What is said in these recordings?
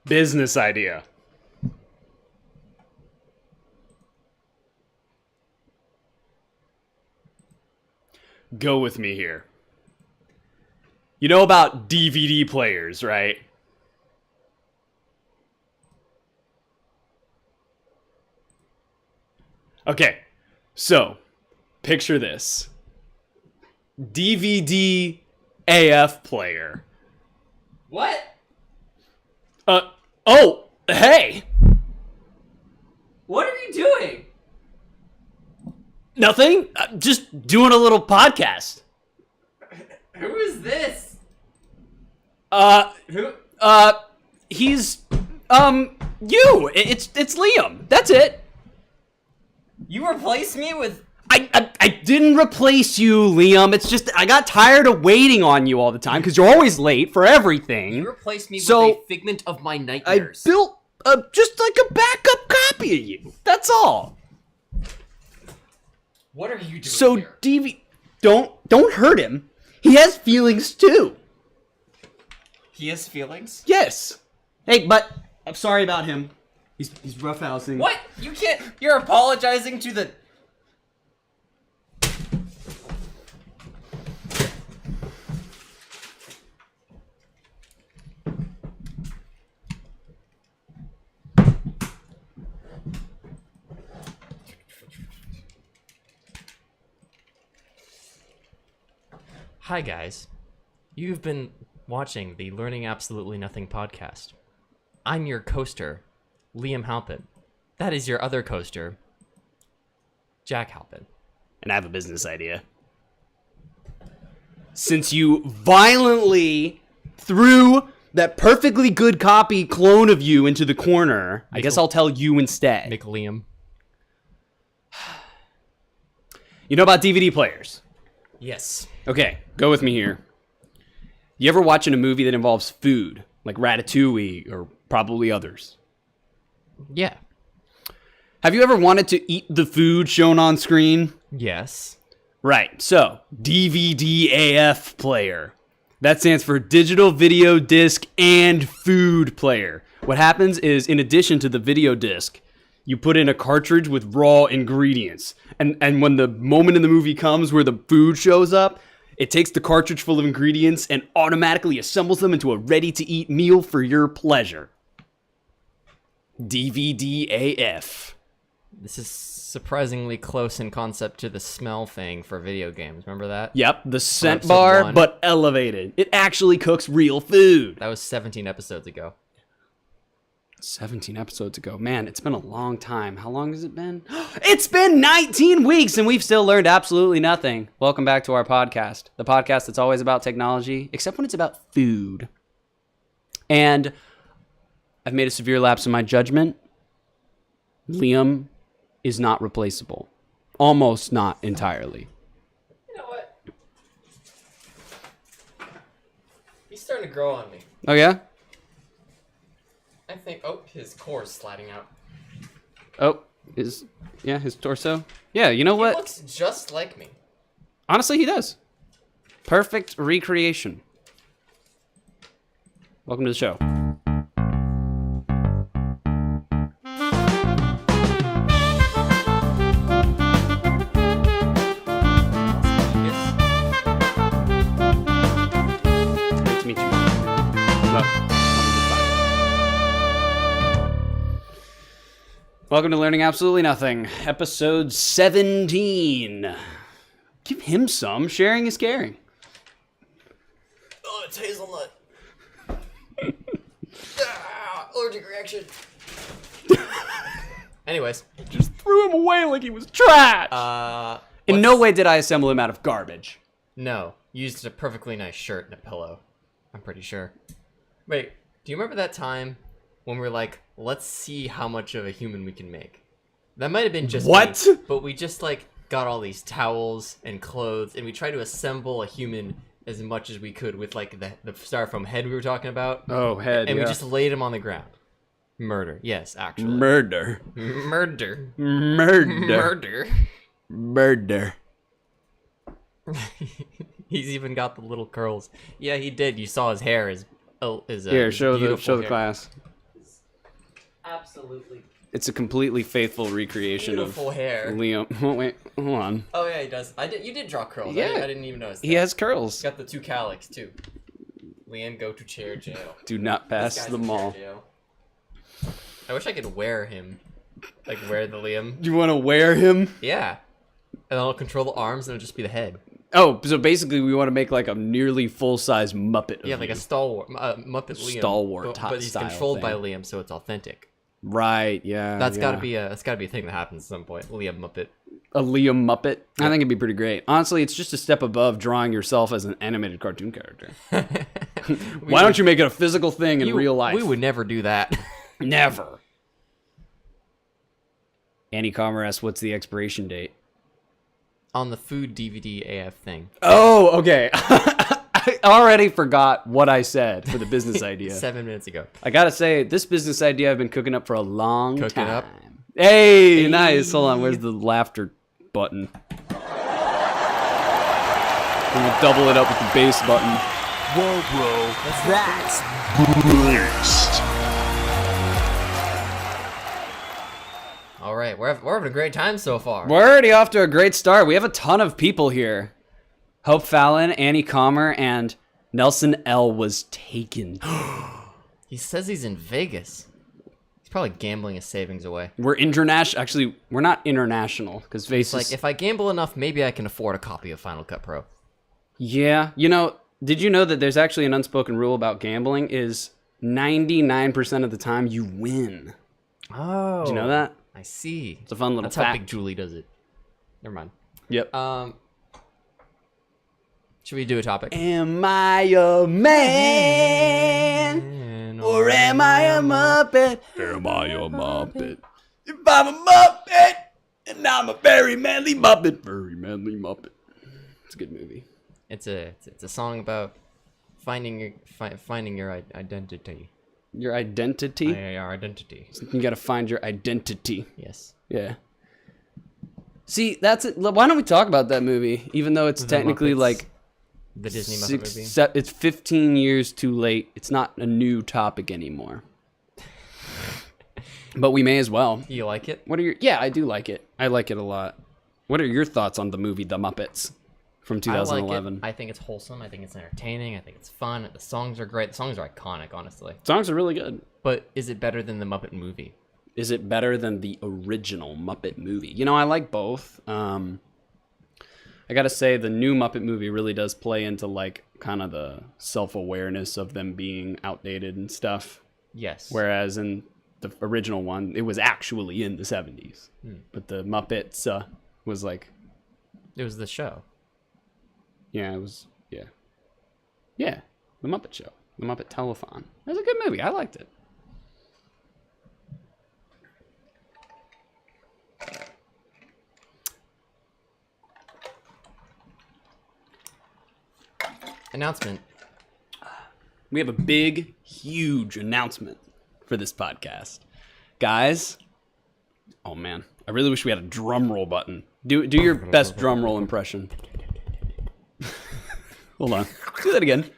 Business idea. Go with me here. You know about DVD players, right? Okay, so picture this. DVD AF player. What? Oh, hey! What are you doing? Nothing. Just doing a little podcast. Who is this? Who? He's, you. It's Liam. That's it. You replaced me with... I didn't replace you, Liam. It's just I got tired of waiting on you all the time because you're always late for everything. You replaced me with So, a figment of my I nightmares. built just like a backup copy of you. That's all. What are you doing So here? don't hurt him. He has feelings too. He has feelings? Yes. Hey, but I'm sorry about him. He's roughhousing. What? You can't... You're apologizing to the... Hi guys, you've been watching the Learning Absolutely Nothing podcast. I'm your coaster, Liam Halpin. That is your other coaster, Jack Halpin. And I have a business idea. Since you violently threw that perfectly good copy clone of you into the corner, I guess I'll tell you instead. Nick Liam. You know about DVD players? Yes. Okay, go with me here. You ever watching a movie that involves food, like Ratatouille or probably others? Yeah. Have you ever wanted to eat the food shown on screen? Yes. Right, so DVD AF player. That stands for Digital Video Disc and Food Player. What happens is, in addition to the video disc, you put in a cartridge with raw ingredients. And when the moment in the movie comes where the food shows up, it takes the cartridge full of ingredients and automatically assembles them into a ready-to-eat meal for your pleasure. DVD AF. This is surprisingly close in concept to the smell thing for video games. Remember that? Yep, the scent Episode bar, 1. but elevated. It actually cooks real food. That was 17 episodes ago. 17 episodes ago. Man, it's been a long time. How long has it been? It's been 19 weeks and we've still learned absolutely nothing. Welcome back to our podcast. The podcast that's always about technology, except when it's about food. And I've made a severe lapse in my judgment. Liam is not replaceable. Almost not entirely. You know what? He's starting to grow on me. Oh, yeah? I think... Oh, his core's sliding out. Oh, his torso? Yeah, you know He what? looks just like me. Honestly, he does. Perfect recreation. Welcome to the show. Great to meet you. Welcome to Learning Absolutely Nothing, episode 17. Give him some. Sharing is caring. Oh, it's hazelnut. Allergic reaction. Anyways. Just threw him away like he was trash. In no way did I assemble him out of garbage. No. Used a perfectly nice shirt and a pillow. I'm pretty sure. Wait, do you remember that time when we were like, let's see how much of a human we can make? That might have been just What? me, but we just like got all these towels and clothes and we tried to assemble a human as much as we could with like the styrofoam head we were talking about. Oh, head, And yeah. we just laid him on the ground. Murder. Yes, actually. Murder. Murder. Murder. Murder. Murder. He's even got the little curls. Yeah, he did. You saw his hair. His Here, show beautiful the hair. class. absolutely It's a completely faithful recreation beautiful of hair. Liam. Oh, wait, hold on. Oh yeah, he does. You did draw curls. Yeah. I didn't even notice that. He has curls. He's got the 2 cowlicks too. Liam, go to chair jail. Do not This pass guy's the in chair mall. jail. I wish I could wear him. Like wear the Liam. Do you want to wear him? Yeah. And I'll control the arms and it'll just be the head. Oh, so basically we want to make like a nearly full-size Muppet. Yeah, of like you. a stalwart Muppet Liam. Stalwart but he's style controlled by thing. Liam, so it's authentic. Right, yeah. That's yeah. gotta be a thing that happens at some point. Liam Muppet. A Liam Muppet. I think it'd be pretty great. Honestly, it's just a step above drawing yourself as an animated cartoon character. Why don't you make it a physical thing in real life? We would never do that. Never. Annie Comer asks, what's the expiration date? On the food DVD AF thing. Oh, okay. I already forgot what I said for the business idea. 7 minutes ago. I gotta say, this business idea I've been cooking up for a long Cooking time. up? Hey, nice. Hold on, where's the laughter button? And we'll double it up with the bass button. Whoa, bro. That's beast. All right, we're having a great time so far. We're already off to a great start. We have a ton of people here. Hope Fallon, Annie Comer, and Nelson L. was taken. He says he's in Vegas. He's probably gambling his savings away. We're international. Actually, we're not international because It's Vegas. like, if I gamble enough, maybe I can afford a copy of Final Cut Pro. Yeah, did you know that there's actually an unspoken rule about gambling? Is 99% of the time you win. Oh. Did you know that? I see. It's a fun little That's fact. how Big Julie does it. Never mind. Yep. Should we do a topic? Am I a man or am I a Muppet? Am I a Muppet? If I'm a Muppet and I'm a very manly Muppet. Very manly Muppet. It's a good movie. It's a song about finding your identity. Your identity? Our identity. You gotta find your identity. Yes. Yeah. See, that's it. Why don't we talk about that movie? Even though it's technically Muppets. like The Disney Muppet movie. it's 15 years too late. It's not a new topic anymore. But we may as well. You like it? What are your? Yeah, I do like it. I like it a lot. What are your thoughts on the movie The Muppets from 2011? I like it. I think it's wholesome. I think it's entertaining. I think it's fun. The songs are great. The songs are iconic, honestly. Songs are really good. But is it better than the Muppet movie? Is it better than the original Muppet movie? I like both. I gotta say, the new Muppet movie really does play into like kind of the self-awareness of them being outdated and stuff. Yes. Whereas in the original one, it was actually in the 70s. But the Muppets was like, It was the show. yeah, it was, yeah. Yeah, The Muppet Show. The Muppet Telethon. It was a good movie. I liked it. Announcement. We have a big, huge announcement for this podcast. Guys, oh man, I really wish we had a drum roll button. Do your best drum roll impression. Hold on. Do that again.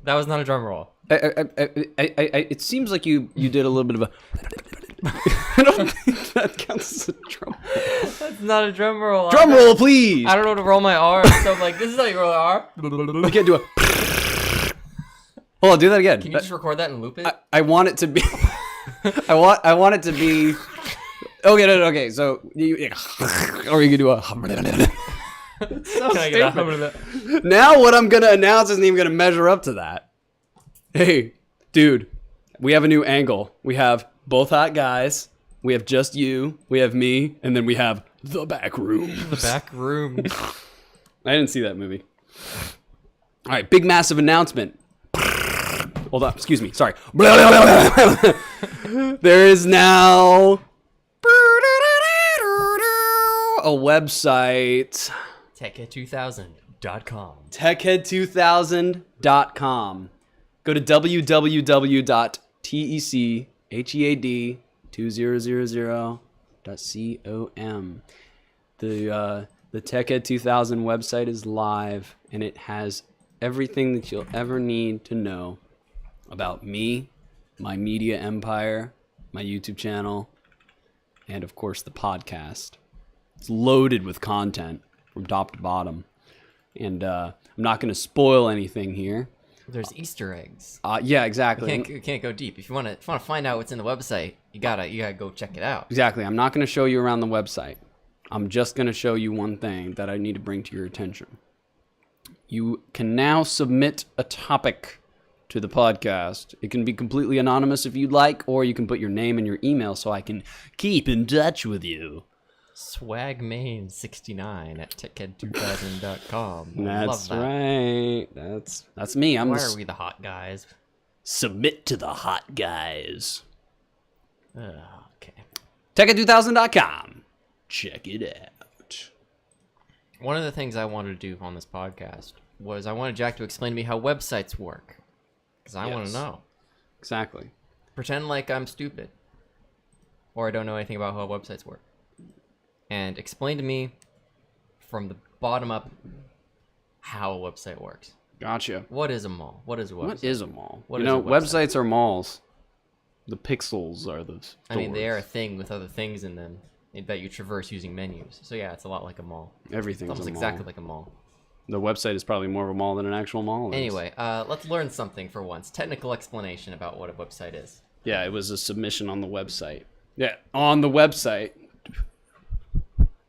That was not a drum roll. It seems like you did a little bit of a. I don't think that counts as a drum. That's not a drum roll. Drum roll, please. I don't know how to roll my R, so I'm like, this is how you roll the R. You can't do a. Hold on, do that again. Can you just record that and loop it? I want it to be. I want it to be. Okay, no, okay. So or you can do a. Can I get that? Now what I'm gonna announce isn't even gonna measure up to that. Hey, dude, we have a new angle. We have both hot guys. We have just you. We have me, and then we have the back room. The back room. I didn't see that movie. All right, big massive announcement. Hold on, excuse me. Sorry. There is now a website. Techhead2000.com. Techhead2000.com. Go to www.techhead2000.com. The Techhead 2000 website is live, and it has everything that you'll ever need to know about me, my media empire, my YouTube channel, and of course the podcast. It's loaded with content from top to bottom. And I'm not going to spoil anything here. There's Easter eggs. Yeah, exactly. You can't go deep. If you want to find out what's in the website, you gotta go check it out. Exactly. I'm not going to show you around the website. I'm just going to show you one thing that I need to bring to your attention. You can now submit a topic to the podcast. It can be completely anonymous if you'd like, or you can put your name and your email so I can keep in touch with you. Swagmain69 at techhead2000.com. That's right. That's me. Why are we the hot guys? Submit to the hot guys. Okay. Techhead2000.com. Check it out. One of the things I wanted to do on this podcast was I wanted Jack to explain to me how websites work. Because I want to know. Exactly. Pretend like I'm stupid. Or I don't know anything about how websites work. And explain to me from the bottom up how a website works. Gotcha. What is a mall? What is a website? What is a mall? What you is know, a website? websites are malls. The pixels are the stores. I mean, they are a thing with other things in them that you traverse using menus. So yeah, it's a lot like a mall. Everything's It's almost a mall. exactly like a mall. The website is probably more of a mall than an actual mall is. Anyway, let's learn something for once. Technical explanation about what a website is. Yeah, it was a submission on the website. Yeah, on the website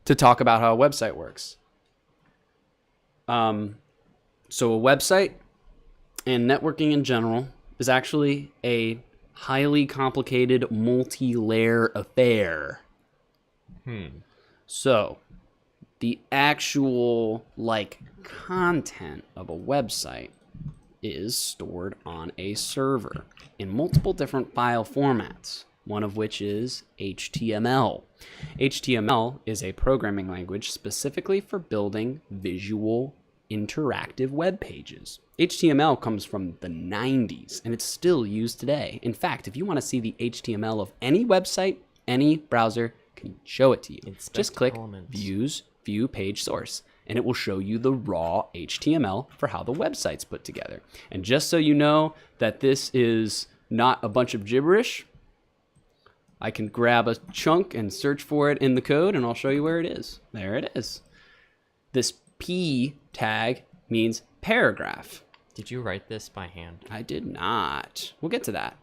to talk about how a website works. So a website and networking in general is actually a highly complicated multi-layer affair. So the actual content of a website is stored on a server in multiple different file formats, one of which is HTML. HTML is a programming language specifically for building visual interactive web pages. HTML comes from the 90s and it's still used today. In fact, if you want to see the HTML of any website, any browser can show it to you. Just click View Page Source, and it will show you the raw HTML for how the website's put together. And just so you know that this is not a bunch of gibberish, I can grab a chunk and search for it in the code, and I'll show you where it is. There it is. This P tag means paragraph. Did you write this by hand? I did not. We'll get to that.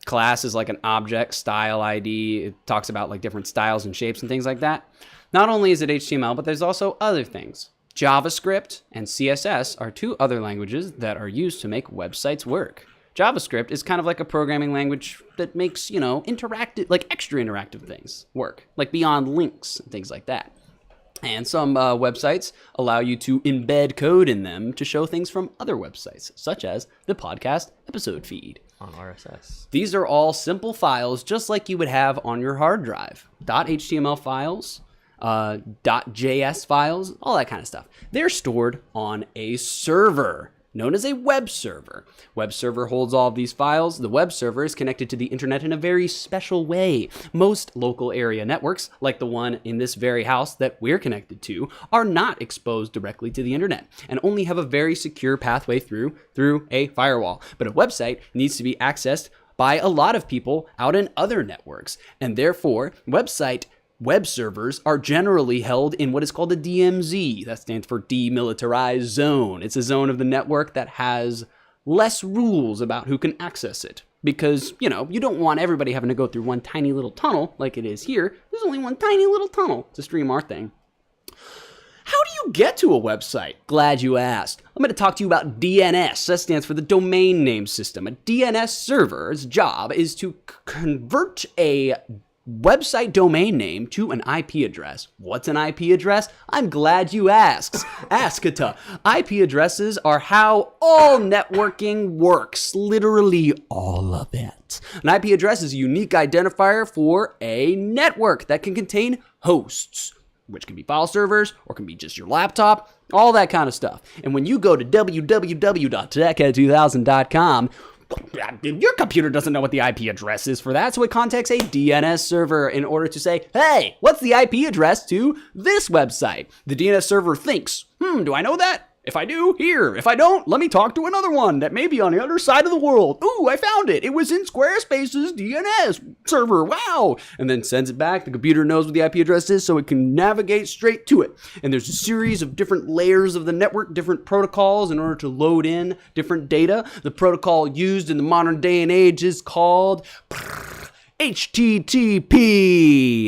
Class is like an object, style ID. It talks about different styles and shapes and things like that. Not only is it HTML, but there's also other things. JavaScript and CSS are two other languages that are used to make websites work. JavaScript is kind of like a programming language that makes, interactive, extra interactive things work, like beyond links and things like that. And some websites allow you to embed code in them to show things from other websites, such as the podcast episode feed. On RSS. These are all simple files just like you would have on your hard drive. .html files, .js files, all that kind of stuff. They're stored on a server known as a web server. Web server holds all of these files. The web server is connected to the internet in a very special way. Most local area networks, like the one in this very house that we're connected to, are not exposed directly to the internet and only have a very secure pathway through a firewall. But a website needs to be accessed by a lot of people out in other networks, and therefore web servers are generally held in what is called a DMZ. That stands for Demilitarized Zone. It's a zone of the network that has less rules about who can access it. Because, you don't want everybody having to go through one tiny little tunnel like it is here. There's only one tiny little tunnel to stream our thing. How do you get to a website? Glad you asked. I'm going to talk to you about DNS. That stands for the Domain Name System. A DNS server's job is to convert a website domain name to an IP address. What's an IP address? I'm glad you asked. Askata. IP addresses are how all networking works. Literally all of it. An IP address is a unique identifier for a network that can contain hosts, which can be file servers or can be just your laptop, all that kind of stuff. And when you go to www.techhead2000.com, your computer doesn't know what the IP address is for that, so it contacts a DNS server in order to say, hey, what's the IP address to this website? The DNS server thinks, do I know that? If I do, here. If I don't, let me talk to another one that may be on the other side of the world. Ooh, I found it. It was in Squarespace's DNS server. Wow. And then sends it back. The computer knows what the IP address is, so it can navigate straight to it. And there's a series of different layers of the network, different protocols in order to load in different data. The protocol used in the modern day and age is called HTTP.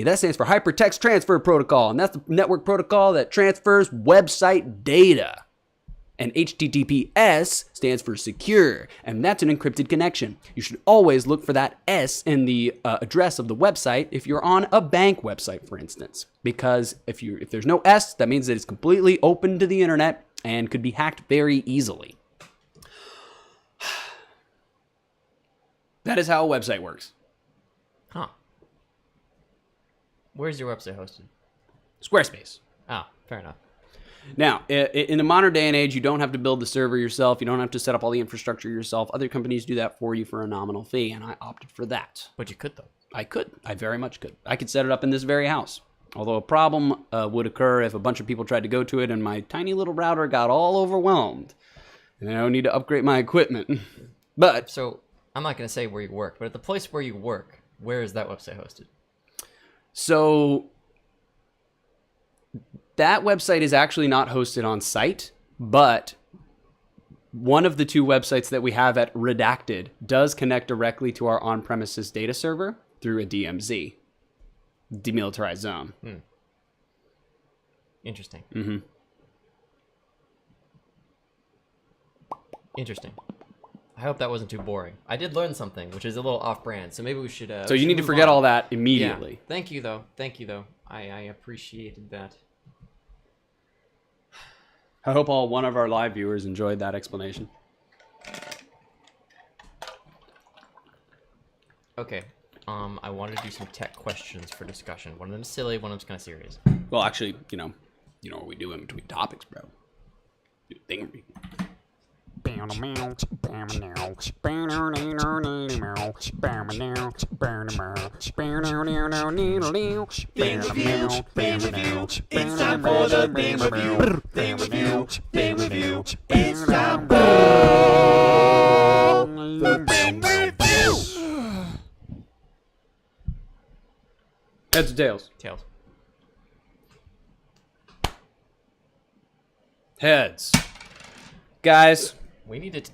That stands for Hypertext Transfer Protocol, and that's the network protocol that transfers website data. And HTTPS stands for secure, and that's an encrypted connection. You should always look for that S in the address of the website if you're on a bank website, for instance, because if there's no S, that means that it's completely open to the internet and could be hacked very easily. That is how a website works. Huh. Where's your website hosted? Squarespace. Ah, fair enough. Now, in the modern day and age, you don't have to build the server yourself. You don't have to set up all the infrastructure yourself. Other companies do that for you for a nominal fee, and I opted for that. But you could, though. I could. I very much could. I could set it up in this very house. Although a problem would occur if a bunch of people tried to go to it and my tiny little router got all overwhelmed. And then I would need to upgrade my equipment. But So, I'm not going to say where you work, but at the place where you work, where is that website hosted? So that website is actually not hosted on site, but one of the two websites that we have at Redacted does connect directly to our on-premises data server through a DMZ, demilitarized zone. Interesting. Mm-hmm. Interesting. I hope that wasn't too boring. I did learn something, which is a little off-brand, so maybe we should. So you need to forget all that immediately. Yeah. Thank you, though. Thank you, though. I appreciated that. I hope all one of our live viewers enjoyed that explanation. Okay. I wanted to do some tech questions for discussion. One of them's silly, one of them's kind of serious. Well, actually, you know what we do in between topics, bro. Do a thingery. It's time for the Bing Review. Bing Review. Bing Review. It's time for the Bing Review. Heads or tails? Tails. Heads. Guys, We need to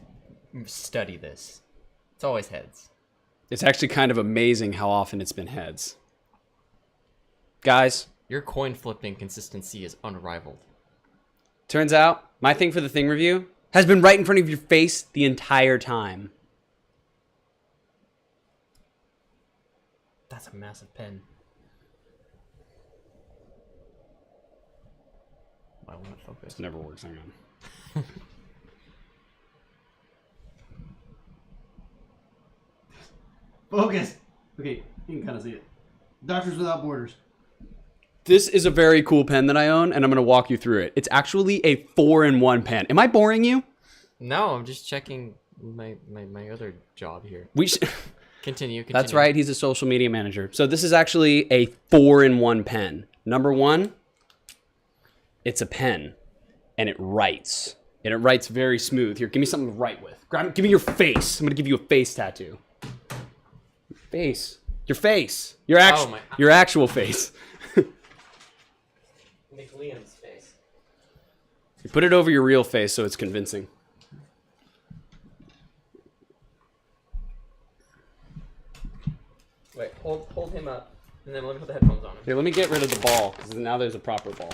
study this. It's always heads. it's actually kind of amazing how often it's been heads. Guys, Your coin flipping consistency is unrivaled. turns out my thing for the thing review has been right in front of your face the entire time. That's a massive pen. I want to focus. It never works. Hang on. Focus. Okay, you can kind of see it. Doctors Without Borders. This is a very cool pen that I own, and I'm going to walk you through it. It's actually a 4-in-1 pen. Am I boring you? No, I'm just checking my other job here. We should... Continue. That's right. He's a social media manager. So this is actually a 4-in-1 pen. Number one, it's a pen, and it writes. And it writes very smooth. Here, give me something to write with. Give me your face. I'm going to give you a face tattoo. Face. Your face. Your actual face. Make Liam's face. You put it over your real face so it's convincing. Wait, hold him up, and then let me put the headphones on him. Here, let me get rid of the ball, because now there's a proper ball.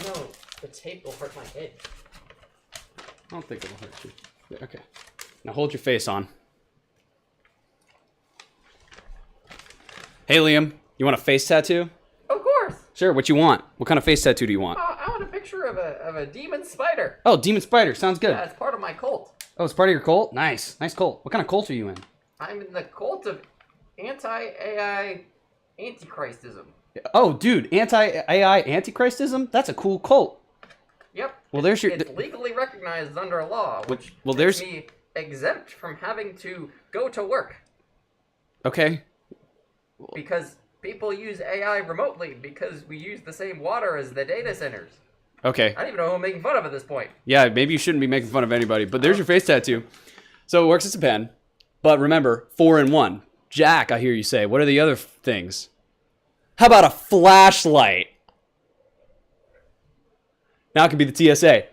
No, the tape will hurt my head. I don't think it'll hurt you. Yeah, okay. Now hold your face on. Hey, Liam, you want a face tattoo? Of course. Sure, what you want? What kind of face tattoo do you want? I want a picture of a demon spider. Oh, demon spider. Sounds good. Yeah, it's part of my cult. Oh, it's part of your cult? Nice. Nice cult. What kind of cult are you in? I'm in the cult of anti-AI antichristism. Oh, dude, anti-AI antichristism? That's a cool cult. Yep. Well, there's your... It's legally recognized under law, which well, makes there's... me exempt from having to go to work. Okay. Because people use AI remotely because we use the same water as the data centers. Okay. I don't even know who I'm making fun of at this point. Yeah, maybe you shouldn't be making fun of anybody, but there's your face tattoo. So it works as a pen. But remember, 4 in 1. Jack, I hear you say. What are the other things? How about a flashlight? Now it could be the TSA.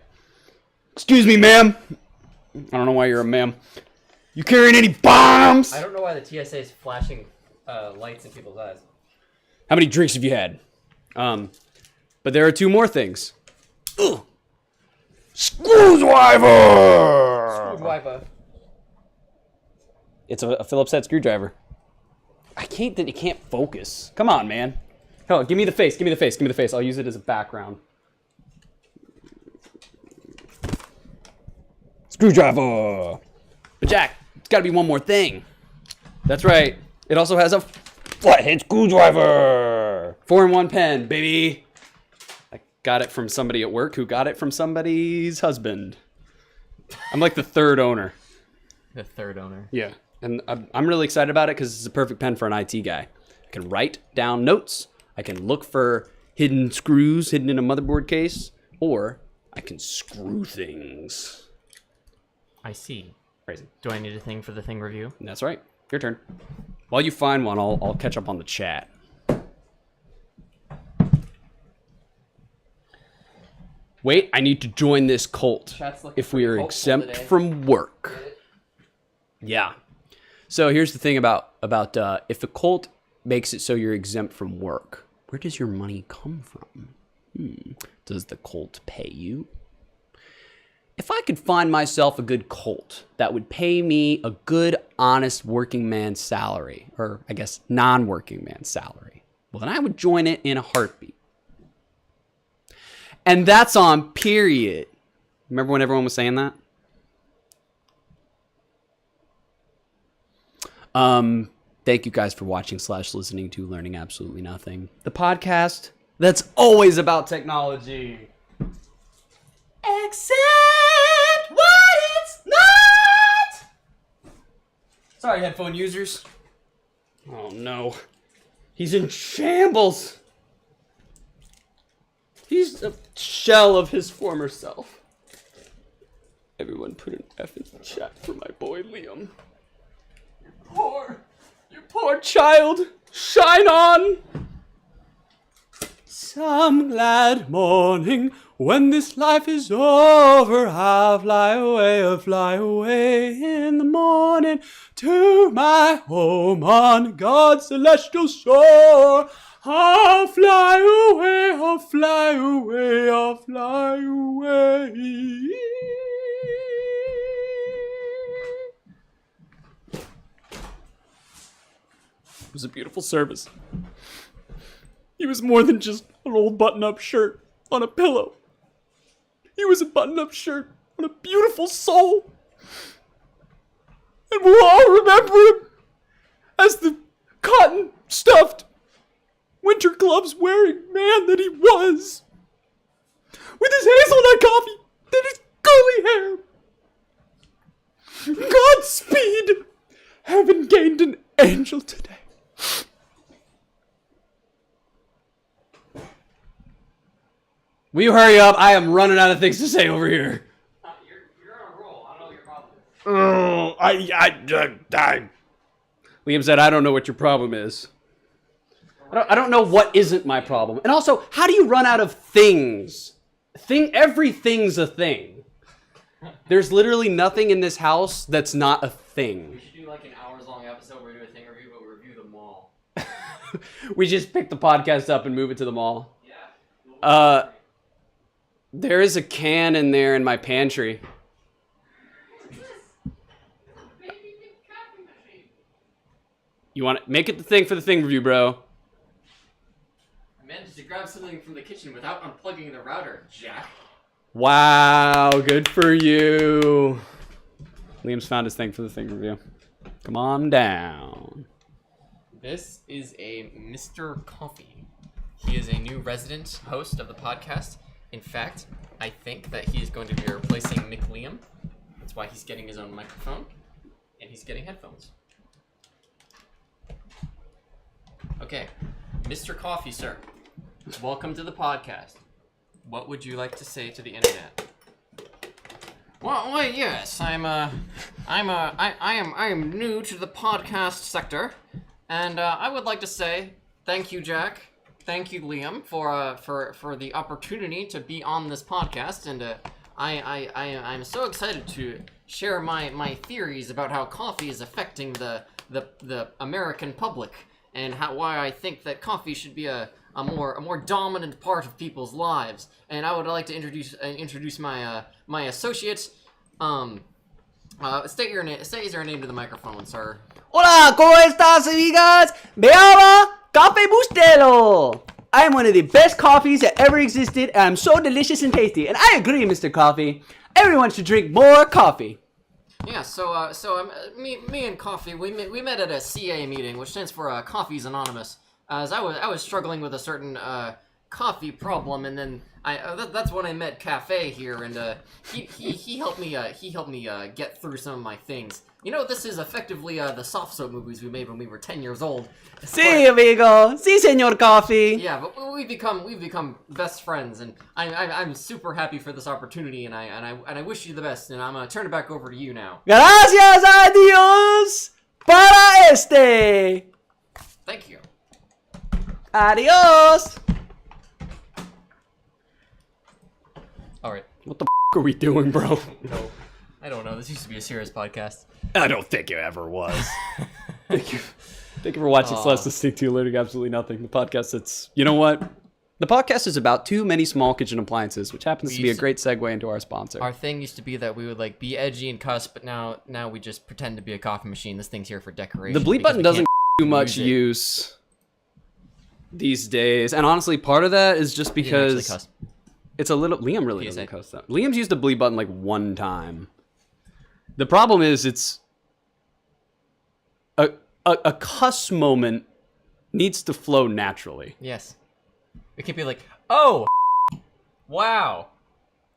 Excuse me, ma'am. I don't know why you're a ma'am. You carrying any bombs? I don't know why the TSA is flashing lights in people's eyes. How many drinks have you had? But there are 2 more things. Ugh. Screwdriver! Screwdriver. It's a Phillips head screwdriver. It can't focus. Come on, man. Hell, give me the face. Give me the face. Give me the face. I'll use it as a background. Screwdriver. But Jack, it's got to be one more thing. That's right. It also has a flathead screwdriver. 4 in 1 pen, baby. I got it from somebody at work who got it from somebody's husband. I'm like the 3rd owner. The 3rd owner. Yeah. And I'm really excited about it because it's a perfect pen for an IT guy. I can write down notes. I can look for hidden screws hidden in a motherboard case. Or I can screw things. I see. Crazy. Do I need a thing for the thing review? And that's right. Your turn. While you find one, I'll catch up on the chat. Wait, I need to join this cult Chat's looking if we are pretty hopeful exempt today. from work. Yeah. So here's the thing about if the cult makes it so you're exempt from work, where does your money come from? Does the cult pay you? If I could find myself a good cult that would pay me a good, honest working man's salary, or I guess non-working man's salary, well, then I would join it in a heartbeat. And that's on period. Remember when everyone was saying that? Thank you guys for watching / listening to Learning Absolutely Nothing, the podcast that's always about technology. Except what it's not! Sorry, headphone users. Oh no. He's in shambles. He's a shell of his former self. Everyone put an F in the chat for my boy Liam. You poor child. Shine on. Some glad morning when this life is over, I'll fly away in the morning to my home on God's celestial shore. I'll fly away, I'll fly away, I'll fly away. It was a beautiful service. He was more than just an old button-up shirt on a pillow. He was a button-up shirt on a beautiful soul. And we'll all remember him as the cotton-stuffed, winter gloves-wearing man that he was. With his hazelnut coffee and his curly hair. Godspeed! Heaven gained an angel today. Will you hurry up? I am running out of things to say over here. You're on a roll. I don't know what your problem is. Liam said, I don't know what your problem is. I don't know what isn't my problem. And also, how do you run out of things? Everything's a thing. There's literally nothing in this house that's not a thing. We should do like an hours-long episode where we do a thing review, but we review the mall. We just pick the podcast up and move it to the mall. Yeah. There is a can in there in my pantry. You want to make it the thing for the thing review, bro? I managed to grab something from the kitchen without unplugging the router, Jack. Wow, good for you. Liam's found his thing for the thing review. Come on down. This is a Mr. Coffee. He is a new resident host of the podcast. In fact, I think that he is going to be replacing Mick Liam. That's why he's getting his own microphone, and he's getting headphones. Okay, Mr. Coffee, sir. Welcome to the podcast. what would you like to say to the internet? Well, yes, I am new to the podcast sector, and I would like to say thank you, Jack. Thank you, Liam, for the opportunity to be on this podcast, and I'm so excited to share my theories about how coffee is affecting the American public, and why I think that coffee should be a more dominant part of people's lives. And I would like to introduce my associate. State your name to the microphone, sir. Hola, ¿cómo estás, amigas? Me llamo Café Bustelo. I am one of the best coffees that ever existed, and I'm so delicious and tasty. And I agree, Mr. Coffee. Everyone should drink more coffee. Yeah, so me and Coffee, we met at a CA meeting, which stands for Coffee's Anonymous. As I was struggling with a certain coffee problem, and then that's when I met Cafe here, and he helped me get through some of my things. You know, this is effectively the soft soap movies we made when we were 10 years old. Sí, amigo. Sí, señor Coffee. Yeah, but we've become best friends, and I'm super happy for this opportunity, and I wish you the best. And I'm gonna turn it back over to you now. Gracias a Dios para este. Thank you. Adios. All right. What the are we doing, bro? No, I don't know. This used to be a serious podcast. I don't think it ever was. Thank you for watching Celeste Stick to Learning Absolutely Nothing. The podcast that's, you know what? The podcast is about too many small kitchen appliances, which happens to be a great segue into our sponsor. Our thing used to be that we would like be edgy and cuss, but now we just pretend to be a coffee machine. This thing's here for decoration. The bleep button doesn't too much use these days, and honestly, part of that is just because it's a little. Liam really doesn't cuss that. Liam's used the bleep button like one time. The problem is it's a cuss moment needs to flow naturally. Yes. It can't be like, oh, wow.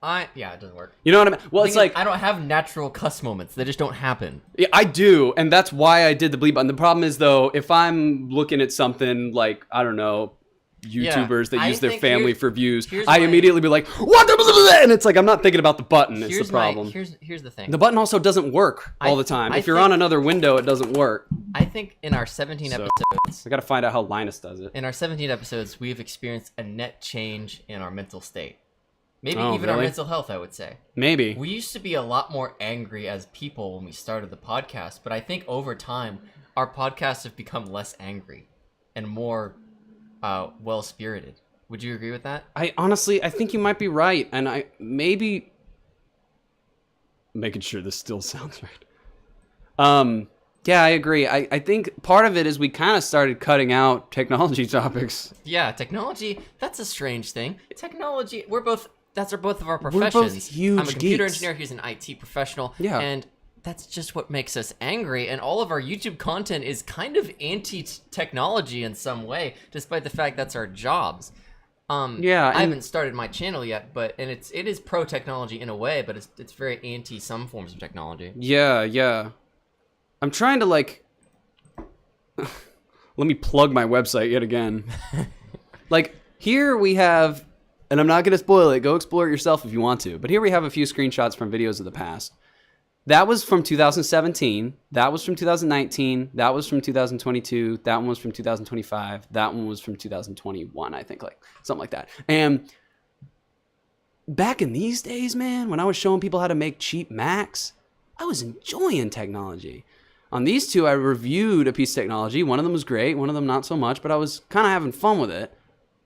Yeah, it doesn't work. You know what I mean? Well, it's like I don't have natural cuss moments. They just don't happen. Yeah, I do, and that's why I did the bleep button. The problem is, though, if I'm looking at something like, I don't know, YouTubers that use their family for views, I immediately be like, what the, and it's like I'm not thinking about the button. It's the problem. Here's the thing. The button also doesn't work all the time. If you're on another window, it doesn't work. I think in our 17 episodes, I gotta find out how Linus does it. In our 17 episodes, we've experienced a net change in our mental state. Maybe even our mental health, I would say. Maybe. We used to be a lot more angry as people when we started the podcast, but I think over time, our podcasts have become less angry and more well-spirited. Would you agree with that? I think you might be right, and I maybe making sure this still sounds right. Yeah, I agree. I think part of it is we kind of started cutting out technology topics. Yeah, technology, that's a strange thing. Technology, that's both of our professions. We're both huge I'm a computer geeks. engineer, he's an IT professional. Yeah. And that's just what makes us angry, and all of our YouTube content is kind of anti-technology in some way, despite the fact that's our jobs. Yeah, I haven't started my channel yet, but it is pro-technology in a way, but it's very anti some forms of technology. Yeah. I'm trying to let me plug my website yet again. Like here we have, and I'm not going to spoil it, go explore it yourself if you want to, but here we have a few screenshots from videos of the past. That was from 2017, that was from 2019, that was from 2022, that one was from 2025, that one was from 2021, I think, like something like that. And back in these days, man, when I was showing people how to make cheap Macs, I was enjoying technology. On these two, I reviewed a piece of technology. One of them was great, one of them not so much, but I was kind of having fun with it.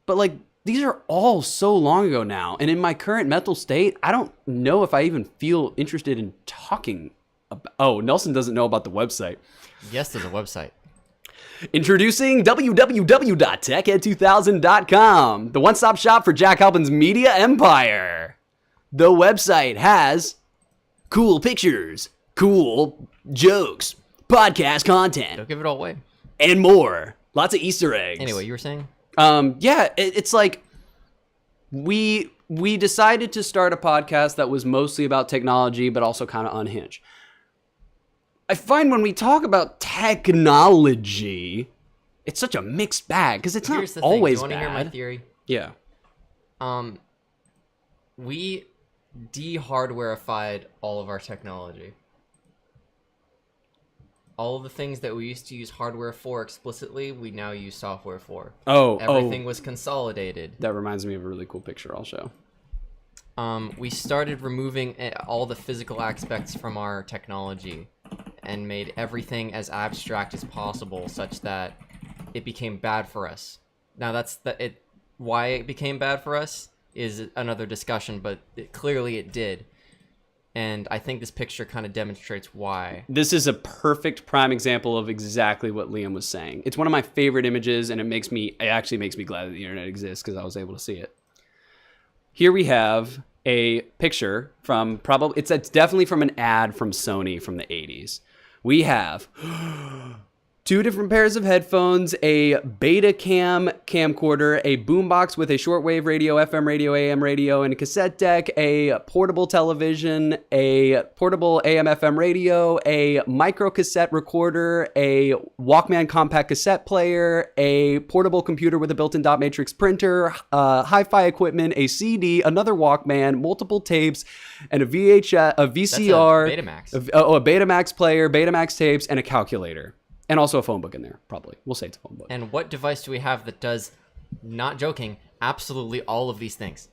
But like, these are all so long ago now. And in my current mental state, I don't know if I even feel interested in talking about... Oh, Nelson doesn't know about the website. Yes, there's a website. Introducing www.techhead2000.com, the one-stop shop for Jack Halpin's media empire. The website has cool pictures, cool jokes, podcast content, Don't give it all away. and more. Lots of Easter eggs. Anyway, you were saying? Yeah, it's like we decided to start a podcast that was mostly about technology, but also kind of unhinged. I find when we talk about technology, it's such a mixed bag because it's Here's not the thing. always You want to bad. hear my theory? Yeah. We de-hardwareified all of our technology. All of the things that we used to use hardware for explicitly, we now use software for. Everything was consolidated. That reminds me of a really cool picture I'll show. We started removing all the physical aspects from our technology and made everything as abstract as possible such that it became bad for us. Now why it became bad for us is another discussion, but clearly it did. And I think this picture kind of demonstrates why. This is a perfect prime example of exactly what Liam was saying. It's one of my favorite images, and it actually makes me glad that the internet exists because I was able to see it. Here we have a picture from it's definitely from an ad from Sony from the 80s. We have 2 different pairs of headphones, a Betacam camcorder, a boombox with a shortwave radio, FM radio, AM radio, and a cassette deck, a portable television, a portable AM FM radio, a micro cassette recorder, a Walkman compact cassette player, a portable computer with a built-in dot matrix printer, hi-fi equipment, a CD, another Walkman, multiple tapes, and a VCR, That's a Betamax. a Betamax player, Betamax tapes, and a calculator. And also a phone book in there, probably. We'll say it's a phone book. And what device do we have that does, not joking, absolutely all of these things?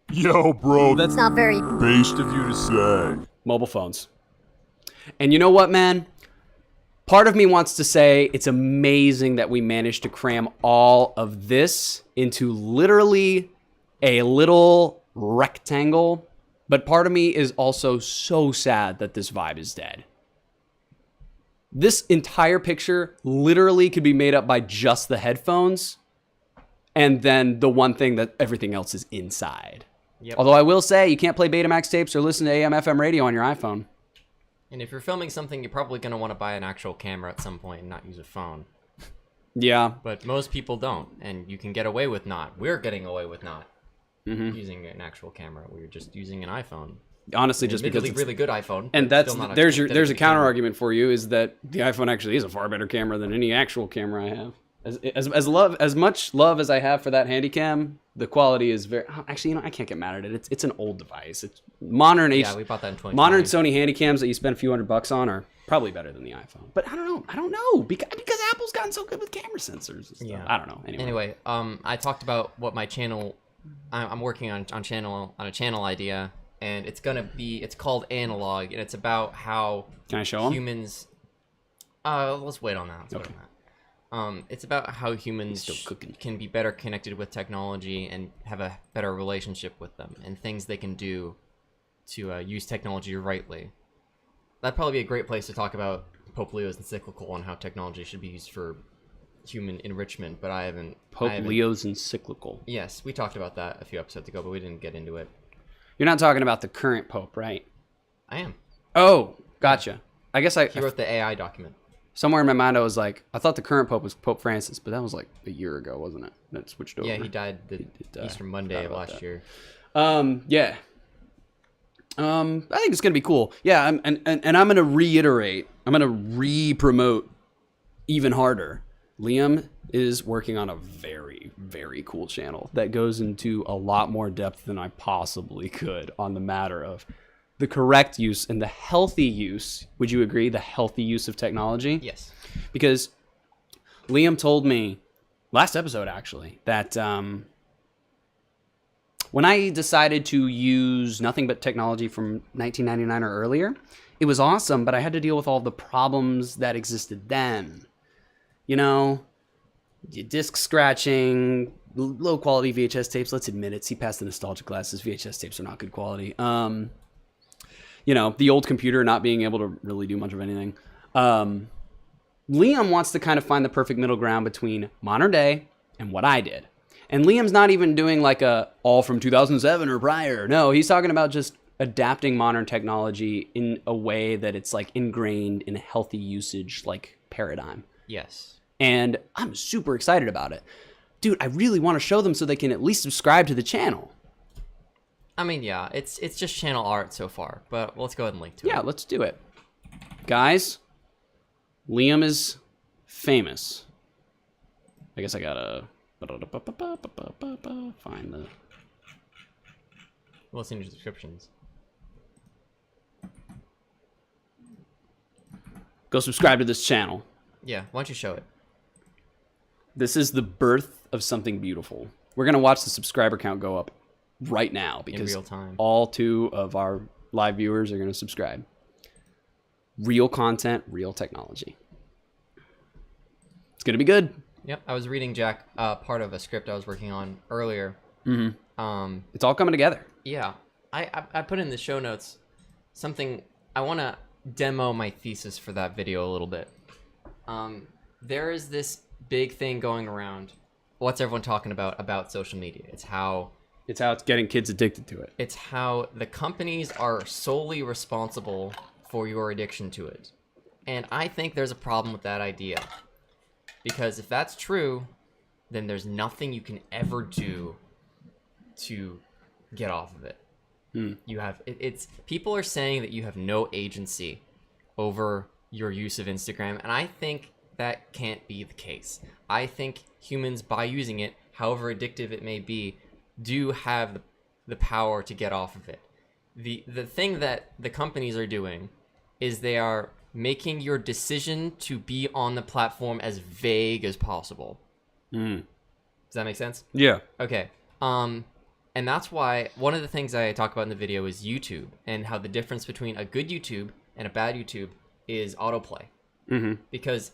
Yo, bro, That's not very based of you to say. Mobile phones. And you know what, man? Part of me wants to say it's amazing that we managed to cram all of this into literally a little rectangle. But part of me is also so sad that this vibe is dead. This entire picture literally could be made up by just the headphones and then the one thing that everything else is inside. Yep. Although I will say you can't play Betamax tapes or listen to AM FM radio on your iPhone. And if you're filming something, you're probably going to want to buy an actual camera at some point and not use a phone. Yeah. But most people don't, and you can get away with not. We're getting away with not using an actual camera. We're just using an iPhone. Honestly, just because Admittedly, it's really good iPhone. and but that's still not there's a dedicated counter camera. argument for you is that the iPhone actually is a far better camera than any actual camera I have. As much love as I have for that Handycam, the quality is very. Actually, I can't get mad at it. It's an old device. It's modern. Yeah, we bought that in 2020. Modern Sony Handycams that you spend a few $100 on are probably better than the iPhone. But I don't know because Apple's gotten so good with camera sensors. And stuff. Yeah. I don't know. Anyway, I talked about what my channel. I'm working on a channel idea, and it's called Analog, and it's about how can I show them? humans. Let's wait on that. It's about how humans still cooking. can be better connected with technology and have a better relationship with them, and things they can do to use technology rightly. That'd probably be a great place to talk about Pope Leo's encyclical on how technology should be used for human enrichment, but I haven't. Leo's encyclical. Yes, we talked about that a few episodes ago, but we didn't get into it. You're not talking about the current Pope, right? I am. Oh, gotcha. I guess He wrote the AI document. somewhere in my mind I was like, I thought the current Pope was Pope Francis, but that was like a year ago, wasn't it? That switched over. Yeah, he died the Easter Monday of last year. Yeah. I think it's gonna be cool. Yeah, and I'm gonna reiterate. I'm gonna re-promote even harder. Liam is working on a very, very cool channel that goes into a lot more depth than I possibly could on the matter of the correct use and the healthy use. Would you agree? The healthy use of technology? Yes. Because Liam told me last episode actually that when I decided to use nothing but technology from 1999 or earlier, it was awesome, but I had to deal with all the problems that existed then. You know, disc scratching, low quality VHS tapes. Let's admit it. See past the nostalgic glasses. VHS tapes are not good quality. You know, the old computer not being able to really do much of anything. Liam wants to kind of find the perfect middle ground between modern day and what I did. And Liam's not even doing like a all from 2007 or prior. No, he's talking about just adapting modern technology in a way that it's like ingrained in a healthy usage like paradigm. Yes. And I'm super excited about it. Dude, I really want to show them so they can at least subscribe to the channel. I mean, yeah, it's just channel art so far, but let's go ahead and link to it. Yeah, let's do it. Guys, Liam is famous. I guess I gotta find the... Well, it's in your subscriptions. Go subscribe to this channel. Yeah, why don't you show it? This is the birth of something beautiful. We're going to watch the subscriber count go up right now because real time. all 2 of our live viewers are going to subscribe. Real content, real technology. It's going to be good. Yep, I was reading Jack part of a script I was working on earlier. It's all coming together. Yeah, I put in the show notes something. I want to demo my thesis for that video a little bit. There is this big thing going around. What's everyone talking about social media? It's how It's getting kids addicted to it. it's how the companies are solely responsible for your addiction to it. And I think there's a problem with that idea. Because if that's true, then there's nothing you can ever do to get off of it. You have it's people are saying that you have no agency over your use of Instagram, and I think that can't be the case. I think humans, by using it, however addictive it may be, do have the power to get off of it. The thing that the companies are doing is they are making your decision to be on the platform as vague as possible. Does that make sense? Yeah. Okay. And that's why one of the things I talk about in the video is YouTube and how the difference between a good YouTube and a bad YouTube is autoplay. Because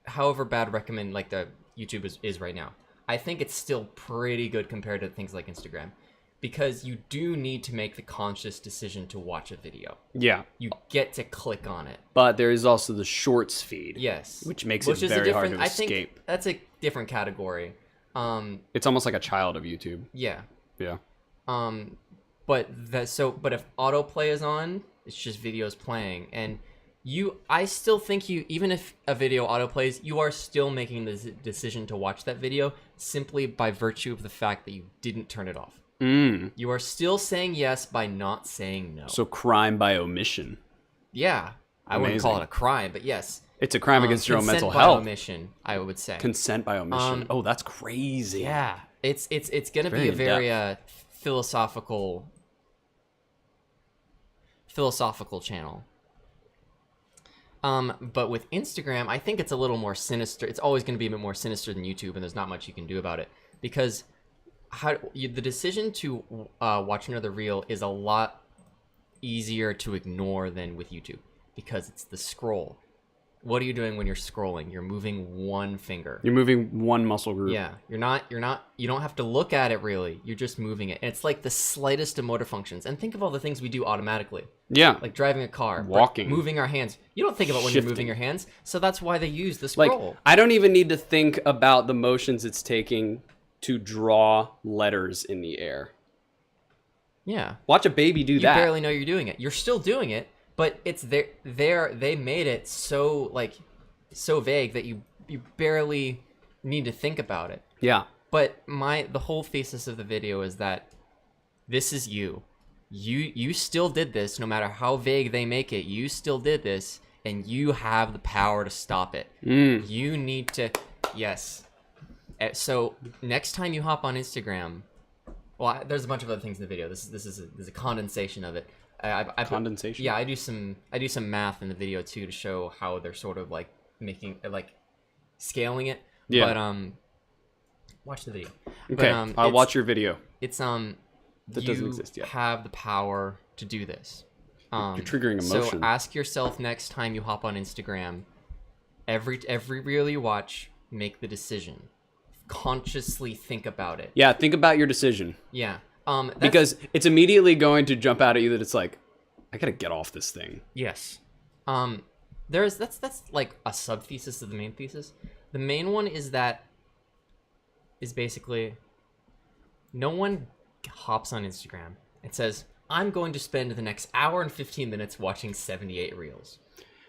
however bad recommend like the YouTube is right now, I think it's still pretty good compared to things like Instagram, because you do need to make the conscious decision to watch a video. Yeah. You get to click on it. But there is also the shorts feed. Yes. Which makes it very hard to I escape. think that's a different category. It's almost like a child of YouTube. Yeah. Yeah. But if autoplay is on, it's just videos playing, and I still think even if a video autoplays, you are still making the decision to watch that video simply by virtue of the fact that you didn't turn it off. You are still saying yes by not saying no. So crime by omission. Yeah, I wouldn't call Amazing. it a crime, but yes, It's a crime against your own mental consent by health. omission, I would say. Consent by omission. Oh, that's crazy. Yeah, it's gonna be very a very philosophical channel. But with Instagram, I think it's a little more sinister. It's always going to be a bit more sinister than YouTube, and there's not much you can do about it, because the decision to watch another reel is a lot easier to ignore than with YouTube, because it's the scroll. What are you doing when you're scrolling? You're moving one finger. You're moving one muscle group. Yeah, you don't have to look at it really. You're just moving it. And it's like the slightest of motor functions. And think of all the things we do automatically. Yeah. Like driving a car, Walking. moving our hands. You don't think about when you're moving Shifting. your hands. So that's why they use the Like, scroll. I don't even need to think about the motions it's taking to draw letters in the air. Yeah. Watch a baby do You that. barely know you're doing it. You're still doing it, but it's they made it so vague that you barely need to think about it. Yeah. But the whole thesis of the video is that this is you. You still did this, no matter how vague they make it. You still did this, and you have the power to stop it. You need to, yes. So next time you hop on Instagram, well, there's a bunch of other things in the video. This is a condensation of it. Condensation? Yeah, I do some math in the video too to show how they're sort of like making like scaling it. Yeah. But watch the video. Okay. But, I'll watch your video. It's That doesn't exist yet. have the power to do this. You're triggering So emotion. ask yourself next time you hop on Instagram, every reel you watch, make the decision. Consciously think about it. Yeah, think about your decision. Yeah. Because it's immediately going to jump out at you that it's like, I gotta get off this thing. Yes. That's like a sub thesis of the main thesis. The main one is basically no one hops on Instagram and says, I'm going to spend the next hour and 15 minutes watching 78 reels.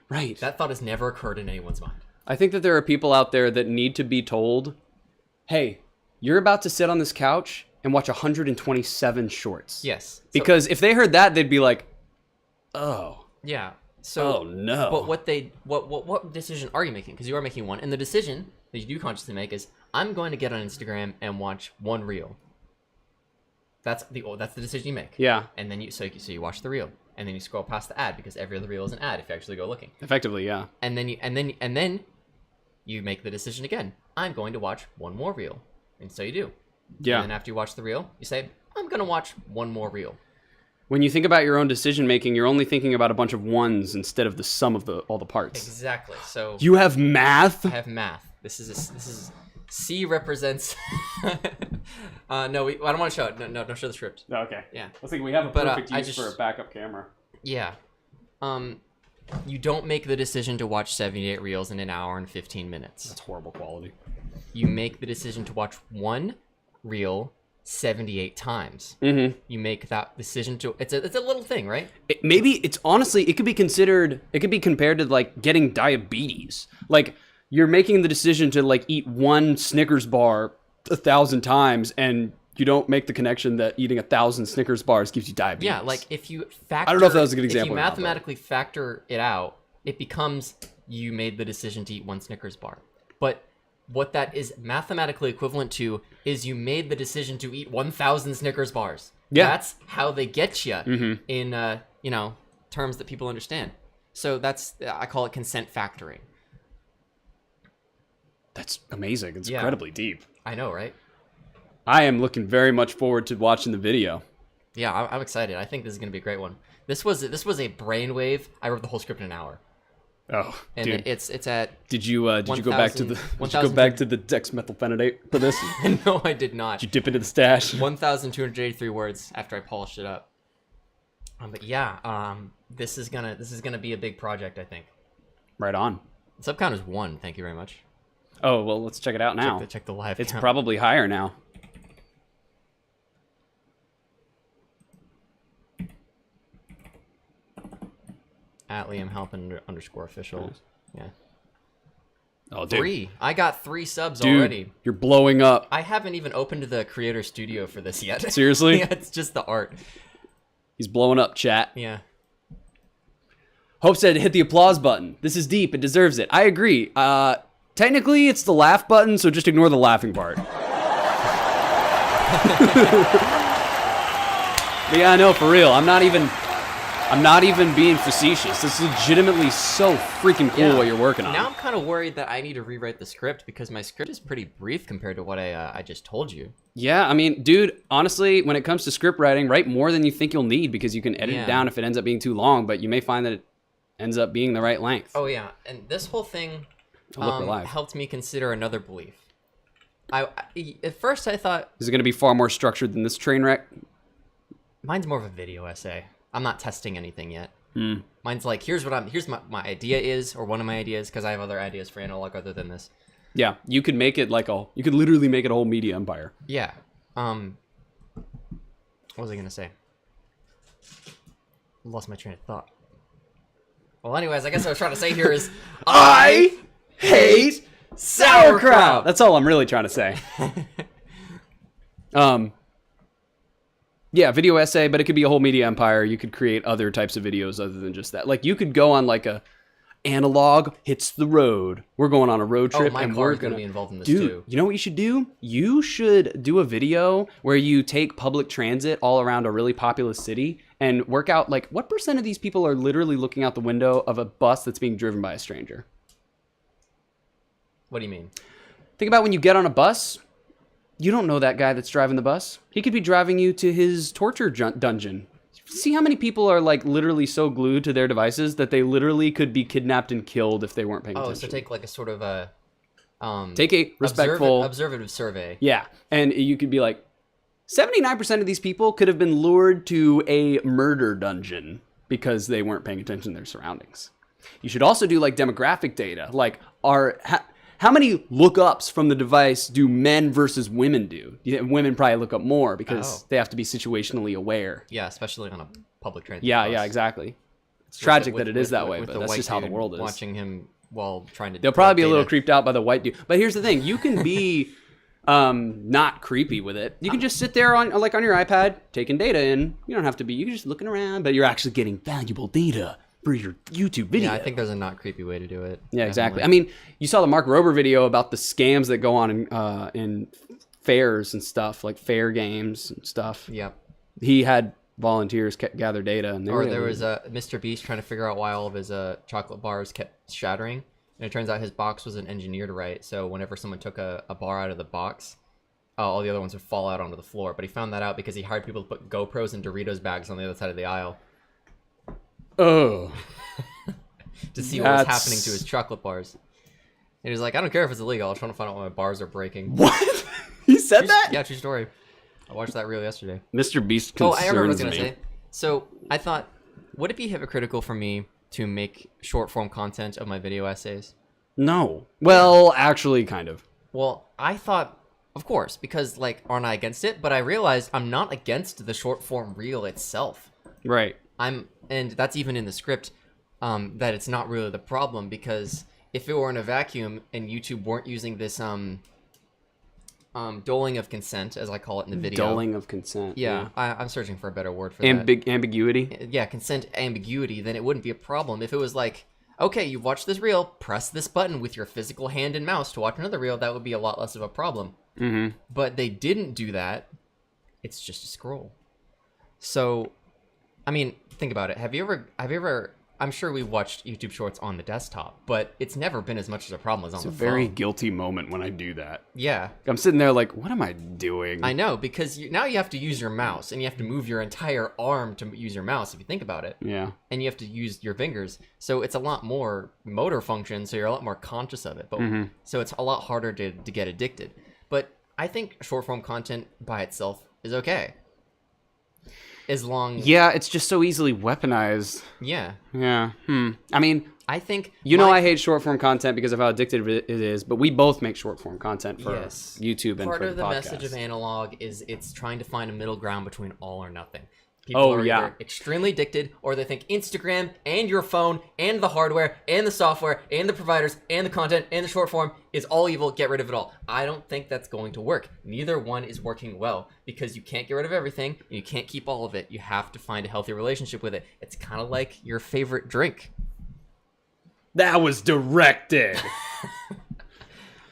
Right. That thought has never occurred in anyone's mind. I think that there are people out there that need to be told, hey, you're about to sit on this couch and watch 127 shorts. Yes. Because if they heard that, they'd be like, oh. Yeah. So Oh, no. But what decision are you making? Because you are making one, and the decision that you do consciously make is, I'm going to get on Instagram and watch one reel. That's the decision you make. Yeah. And then so you watch the reel, and then you scroll past the ad because every other reel is an ad if you actually go looking. Effectively, yeah. And then you make the decision again. I'm going to watch one more reel, and so you do. Yeah. And then after you watch the reel, you say, I'm going to watch one more reel. When you think about your own decision making, you're only thinking about a bunch of ones instead of the sum of all the parts. Exactly. So You have math? I have math. This is C represents. No, I don't want to show it. No, don't show the script. Oh, okay. Yeah. I was thinking we have a But, perfect I use just- for a backup camera. Yeah. You don't make the decision to watch 78 reels in an hour and 15 minutes. That's horrible quality. You make the decision to watch one reel 78 times. Mm-hmm. You make that decision to. It's a little thing, right? Maybe it's honestly, it could be compared to like getting diabetes. Like you're making the decision to like eat one Snickers bar 1,000 times and you don't make the connection that eating 1,000 Snickers bars gives you diabetes. Yeah, like if you factor. I don't know if that was a good If example you or not, but- mathematically factor it out, it becomes you made the decision to eat one Snickers bar. But what that is mathematically equivalent to is you made the decision to eat 1,000 Snickers bars. Yeah. That's how they get you in terms that people understand. So I call it consent factoring. That's amazing. It's Yeah. incredibly deep. I know, right? I am looking very much forward to watching the video. Yeah, I'm excited. I think this is gonna be a great one. This was a brainwave. I wrote the whole script in an hour, Oh, and dude. it's at. Did you go back to the 1,000 dexmethylphenidate for this? No, I did not. Did you dip into the stash? 1,283 words after I polished it up. But yeah, this is gonna be a big project. I think. Right on. Sub count is 1. Thank you very much. Oh, well, let's check it out now. Check the live. It's count. probably higher now. At Liam Halpin _ official. Yeah. Oh, dude. 3. I got 3 subs Dude, already. you're blowing up. I haven't even opened the creator studio for this yet. Seriously? Yeah, it's just the art. He's blowing up, chat. Yeah. Hope said hit the applause button. This is deep. It deserves it. I agree. Technically, it's the laugh button, so just ignore the laughing part. But yeah, I know, for real. I'm not even being facetious. This is legitimately so freaking cool what you're working on. Now I'm kind of worried that I need to rewrite the script because my script is pretty brief compared to what I just told you. Yeah, I mean, dude, honestly, when it comes to script writing, write more than you think you'll need because you can edit Yeah. it down if it ends up being too long, but you may find that it ends up being the right length. Oh yeah, and this whole thing Oh, look, we're live. helped me consider another belief. At first I thought Is it going to be far more structured than this train wreck? mine's more of a video essay. I'm not testing anything yet. Hmm. Mine's like here's my idea is, or one of my ideas, because I have other ideas for analog other than this. Yeah, you could make it you could literally make it a whole media empire. Yeah. What was I gonna say? Lost my train of thought. Well, anyways, I guess what I was trying to say here is I hate sauerkraut. That's all I'm really trying to say. Yeah, video essay, but it could be a whole media empire. You could create other types of videos other than just that. Like you could go on like a analog hits the road. We're going on a road trip my and car we're is gonna be involved in this Dude, too. you know what you should do? You should do a video where you take public transit all around a really populous city and work out like what % of these people are literally looking out the window of a bus that's being driven by a stranger. What do you mean? Think about when you get on a bus, you don't know that guy that's driving the bus. He could be driving you to his torture dungeon. See how many people are like literally so glued to their devices that they literally could be kidnapped and killed if they weren't paying Oh, attention. so take like a sort of a Take a respectful observative survey. Yeah, and you could be like 79% of these people could have been lured to a murder dungeon because they weren't paying attention to their surroundings. You should also do like demographic data, like how many lookups from the device do men versus women do? Women probably look up more because they have to be situationally aware. Yeah, especially on a public transit. Yeah, bus. yeah, exactly. It's tragic With- that it is with- that way, with but that's white just how the dude world is. Watching him while trying to. They'll probably be a collect little data. creeped out by the white dude. But here's the thing: you can be not creepy with it. You can just sit there on your iPad taking data in. You don't have to be. You're just looking around, but you're actually getting valuable data for your YouTube video. Yeah, I think there's a not creepy way to do it. Yeah, exactly. Definitely. I mean, you saw the Mark Rober video about the scams that go on in fairs and stuff, like fair games and stuff. Yep. He had volunteers gather data, and Or there was a Mr. Beast trying to figure out why all of his chocolate bars kept shattering, and it turns out his box wasn't engineered right. So whenever someone took a bar out of the box, all the other ones would fall out onto the floor. But he found that out because he hired people to put GoPros and Doritos bags on the other side of the aisle Oh, to see what was happening to his chocolate bars. And he was like, I don't care if it's illegal. I was trying to find out why my bars are breaking. what? He said that? Yeah, true story. I watched that reel yesterday. Mr. Beast Oh, concerns I remember what I was gonna me. say. So I thought, would it be hypocritical for me to make short form content of my video essays? No. Well, actually, kind of. Well, I thought, of course, because like, aren't I against it? But I realized I'm not against the short form reel itself. Right. And that's even in the script, that it's not really the problem, because if it were in a vacuum and YouTube weren't using this doling of consent, as I call it in the video. Doling of consent. Yeah, I'm searching for a better word for that. Ambiguity. Yeah, consent ambiguity, then it wouldn't be a problem. If it was like, okay, you've watched this reel, press this button with your physical hand and mouse to watch another reel, that would be a lot less of a problem. Mm-hmm. But they didn't do that. It's just a scroll. So, I mean, think about it. Have you ever, I'm sure we watched YouTube Shorts on the desktop, but it's never been as much as a problem as on It's a the very phone. guilty moment when I do that. Yeah, I'm sitting there like, what am I doing? I know, because now you have to use your mouse, and you have to move your entire arm to use your mouse, if you think about it. Yeah. And you have to use your fingers. So it's a lot more motor function, so you're a lot more conscious of it. But so it's a lot harder to get addicted. But I think short form content by itself is okay. As long Yeah, it's just so easily weaponized. yeah. Yeah. I mean, I think you know I hate short form content because of how addictive it is, but we both make short form content for Yes. YouTube and part for of the podcast. message of analog is it's trying to find a middle ground between all or nothing. Oh, are yeah. either extremely addicted, or they think Instagram and your phone and the hardware and the software and the providers and the content and the short form is all evil. Get rid of it all. I don't think that's going to work. Neither one is working well, because you can't get rid of everything and you can't keep all of it. You have to find a healthy relationship with it. It's kind of like your favorite drink. That was directed.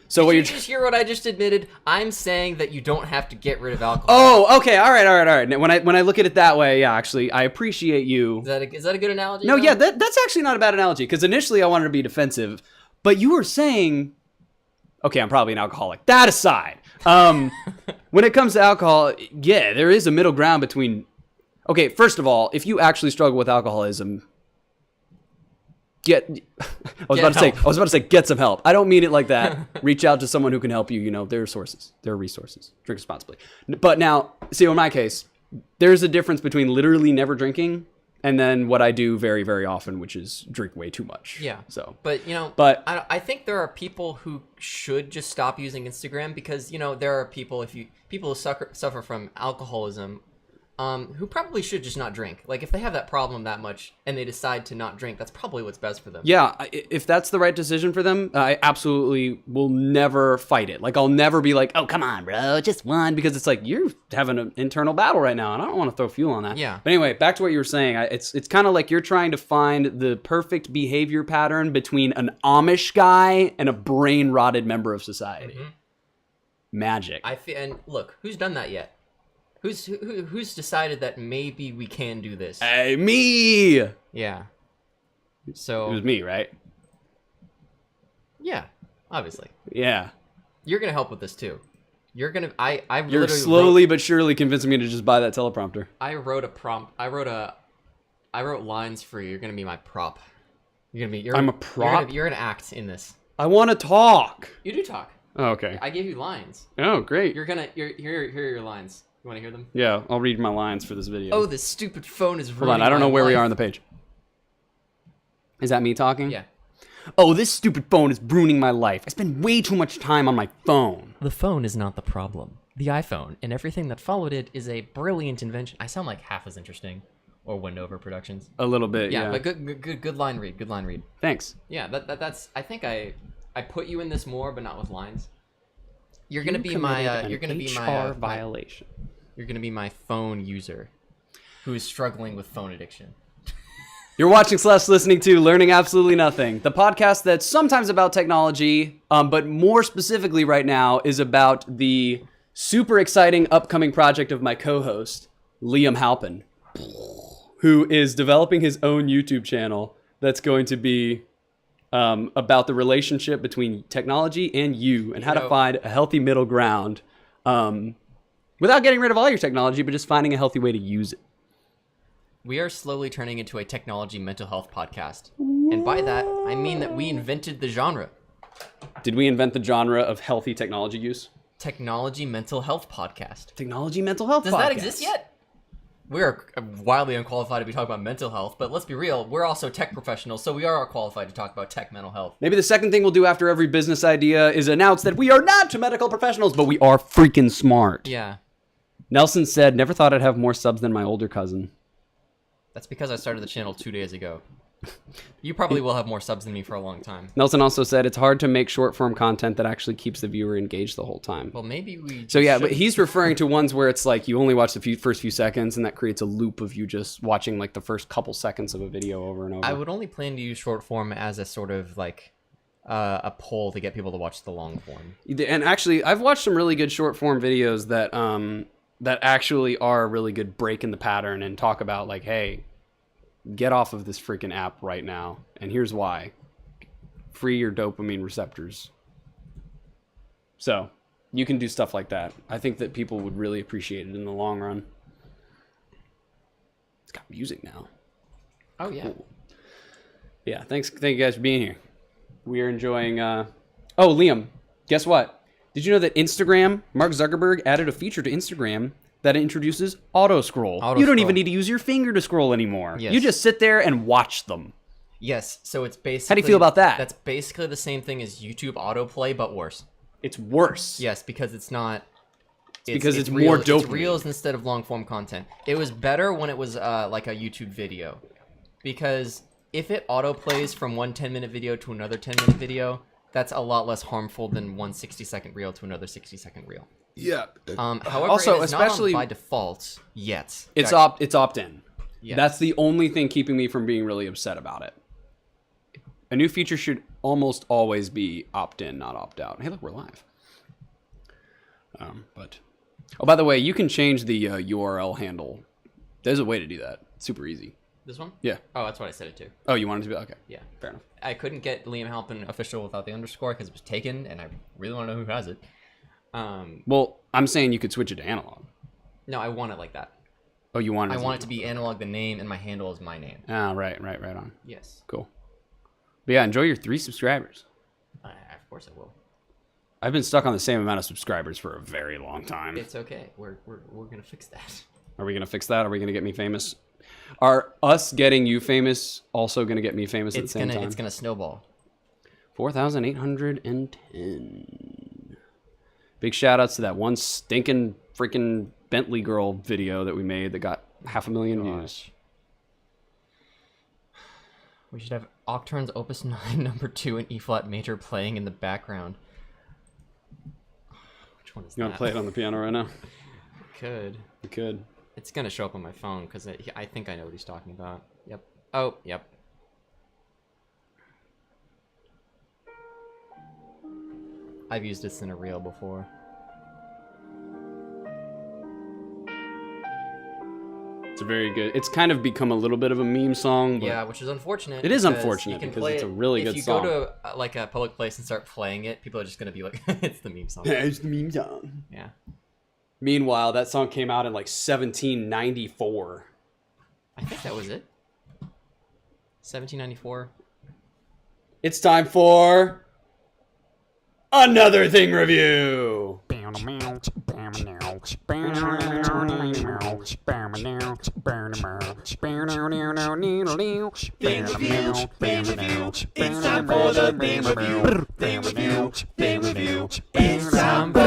So what Did you you're just hear what I just admitted? I'm saying that you don't have to get rid of alcohol. Oh, okay. All right. When I look at it that way, yeah, actually, I appreciate you. Is that a good analogy? No, though? yeah, that's actually not a bad analogy, because initially I wanted to be defensive, but you were saying, okay, I'm probably an alcoholic. That aside, when it comes to alcohol, yeah, there is a middle ground between. Okay, first of all, if you actually struggle with alcoholism, I was about to say get some help. I don't mean it like that. Reach out to someone who can help you. You know, there are sources, there are resources. Drink responsibly. But now, see, in my case, there's a difference between literally never drinking and then what I do very, very often, which is drink way too much. Yeah. So, But, I think there are people who should just stop using Instagram, because, there are people who suffer from alcoholism, who probably should just not drink. Like, if they have that problem that much and they decide to not drink, that's probably what's best for them. yeah, if that's the right decision for them, I absolutely will never fight it. Like, I'll never be like, oh, come on, bro, just one, because it's like, you're having an internal battle right now, and I don't want to throw fuel on that. Yeah. But anyway, back to what you were saying. It's kind of like you're trying to find the perfect behavior pattern between an Amish guy and a brain-rotted member of society. Magic. And look, who's done that yet? Who's decided that maybe we can do this? Hey, me! Yeah. It So, was me, right? yeah, obviously. Yeah. You're going to help with this too. You're going to I You're literally slowly but surely convincing me to just buy that teleprompter. I wrote a prompt. I wrote lines for you. You're gonna be my prop. I'm a prop? You're gonna act in this. I want to talk. You do talk. Oh, okay. I gave you lines. Oh, great. Here are your lines. You want to hear them? Yeah, I'll read my lines for this video. Oh, this stupid phone is Hold ruining on, I don't know my where we life. are on the page. Is that me talking? Yeah. Oh, this stupid phone is ruining my life. I spend way too much time on my phone. The phone is not the problem. The iPhone and everything that followed it is a brilliant invention. I sound like half as interesting, or Wendover Productions. A little bit, yeah. But good line read. Good line read. Thanks. Yeah, that's. I think I put you in this more, but not with lines. You're gonna be You my. committed You're an gonna be my HR violation. You're gonna be my phone user, who is struggling with phone addiction. You're watching / listening to Learning Absolutely Nothing, the podcast that's sometimes about technology, but more specifically right now is about the super exciting upcoming project of my co-host, Liam Halpin, who is developing his own YouTube channel that's going to be about the relationship between technology and you and how to find a healthy middle ground without getting rid of all your technology, but just finding a healthy way to use it. We are slowly turning into a technology mental health podcast. And by that, I mean that we invented the genre. Did we invent the genre of healthy technology use? Technology mental health podcast. Technology mental health Does podcast. that exist yet? We are wildly unqualified to be talking about mental health, but let's be real, we're also tech professionals, so we are qualified to talk about tech mental health. Maybe the second thing we'll do after every business idea is announce that we are not medical professionals, but we are freaking smart. Yeah. Nelson said, never thought I'd have more subs than my older cousin. That's because I started the channel 2 days ago. You probably will have more subs than me for a long time. Nelson also said it's hard to make short form content that actually keeps the viewer engaged the whole time. Well, maybe we. So yeah, should- but he's referring to ones where it's like you only watch the first few seconds, and that creates a loop of you just watching like the first couple seconds of a video over and over. I would only plan to use short form as a sort of like a poll to get people to watch the long form. And actually, I've watched some really good short form videos that that actually are a really good break in the pattern and talk about like, hey, get off of this freaking app right now, and here's why: free your dopamine receptors. So you can do stuff like that. I think that people would really appreciate it in the long run. It's got music now. Oh yeah. Cool. Yeah, thank you guys for being here. We are enjoying oh, Liam, guess what? Did you know that Instagram, Mark Zuckerberg added a feature to Instagram that introduces auto scroll? You don't even need to use your finger to scroll anymore. Yes. You just sit there and watch them. Yes, so it's basically. How do you feel about that? That's basically the same thing as YouTube autoplay, but worse. It's worse. Yes, because it's not. because it's real, more dopamine. It's reels instead of long form content. It was better when it was like a YouTube video, because if it autoplays from one 10-minute video to another 10-minute video, that's a lot less harmful than one 60-second reel to another 60-second reel. Yeah. However, Also, it is especially- not on by default yet. It's That- opt-in. Yes. That's the only thing keeping me from being really upset about it. A new feature should almost always be opt-in, not opt-out. Hey, look, we're live. But oh, by the way, you can change the URL handle. There's a way to do that. It's super easy. This one? Yeah. Oh, that's what I set it to. Oh, you wanted to be okay? Yeah. Fair enough. I couldn't get Liam Halpin official without the underscore because it was taken, and I really want to know who has it. Well, I'm saying you could switch it to analog. No, I want it like that. Oh, you want it? I want it to be analog, the name, and my handle is my name. Ah, right on. Yes. Cool. But yeah, enjoy your 3 subscribers. Of course I will. I've been stuck on the same amount of subscribers for a very long time. It's okay. We're gonna fix that. Are we gonna fix that? Are we gonna get me famous? Are us getting you famous also gonna get me famous at the same time? It's gonna snowball. 4,810. Big shout outs to that one stinking freaking Bentley girl video that we made that got 500,000 views. We should have Octurn's Opus 9 number 2 in E flat major playing in the background. Which one is You that? want to play it on the piano right now? Could. You could. It's gonna show up on my phone because I think I know what he's talking about. Yep. Oh, yep. I've used this in a reel before. It's a very good. It's kind of become a little bit of a meme song. But Yeah, which is unfortunate. It is because unfortunate you can because play it's a it- really good song. If you go to like a public place and start playing it, people are just gonna be like, "It's the meme song." it's the meme song. Yeah. Meanwhile, that song came out in like 1794. I think that was it. 1794. It's time for another thing review. Thing review, thing review. It's time for the thing review, thing review, thing review. It's time for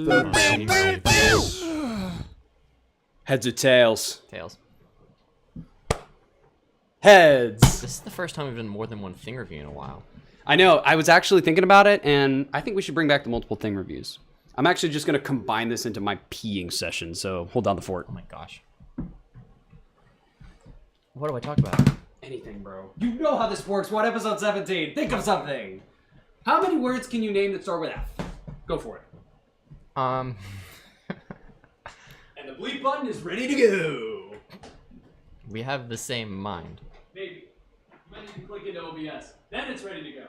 the thing review. Heads or tails? Tails. Heads. This is the first time we've done more than one thing review in a while. I know. I was actually thinking about it, and I think we should bring back the multiple thing reviews. I'm actually just going to combine this into my peeing session, so hold down the fort. Oh my gosh. What do I talk about? Anything, bro. You know how this works. What episode 17? Think of something. How many words can you name that start with F? Go for it. Um, And the bleep button is ready to go. we have the same mind. Maybe. You might need to click into OBS. Then it's ready to go.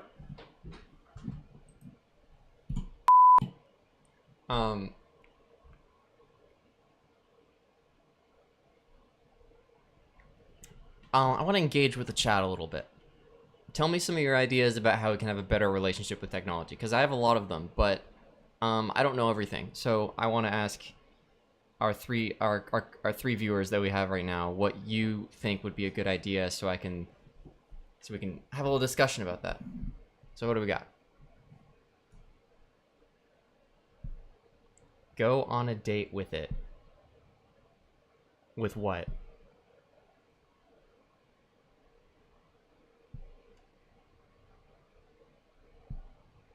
I want to engage with the chat a little bit. Tell me some of your ideas about how we can have a better relationship with technology, because I have a lot of them, but I don't know everything. So I want to ask our three viewers that we have right now what you think would be a good idea, so we can have a little discussion about that. So what do we got? Go on a date with it. With what?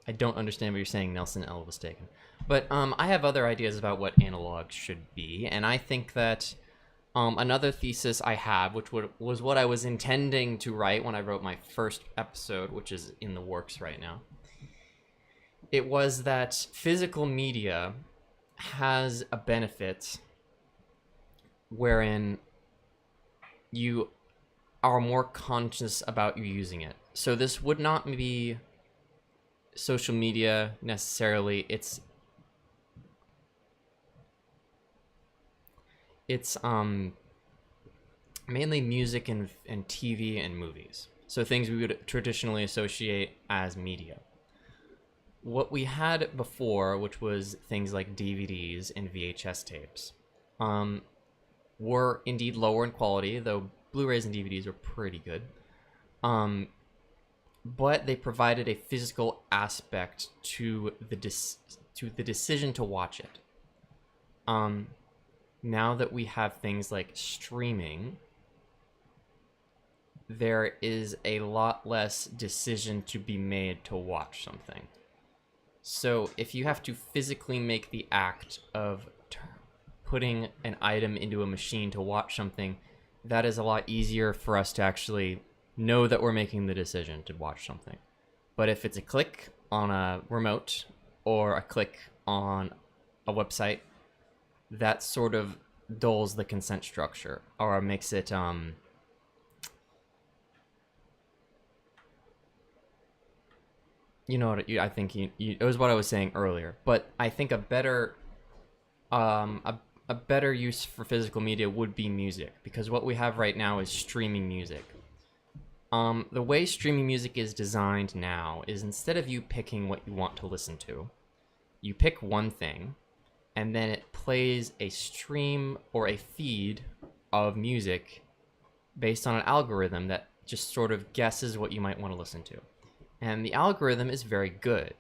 I don't understand what you're saying, Nelson L. was taken. But I have other ideas about what analog should be, and I think that another thesis I have, which was what I was intending to write when I wrote my first episode, which is in the works right now, it was that physical media has a benefit wherein you are more conscious about you using it. So this would not be social media necessarily. It's mainly music and TV and movies. So things we would traditionally associate as media. What we had before, which was things like DVDs and VHS tapes, were indeed lower in quality, though Blu-rays and DVDs are pretty good. But they provided a physical aspect to the decision to watch it. Now that we have things like streaming, there is a lot less decision to be made to watch something. So if you have to physically make the act of putting an item into a machine to watch something, that is a lot easier for us to actually know that we're making the decision to watch something. But if it's a click on a remote or a click on a website, that sort of dulls the consent structure, or makes it you know what I think it was what I was saying earlier. But I think a better a better use for physical media would be music, because what we have right now is streaming music. The way streaming music is designed now is, instead of you picking what you want to listen to, you pick one thing, and then it plays a stream or a feed of music based on an algorithm that just sort of guesses what you might want to listen to. And the algorithm is very good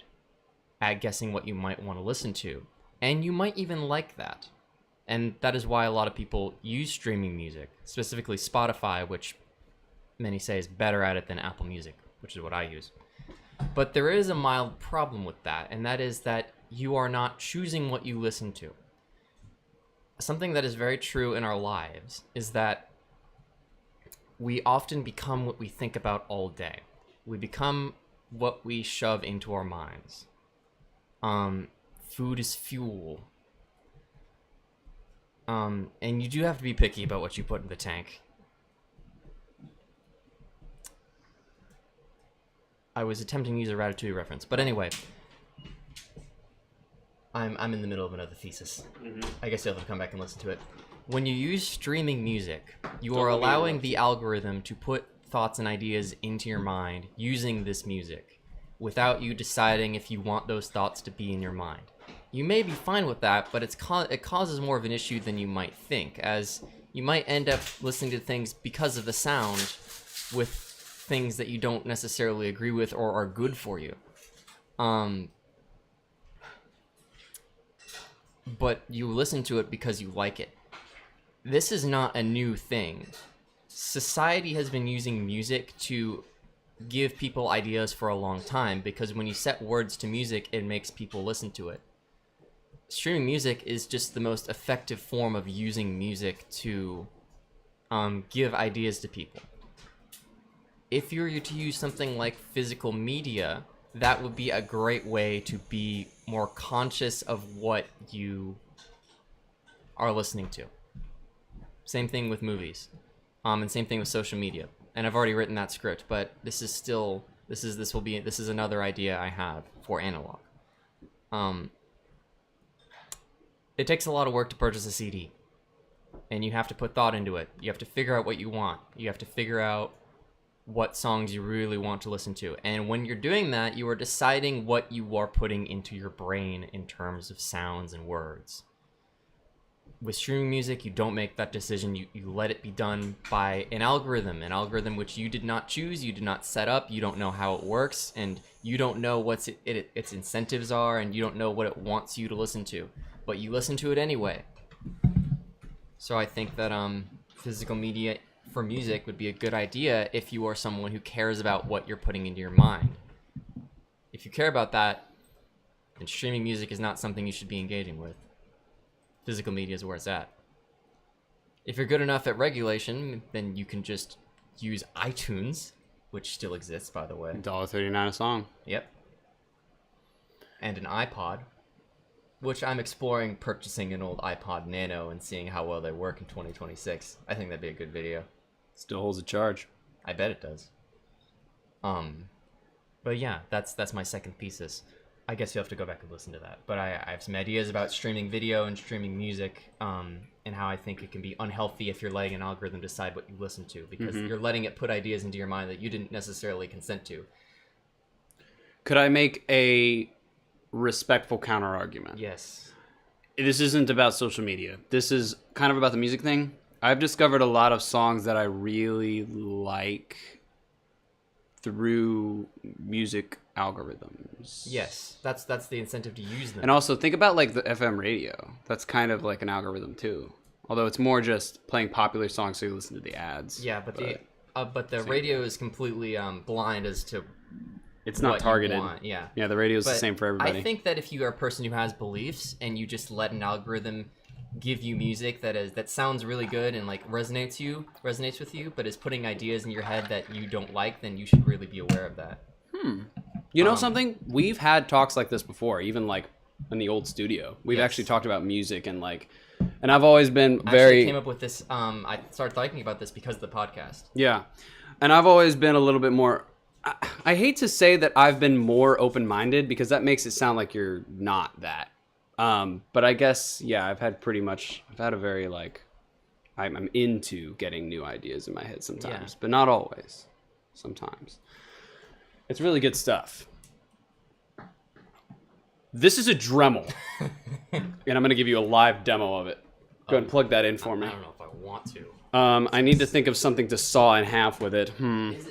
at guessing what you might want to listen to, and you might even like that. And that is why a lot of people use streaming music, specifically Spotify, which many say is better at it than Apple Music, which is what I use. But there is a mild problem with that, and that is that you are not choosing what you listen to. Something that is very true in our lives is that we often become what we think about all day. We become what we shove into our minds. Food is fuel. And you do have to be picky about what you put in the tank. I was attempting to use a Ratatouille reference, but anyway, I'm in the middle of another thesis. I guess you'll have to come back and listen to it. When you use streaming music, you are allowing the algorithm to put thoughts and ideas into your mind using this music, without you deciding if you want those thoughts to be in your mind. You may be fine with that, but it causes more of an issue than you might think, as you might end up listening to things because of the sound with things that you don't necessarily agree with or are good for you. But you listen to it because you like it. This is not a new thing. Society has been using music to give people ideas for a long time, because when you set words to music, it makes people listen to it. Streaming music is just the most effective form of using music to give ideas to people. If you were to use something like physical media, that would be a great way to be more conscious of what you are listening to. Same thing with movies, and same thing with social media. And I've already written that script, but this is another idea I have for analog. It takes a lot of work to purchase a CD, and you have to put thought into it. You have to figure out what you want. You have to figure out what songs you really want to listen to. And when you're doing that, you are deciding what you are putting into your brain in terms of sounds and words. With streaming music, you don't make that decision. You let it be done by an algorithm which you did not choose, you did not set up, you don't know how it works, and you don't know what its incentives are, and you don't know what it wants you to listen to. But you listen to it anyway. So I think that physical media for music would be a good idea if you are someone who cares about what you're putting into your mind. If you care about that, then streaming music is not something you should be engaging with. Physical media is where it's at. If you're good enough at regulation, then you can just use iTunes, which still exists, by the way. $1.39 a song. Yep. And an iPod, which I'm exploring purchasing an old iPod Nano and seeing how well they work in 2026. I think that'd be a good video. Still holds a charge. I bet it does. But yeah, that's my second thesis. I guess you'll have to go back and listen to that. But I have some ideas about streaming video and streaming music, and how I think it can be unhealthy if you're letting an algorithm decide what you listen to, because you're letting it put ideas into your mind that you didn't necessarily consent to. Could I make a respectful counter argument? Yes. This isn't about social media. This is kind of about the music thing. I've discovered a lot of songs that I really like through music algorithms. Yes, that's the incentive to use them. And also think about like the FM radio. That's kind of like an algorithm too. Although it's more just playing popular songs so you listen to the ads. Yeah, but the radio is completely blind as to it's not what you targeted. want. Yeah. Yeah, the radio is the But same for everybody. I think that if you are a person who has beliefs and you just let an algorithm give you music that sounds really good and like resonates with you, but is putting ideas in your head that you don't like, then you should really be aware of that. You know something? We've had talks like this before, even like in the old studio. We've Yes. actually talked about music and like, and I've always been I very actually came up with this. I started thinking about this because of the podcast. Yeah. And I've always been a little bit more I hate to say that I've been more open-minded because that makes it sound like you're not that. But I guess, yeah, I've had a very like, I'm into getting new ideas in my head sometimes, but not always. Sometimes. It's really good stuff. This is a Dremel. And I'm going to give you a live demo of it. Go ahead and plug that in for me. I don't know if I want to. I need to think of something to saw in half with it. If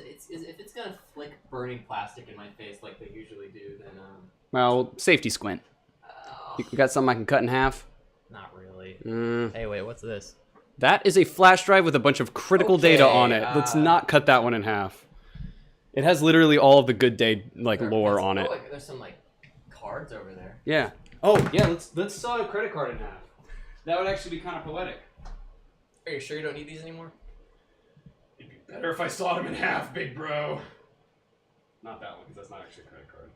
it's gonna flick burning plastic in my face like they usually do, then Well, safety squint. You got something I can cut in half? not really. Mm. Hey, wait, what's this? That is a flash drive with a bunch of critical data Okay, on it. Let's not cut that one in half. It has literally all of the good day lore on it. There's some cards over there. Yeah. Oh yeah. Let's saw a credit card in half. That would actually be kind of poetic. Are you sure you don't need these anymore? It'd be better if I sawed them in half, big bro. Not that one, because that's not actually a credit card.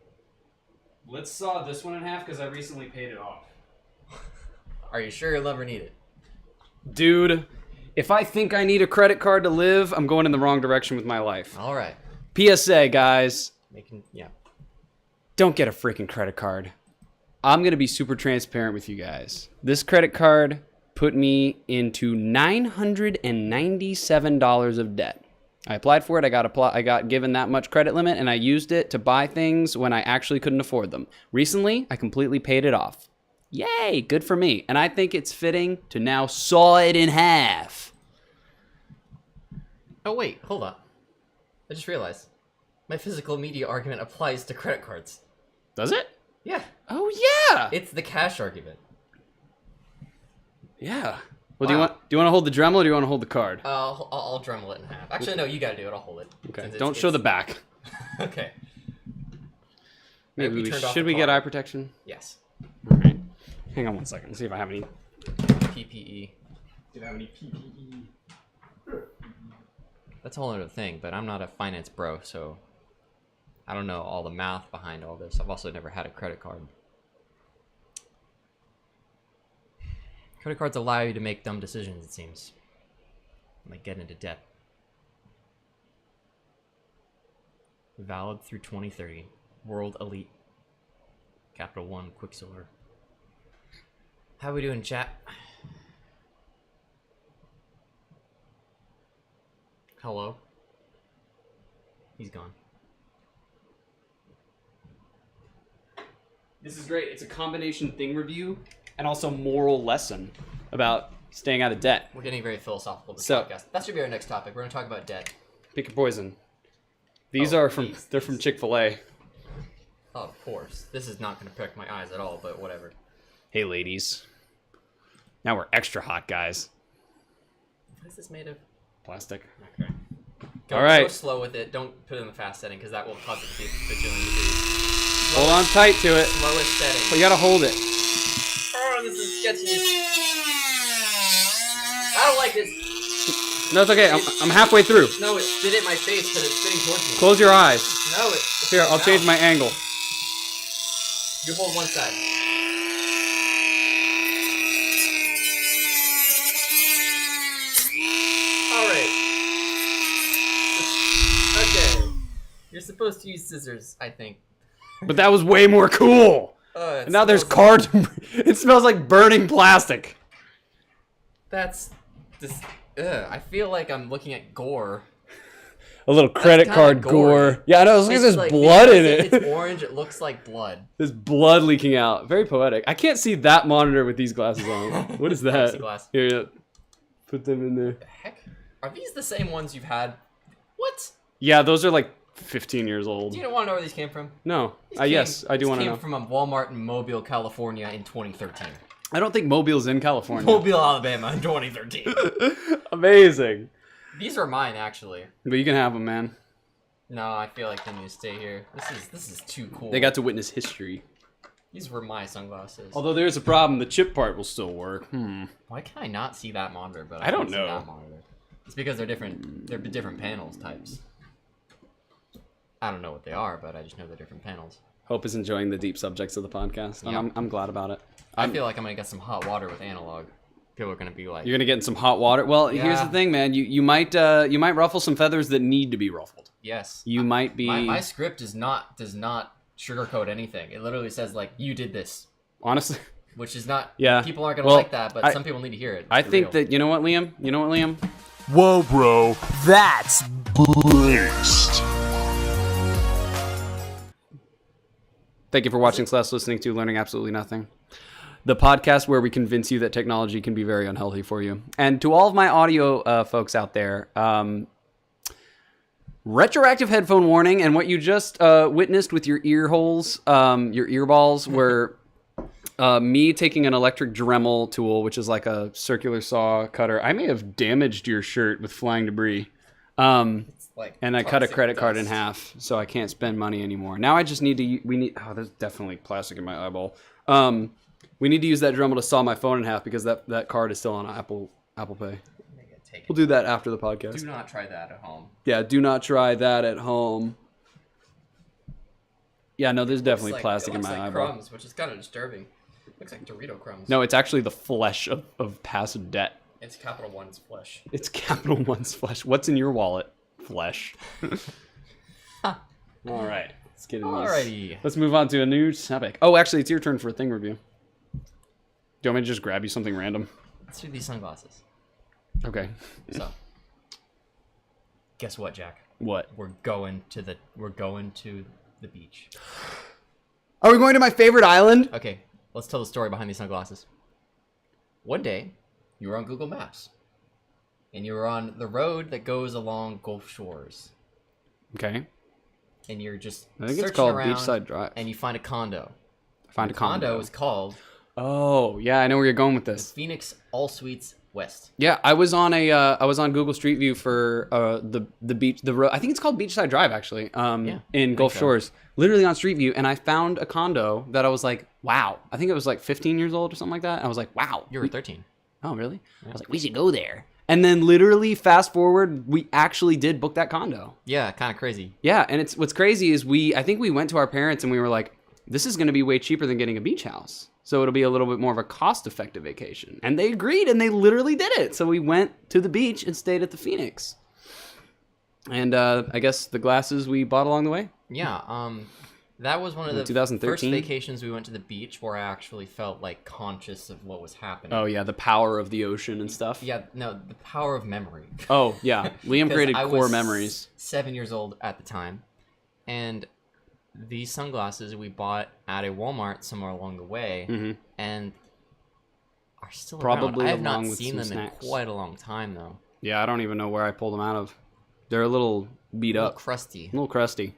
Let's saw this one in half, because I recently paid it off. Are you sure you'll ever need it? Dude, if I think I need a credit card to live, I'm going in the wrong direction with my life. All right. PSA, guys. Yeah. Don't get a freaking credit card. I'm going to be super transparent with you guys. This credit card put me into $997 of debt. I applied for it. I got given that much credit limit, and I used it to buy things when I actually couldn't afford them. Recently, I completely paid it off. Yay, good for me. And I think it's fitting to now saw it in half. Oh wait, hold up. I just realized my physical media argument applies to credit cards. Does it? Yeah. Oh yeah. It's the cash argument. Yeah. Well, Wow. do you want to hold the Dremel or do you want to hold the card? I'll Dremel it in half. Actually, no, you gotta do it. I'll hold it. Okay. Since Don't show the back. Okay. Maybe we we turned off should the we get car. eye protection? Yes. All right. Hang on one second. Let's see if I have any. PPE. Do I have any PPE? That's a whole other thing, but I'm not a finance bro, so I don't know all the math behind all this. I've also never had a credit card. Credit cards allow you to make dumb decisions, it seems. Like get into debt. Valid through 2030. World Elite. Capital One Quicksilver. How we doing, chat? Hello? He's gone. This is great. It's a combination thing review and also moral lesson about staying out of debt. We're getting very philosophical this So- podcast. That should be our next topic. We're going to talk about debt. Pick your poison. These Oh, are from these- they're from Chick-fil-A. Oh, of course. This is not going to prick my eyes at all, but whatever. Hey ladies. Now we're extra hot guys. What is this made of? Plastic. Okay. All right. Go slow with it. Don't put it in the fast setting because that will cause it to be a bajillion degrees. Hold on tight to it. Slowest setting. But you gotta hold it. Oh, this is sketchy. I don't like this. No, it's okay. I'm halfway through. No, it spit in my face because it's spitting towards me. Close your eyes. No, it's Here, I'll change my angle. You hold one side. Alright. Okay. You're supposed to use scissors, I think. But that was way more cool. And now there's cards. It smells like burning plastic. That's just. Ugh, I feel like I'm looking at gore. A little credit kinda card gory. gore. Yeah, I know. Look at It's this like- blood in because it. It's orange. It looks like blood. There's blood leaking out. Very poetic. I can't see that monitor with these glasses on. What is that? Plexiglass. Here, yeah. Put them in there. The heck? Are these the same ones you've had? What? Yeah, those are like 15 years old. Do you want to know where these came from? No. These Yes, I do these want to came know. from a Walmart in Mobile, California in 2013. I don't think Mobile's in California. Mobile, Alabama in 2013. Amazing. These are mine, actually. But you can have them, man. No, I feel like they need to stay here. This is too cool. They got to witness history. These were my sunglasses. Although there's a problem, the chip part will still work. Why can I not see that monitor? But I don't can see know. that monitor. It's because they're different. They're different panels types. I don't know what they are, but I just know they're different panels. Hope is enjoying the deep subjects of the podcast. And Yeah. I'm glad about it. I feel like I'm gonna get some hot water with analog. People are gonna be like, You're gonna get in some hot water. Well, here's Yeah. the thing, man. You might ruffle some feathers that need to be ruffled. yes. You might be My script does not sugarcoat anything. It literally says like, you did this, honestly. which is not. Yeah. People aren't gonna Well, like that, but I- some people need to hear it. I for think real. that you know what, Liam. Whoa, bro, that's beast. Thank you for watching / listening to Learning Absolutely Nothing, the podcast where we convince you that technology can be very unhealthy for you. And to all of my audio folks out there, retroactive headphone warning, and what you just witnessed with your ear holes, your ear balls, were me taking an electric Dremel tool, which is like a circular saw cutter. I may have damaged your shirt with flying debris. like, And I cut a toxic credit card in dust. half, so I can't spend money anymore. Now I just need to. Oh, there's definitely plastic in my eyeball. We need to use that Dremel to saw my phone in half because that card is still on Apple Pay. Take it. We'll do that after the podcast. Do not try that at home. Yeah, do not try that at home. Yeah, no, there's definitely Looks like- plastic it in looks my like eyeball. crumbs, which is kind of disturbing. Looks like Dorito crumbs. No, it's actually the flesh of past debt. It's Capital One's flesh. It's Capital One's flesh. What's in your wallet? Flesh. All right, let's get into this. Alrighty. Let's move on to a new topic. Oh, actually, it's your turn for a thing review. Do you want me to just grab you something random? Let's do these sunglasses. Okay. So, guess what, Jack? What? We're going to the beach. Are we going to my favorite island? Okay, let's tell the story behind these sunglasses. One day, you were on Google Maps, and you were on the road that goes along Gulf Shores, Okay. and you're just I think it's searching called around, Beachside Drive. and you find a condo. Find a condo. is called Oh, yeah, I know where you're going with this. Phoenix All Suites West. Yeah, I was on Google Street View for the beach, the road. I think it's called Beachside Drive actually. In Gulf so. Shores, literally on Street View, and I found a condo that I was like, wow. I think it was like 15 years old or something like that. I was like, wow. You were 13. Oh, really? I was like, we should go there. And then literally fast forward, we actually did book that condo. Yeah, kind of crazy. Yeah, and what's crazy is I think we went to our parents and we were like, this is going to be way cheaper than getting a beach house. So it'll be a little bit more of a cost-effective vacation. And they agreed, and they literally did it. So we went to the beach and stayed at the Phoenix. And I guess the glasses we bought along the way. Yeah, that was one of the 2013? first vacations we went to the beach where I actually felt like conscious of what was happening. Oh, yeah, the power of the ocean and stuff. Yeah, no, the power of memory. Oh, yeah. Liam 'Cause created I core was memories. 7 years old at the time, and these sunglasses we bought at a Walmart somewhere along the way, and are still Probably around. I have not along with seen some them snacks. in quite a long time though. Yeah, I don't even know where I pulled them out of. They're a little beat A up. little crusty, A little crusty.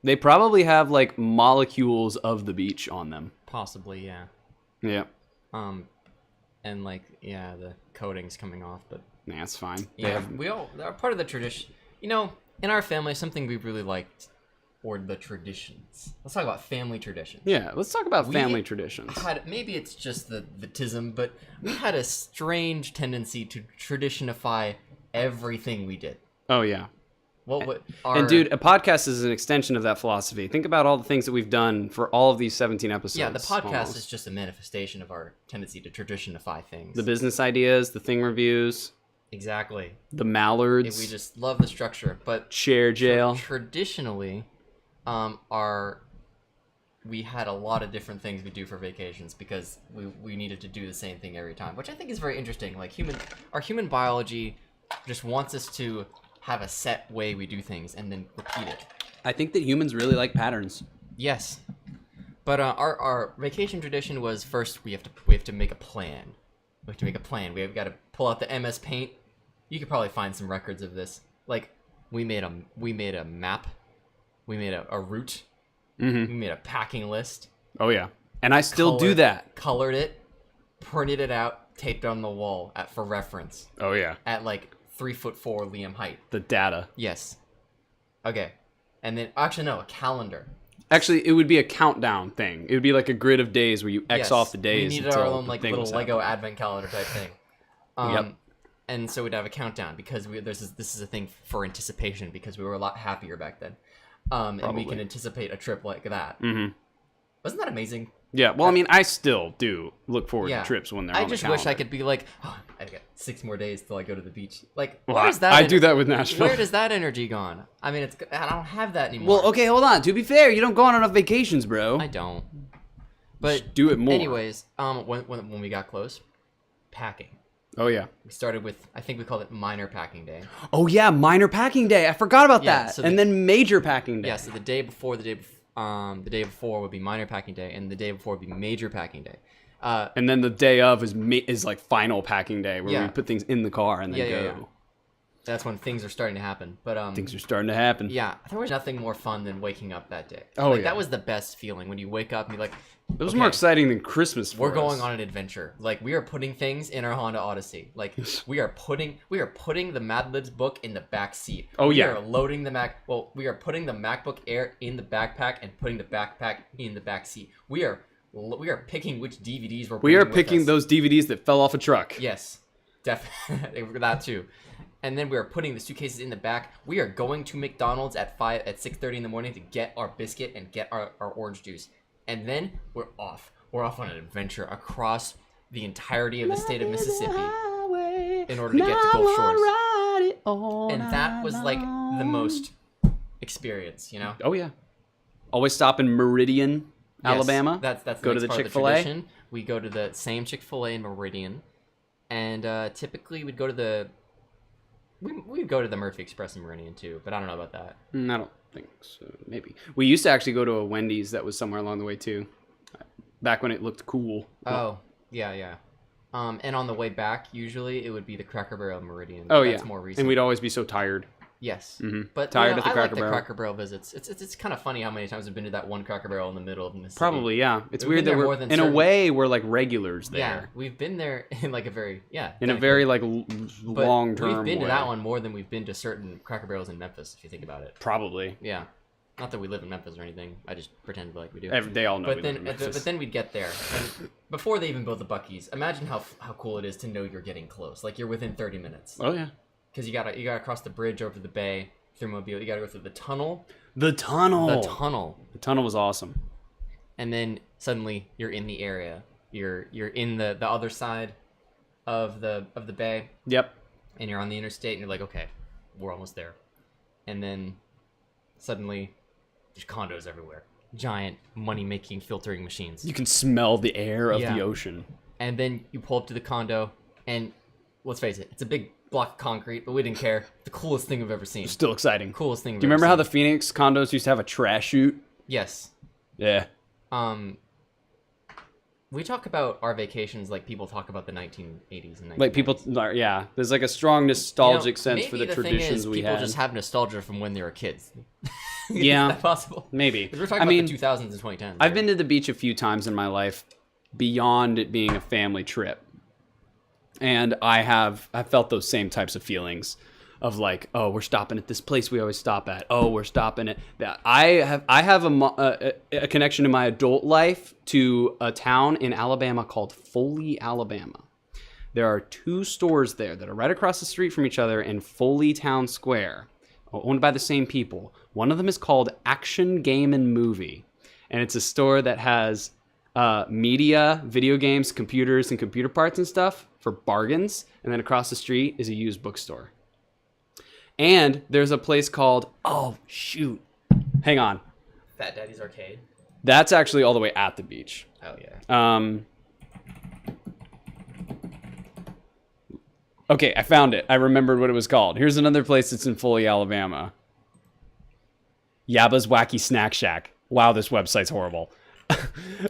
They probably have like molecules of the beach on them. possibly, yeah. Yeah. And like, yeah, the coating's coming off, but Nah, it's fine. They yeah, have we all are part of the tradition. You know, in our family, something we really liked were the traditions. Let's talk about family traditions. Yeah, let's talk about We family traditions. Maybe it's just the tism, but we had a strange tendency to traditionify everything we did. Oh yeah. What And dude, a podcast is an extension of that philosophy. Think about all the things that we've done for all of these 17 episodes. yeah, the podcast almost. is just a manifestation of our tendency to traditionify things. The business ideas, the thing reviews, exactly. the mallards, We just love the structure, but share jail. traditionally, we had a lot of different things we do for vacations because we needed to do the same thing every time, which I think is very interesting. Like our human biology just wants us to have a set way we do things and then repeat it. I think that humans really like patterns. Yes, but our vacation tradition was first we have to make a plan. We have to make a plan. We've got to pull out the MS Paint. You could probably find some records of this. Like we made a map. We made a route. We made a packing list. Oh yeah. And I still do that. Colored it, printed it out, taped it on the wall for reference Oh yeah. at like 3'4" Liam height. The data. Yes. Okay. And then actually no, a calendar. Actually, it would be a countdown thing. It would be like a grid of days where you X Yes. off the days. We needed until our own the like thing little was Lego happening. advent calendar type thing. Yep. And so we'd have a countdown because this is a thing for anticipation because we were a lot happier back then. And we Probably. can anticipate a trip like that. Mhm. Wasn't that amazing? Yeah. Well, I mean, I still do look forward Yeah. to trips when they're I on just the wish I calendar. could be like, oh, I've got 6 more days till I go to the beach. Like, Well, where's that? I do that with Nashville. Where does that energy gone? I mean, I don't have that anymore. Well, okay, hold on. To be fair, you don't go on enough vacations, bro. I don't. But do it more. anyways, when we got close, packing. Oh yeah. We started with, I think we called it minor packing day. Oh yeah, minor packing day. I forgot about Yeah, that. so And then major packing day. Yeah, so the day before would be minor packing day, and the day before would be major packing day. And then the day of is like final packing day where Yeah. we put things in the car and then Yeah, go. yeah, yeah. That's when things are starting to happen. But Things are starting to happen. yeah, there was nothing more fun than waking up that day. Oh, like, yeah. that was the best feeling when you wake up and be like, It was okay, more exciting than Christmas for we're going us. on an adventure. Like we are putting things in our Honda Odyssey. Like we are putting the Mad Libs book in the back seat. Oh, yeah. We are loading we are putting the MacBook Air in the backpack and putting the backpack in the back seat. We are picking which DVDs we're We are bringing with picking us. those DVDs that fell off a truck. Yes, definitely that too. And then we are putting the suitcases in the back. We are going to McDonald's at 6:30 in the morning to get our biscuit and get our orange juice. And then we're off. We're off on an adventure across the entirety of the state of Mississippi in order to get to Gulf Shores. And that was like the most experience, you know? Oh yeah. Always stop in Meridian, Yes, Alabama. That's Go the to next the part of Chick-fil-A. tradition. We go to the same Chick-fil-A in Meridian, and typically we'd go to the we'd go to the Murphy Express in Meridian too, but I don't know about that. I don't think so. Maybe. We used to actually go to a Wendy's that was somewhere along the way too. Back when it looked cool. Oh, yeah. And on the way back, usually it would be the Cracker Barrel Meridian. Oh That's yeah. more recent. And we'd always be so tired. Yes, Mhm. but Tired you know, at the I Cracker like the Barrel. Cracker Barrel visits. It's kind of funny how many times I've been to that one Cracker Barrel in the middle of Mississippi. Probably, yeah. It's We've weird been that there we're more than in a certain- way we're like regulars there. Yeah, we've been there in like a very In a very like long term. We've been to that one more than we've been to certain Cracker Barrels in Memphis, if you think about it. Probably. Yeah. Not that we live in Memphis or anything. I just pretend like we do. They all know. But then we'd get there, and before they even build the Buc-ee's, imagine how cool it is to know you're getting close. Like you're within 30 minutes. Oh yeah. Because you gotta cross the bridge over the bay through Mobile. You gotta go through the tunnel. The tunnel. The tunnel. The tunnel was awesome. And then suddenly you're in the area. You're in the other side of the bay, Yep. and you're on the interstate, and you're like, okay, we're almost there. And then suddenly there's condos everywhere. Giant money-making filtering machines. You can smell the air of Yeah. the ocean. And then you pull up to the condo, and let's face it, it's a big block of concrete, but we didn't care. The coolest thing we've ever seen. Still exciting. Coolest thing. Do you remember how the Phoenix condos used to have a trash chute? Yes. Yeah. We talk about our vacations like people talk about the 1980s and 1990s. Like people, yeah. There's like a strong nostalgic sense for the maybe traditions thing is, we people had. just have nostalgia from when they were kids. Yeah. Is that possible? Maybe. Because we're talking I about mean, the 2000s and 2010s. I've been to the beach a few times in my life beyond it being a family trip. And I felt those same types of feelings of like, oh, we're stopping at this place we always stop at. Oh, we're stopping at that. I have a connection in my adult life to a town in Alabama called Foley, Alabama. There are 2 stores there that are right across the street from each other in Foley Town Square, owned by the same people. One of them is called Action Game and Movie, and it's a store that has media, video games, computers, and computer parts and stuff for bargains. And then across the street is a used bookstore. And there's a place called, oh, shoot. Hang on. Fat Daddy's Arcade. That's actually all the way at the beach. Oh, yeah. Okay, I found it. I remembered what it was called. Here's another place that's in Foley, Alabama. Yabba's Wacky Snack Shack. Wow, this website's horrible.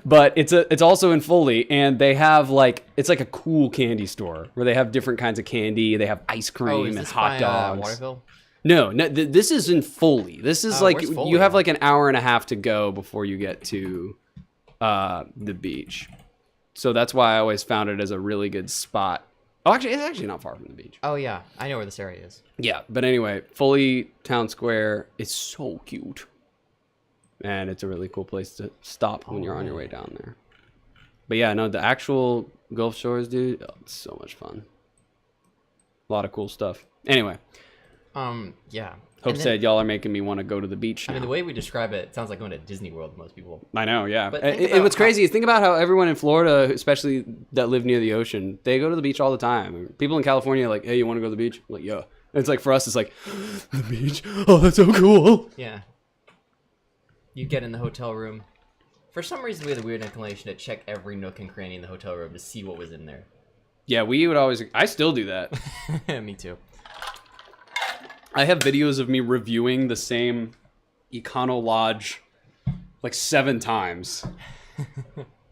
But it's also in Foley, and they have it's like a cool candy store where they have different kinds of candy. They have ice cream and hot dogs. Waterville? No, this is in Foley. This is where's Foley? You have like an hour and a half to go before you get to the beach. So that's why I always found it as a really good spot. Oh, actually, it's actually not far from the beach. Oh, yeah. I know where this area is. Yeah, but anyway, Foley Town Square is so cute. And it's a really cool place to stop when you're on your way down there. But yeah, no, the actual Gulf Shores, dude, it's so much fun. A lot of cool stuff. Anyway, Yeah. Hope And then- said y'all are making me want to go to the beach now. I mean, the way we describe it, it sounds like going to Disney World to most people. I know, yeah. But And think about what's how- crazy is think about how everyone in Florida, especially that live near the ocean, they go to the beach all the time. People in California are like, hey, you want to go to the beach? I'm like, yeah. And it's like, for us, it's like, the beach? Oh, that's so cool. Yeah. You get in the hotel room. For some reason, we had a weird inclination to check every nook and cranny in the hotel room to see what was in there. Yeah, we would always, I still do that. Me too. I have videos of me reviewing the same Econo Lodge like 7 times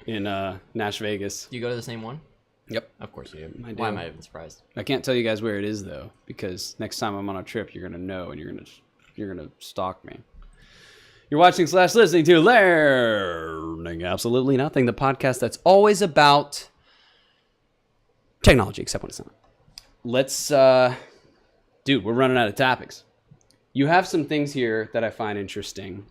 in Nash Vegas. Do you go to the same one? Yep. Of course you do. I do. Why am I even surprised? I can't tell you guys where it is though, because next time I'm on a trip, you're gonna know and you're gonna stalk me. You're watching / listening to Learning Absolutely Nothing, the podcast that's always about technology, except when it's not. Let's, dude, we're running out of topics. You have some things here that I find interesting.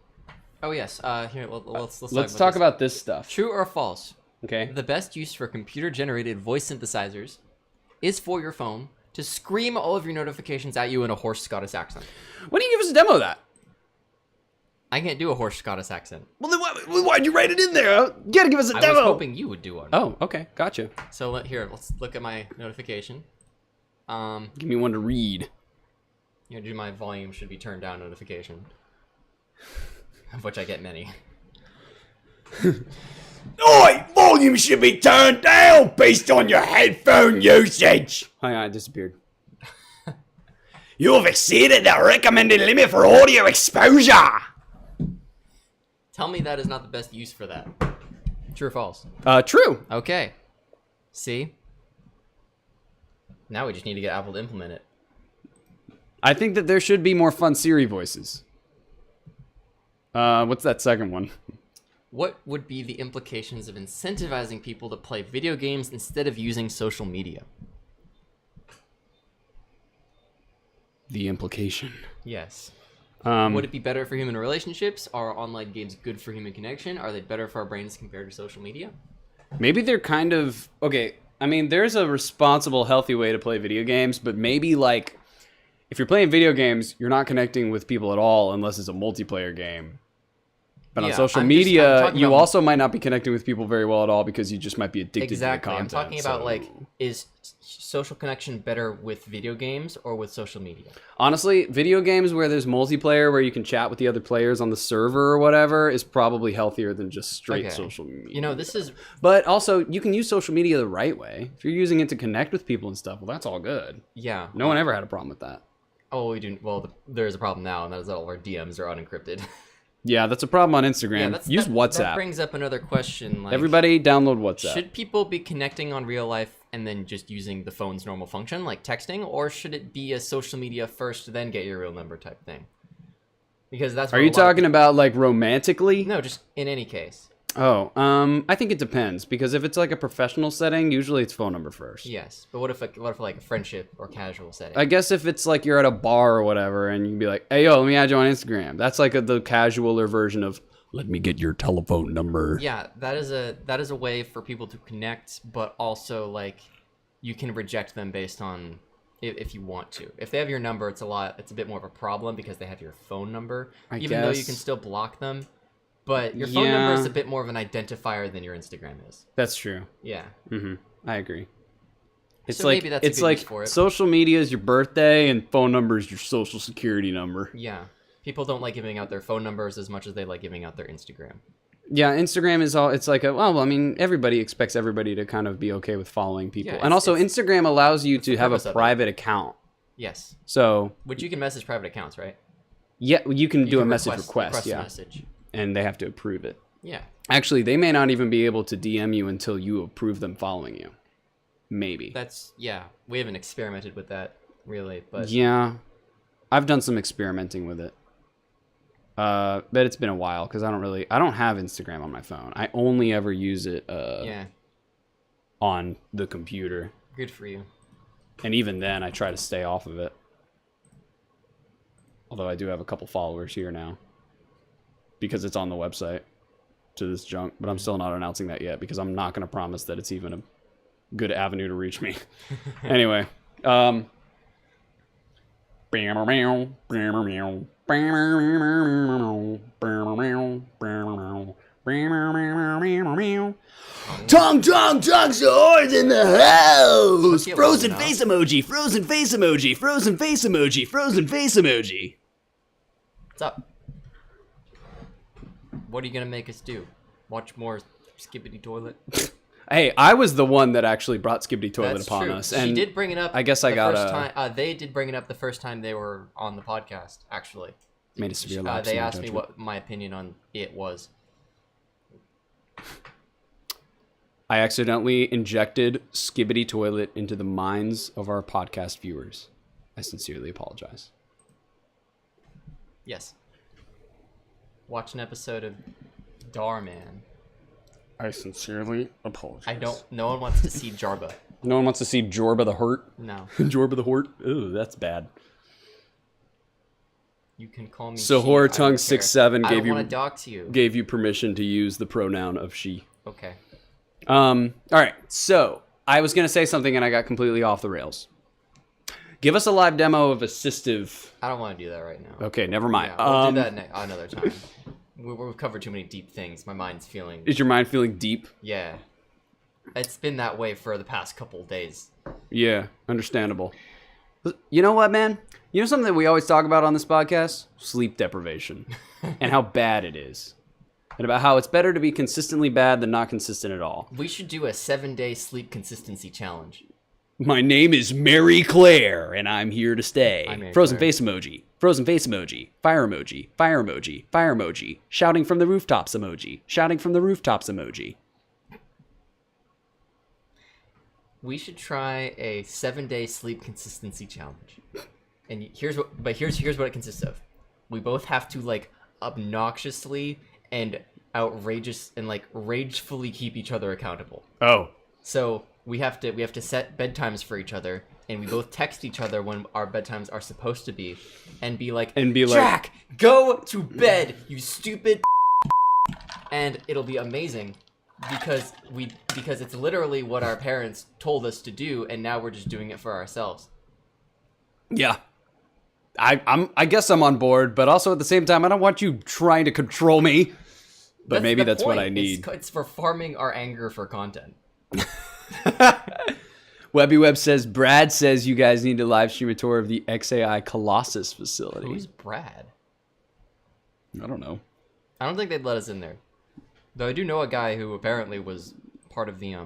Oh yes. Here, let's Talk this. about this stuff. True or false? Okay. The best use for computer-generated voice synthesizers is for your phone to scream all of your notifications at you in a hoarse Scottish accent. Why don't you give us a demo of that? I can't do a hoarse Scottish accent. Well, then why'd you write it in there? You gotta give us a I demo. was hoping you would do one. Oh, okay, gotcha. So let's look at my notification. Give me one to read. My volume should be turned down notification, of which I get many. Oi! Volume should be turned down based on your headphone usage. Hang on, it disappeared. You have exceeded the recommended limit for audio exposure. Tell me that is not the best use for that. True or false? True. Okay. See? Now we just need to get Apple to implement it. I think that there should be more fun Siri voices. What's that second one? What would be the implications of incentivizing people to play video games instead of using social media? The implication. Yes. Would it be better for human relationships? Are online games good for human connection? Are they better for our brains compared to social media? Maybe they're kind of okay. I mean, there's a responsible, healthy way to play video games, but maybe like if you're playing video games, you're not connecting with people at all unless it's a multiplayer game. But on Yeah, social I'm media, talking you about- also might not be connecting with people very well at all because you just might be addicted Exactly. to the I'm content. talking about so- like, is social connection better with video games or with social media? Honestly, video games where there's multiplayer where you can chat with the other players on the server or whatever is probably healthier than just straight Okay. social media. You know, this is But also, you can use social media the right way. If you're using it to connect with people and stuff, well, that's all good. yeah. No one ever had a problem with that. Oh, we do. Well, there's a problem now, and that is that all our DMs are unencrypted. Yeah, that's a problem on Instagram. Yeah, that's, Use that, WhatsApp. That brings up another question. Like, Everybody download WhatsApp. should people be connecting on real life and then just using the phone's normal function, like texting, or should it be a social media first, then get your real number type thing? Because that's. Are what you a lot of talking about like romantically? people- No, just in any case. Oh, I think it depends because if it's like a professional setting, usually it's phone number first. Yes, but what if like a friendship or casual setting? I guess if it's like you're at a bar or whatever and you can be like, hey, yo, let me add you on Instagram. That's like the casualer version of, let me get your telephone number. Yeah, that is a way for people to connect, but also like you can reject them based on if you want to. If they have your number, it's a bit more of a problem because they have your phone number. Even though you guess. can still block them, but your phone number is Yeah. a bit more of an identifier than your Instagram is. That's true. Yeah. I agree. It's So like maybe that's a it's good like use for it. social media is your birthday and phone number is your social security number. Yeah. People don't like giving out their phone numbers as much as they like giving out their Instagram. Yeah, Instagram is all. It's like I mean, everybody expects everybody to kind of be okay with following people, Yeah, and also Instagram allows you to the have a purpose of it. private account. Yes. So Which you can message private accounts, right? yeah, you can You do can a message request, a yeah, message. and they have to approve it. Yeah. Actually, they may not even be able to DM you until you approve them following you. Maybe. Yeah. We haven't experimented with that really, but Yeah, I've done some experimenting with it. But it's been a while because I don't have Instagram on my phone. I only ever use it yeah. on the computer. Good for you. And even then, I try to stay off of it. Although I do have a couple followers here now. Because it's on the website to this junk. But I'm still not announcing that yet because I'm not going to promise that it's even a good avenue to reach me. Anyway. Tongue swords in the house. Okay, Frozen well, face emoji. Frozen face emoji. Frozen face emoji. Frozen face emoji. What's up? What are you gonna make us do? Watch more Skibbity Toilet? Hey, I was the one that actually brought Skibbity Toilet That's upon true. us, She and did bring it up. I guess I the got first a- time. They did bring it up the first time they were on the podcast. Actually, made a severe lapse. they in my asked me judgment. what my opinion on it was. I accidentally injected Skibbity Toilet into the minds of our podcast viewers. I sincerely apologize. Yes. Watch an episode of Darman. I sincerely apologize. I don't. No one wants to see Jarba. No one wants to see Jorba the Hurt. No. Jorba the Hort. Ooh, that's bad. You can call me. So she, Horror I don't Tongue care. 67 I gave don't you want to dox you. gave you permission to use the pronoun of she. Okay. All right. So I was gonna say something and I got completely off the rails. Give us a live demo of assistive. I don't want to do that right now. Okay, never mind. Yeah, we'll do that another time. We've covered too many deep things. My mind's feeling. Is your mind feeling deep? Yeah. It's been that way for the past couple of days. Yeah, understandable. You know what, man? You know something that we always talk about on this podcast? Sleep deprivation. And how bad it is. And about how it's better to be consistently bad than not consistent at all. We should do a 7-day sleep consistency challenge. My name is Mary Claire, and I'm here to stay. I'm Mary Frozen Claire. face emoji. Frozen face emoji. Fire emoji. Fire emoji. Fire emoji. Shouting from the rooftops emoji. Shouting from the rooftops emoji. We should try a 7-day sleep consistency challenge. And here's what it consists of. We both have to like obnoxiously and outrageous and like ragefully keep each other accountable. Oh. So we have to set bedtimes for each other and we both text each other when our bedtimes are supposed to be, and be like, Jack, go to bed, you stupid. And it'll be amazing because it's literally what our parents told us to do, and now we're just doing it for ourselves. Yeah. I guess I'm on board, but also at the same time, I don't want you trying to control me. But maybe the that's what point. I need. It's for farming our anger for content. Webby says, Brad says you guys need to live stream a tour of the XAI Colossus facility. Who's Brad? I don't know. I don't think they'd let us in there. Though I do know a guy who apparently was part of the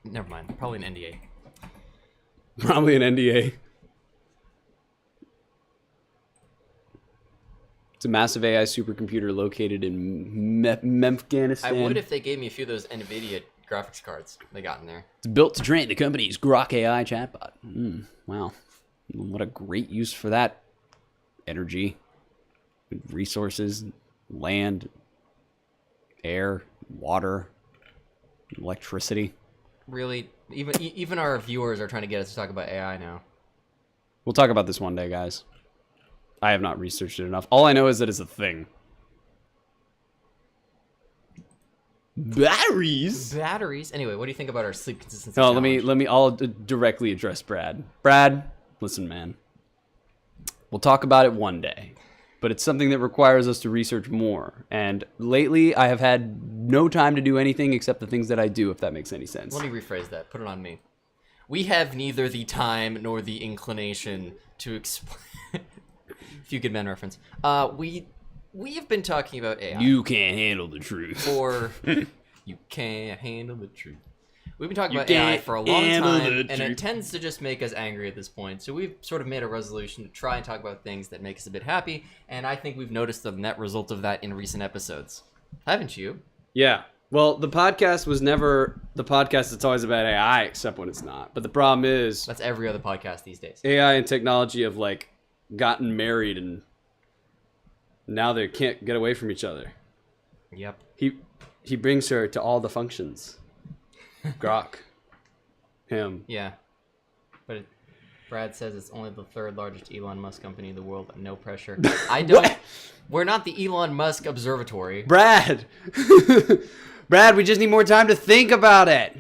Never mind. Probably an NDA. Probably an NDA. It's a massive AI supercomputer located in Memphganistan. I would if they gave me a few of those NVIDIA graphics cards they got in there. It's built to train the company's Grok AI chatbot. Wow. What a great use for that energy. Resources, land, air, water, electricity. Really, even our viewers are trying to get us to talk about AI now. We'll talk about this one day, guys. I have not researched it enough. All I know is that it's a thing. Batteries. Anyway, what do you think about our sleep consistency? Oh, challenge? let me. I'll directly address Brad. Brad, listen, man. We'll talk about it one day, but it's something that requires us to research more. And lately, I have had no time to do anything except the things that I do. If that makes any sense. Let me rephrase that. Put it on me. We have neither the time nor the inclination to explain. Few Good Men reference. We have been talking about AI. You can't handle the truth. For you can't handle the truth. We've been talking You about AI can't for a long handle time, the and truth. it tends to just make us angry at this point. So we've sort of made a resolution to try and talk about things that make us a bit happy, and I think we've noticed the net result of that in recent episodes. Haven't you? Yeah. Well, the podcast was never the podcast that's always about AI, except when it's not. But the problem is That's every other podcast these days. AI and technology have like gotten married and now they can't get away from each other. Yep. He brings her to all the functions. Grok. Him. Yeah. But Brad says it's only the third largest Elon Musk company in the world. No pressure. I don't. What? We're not the Elon Musk Observatory. Brad. Brad, we just need more time to think about it.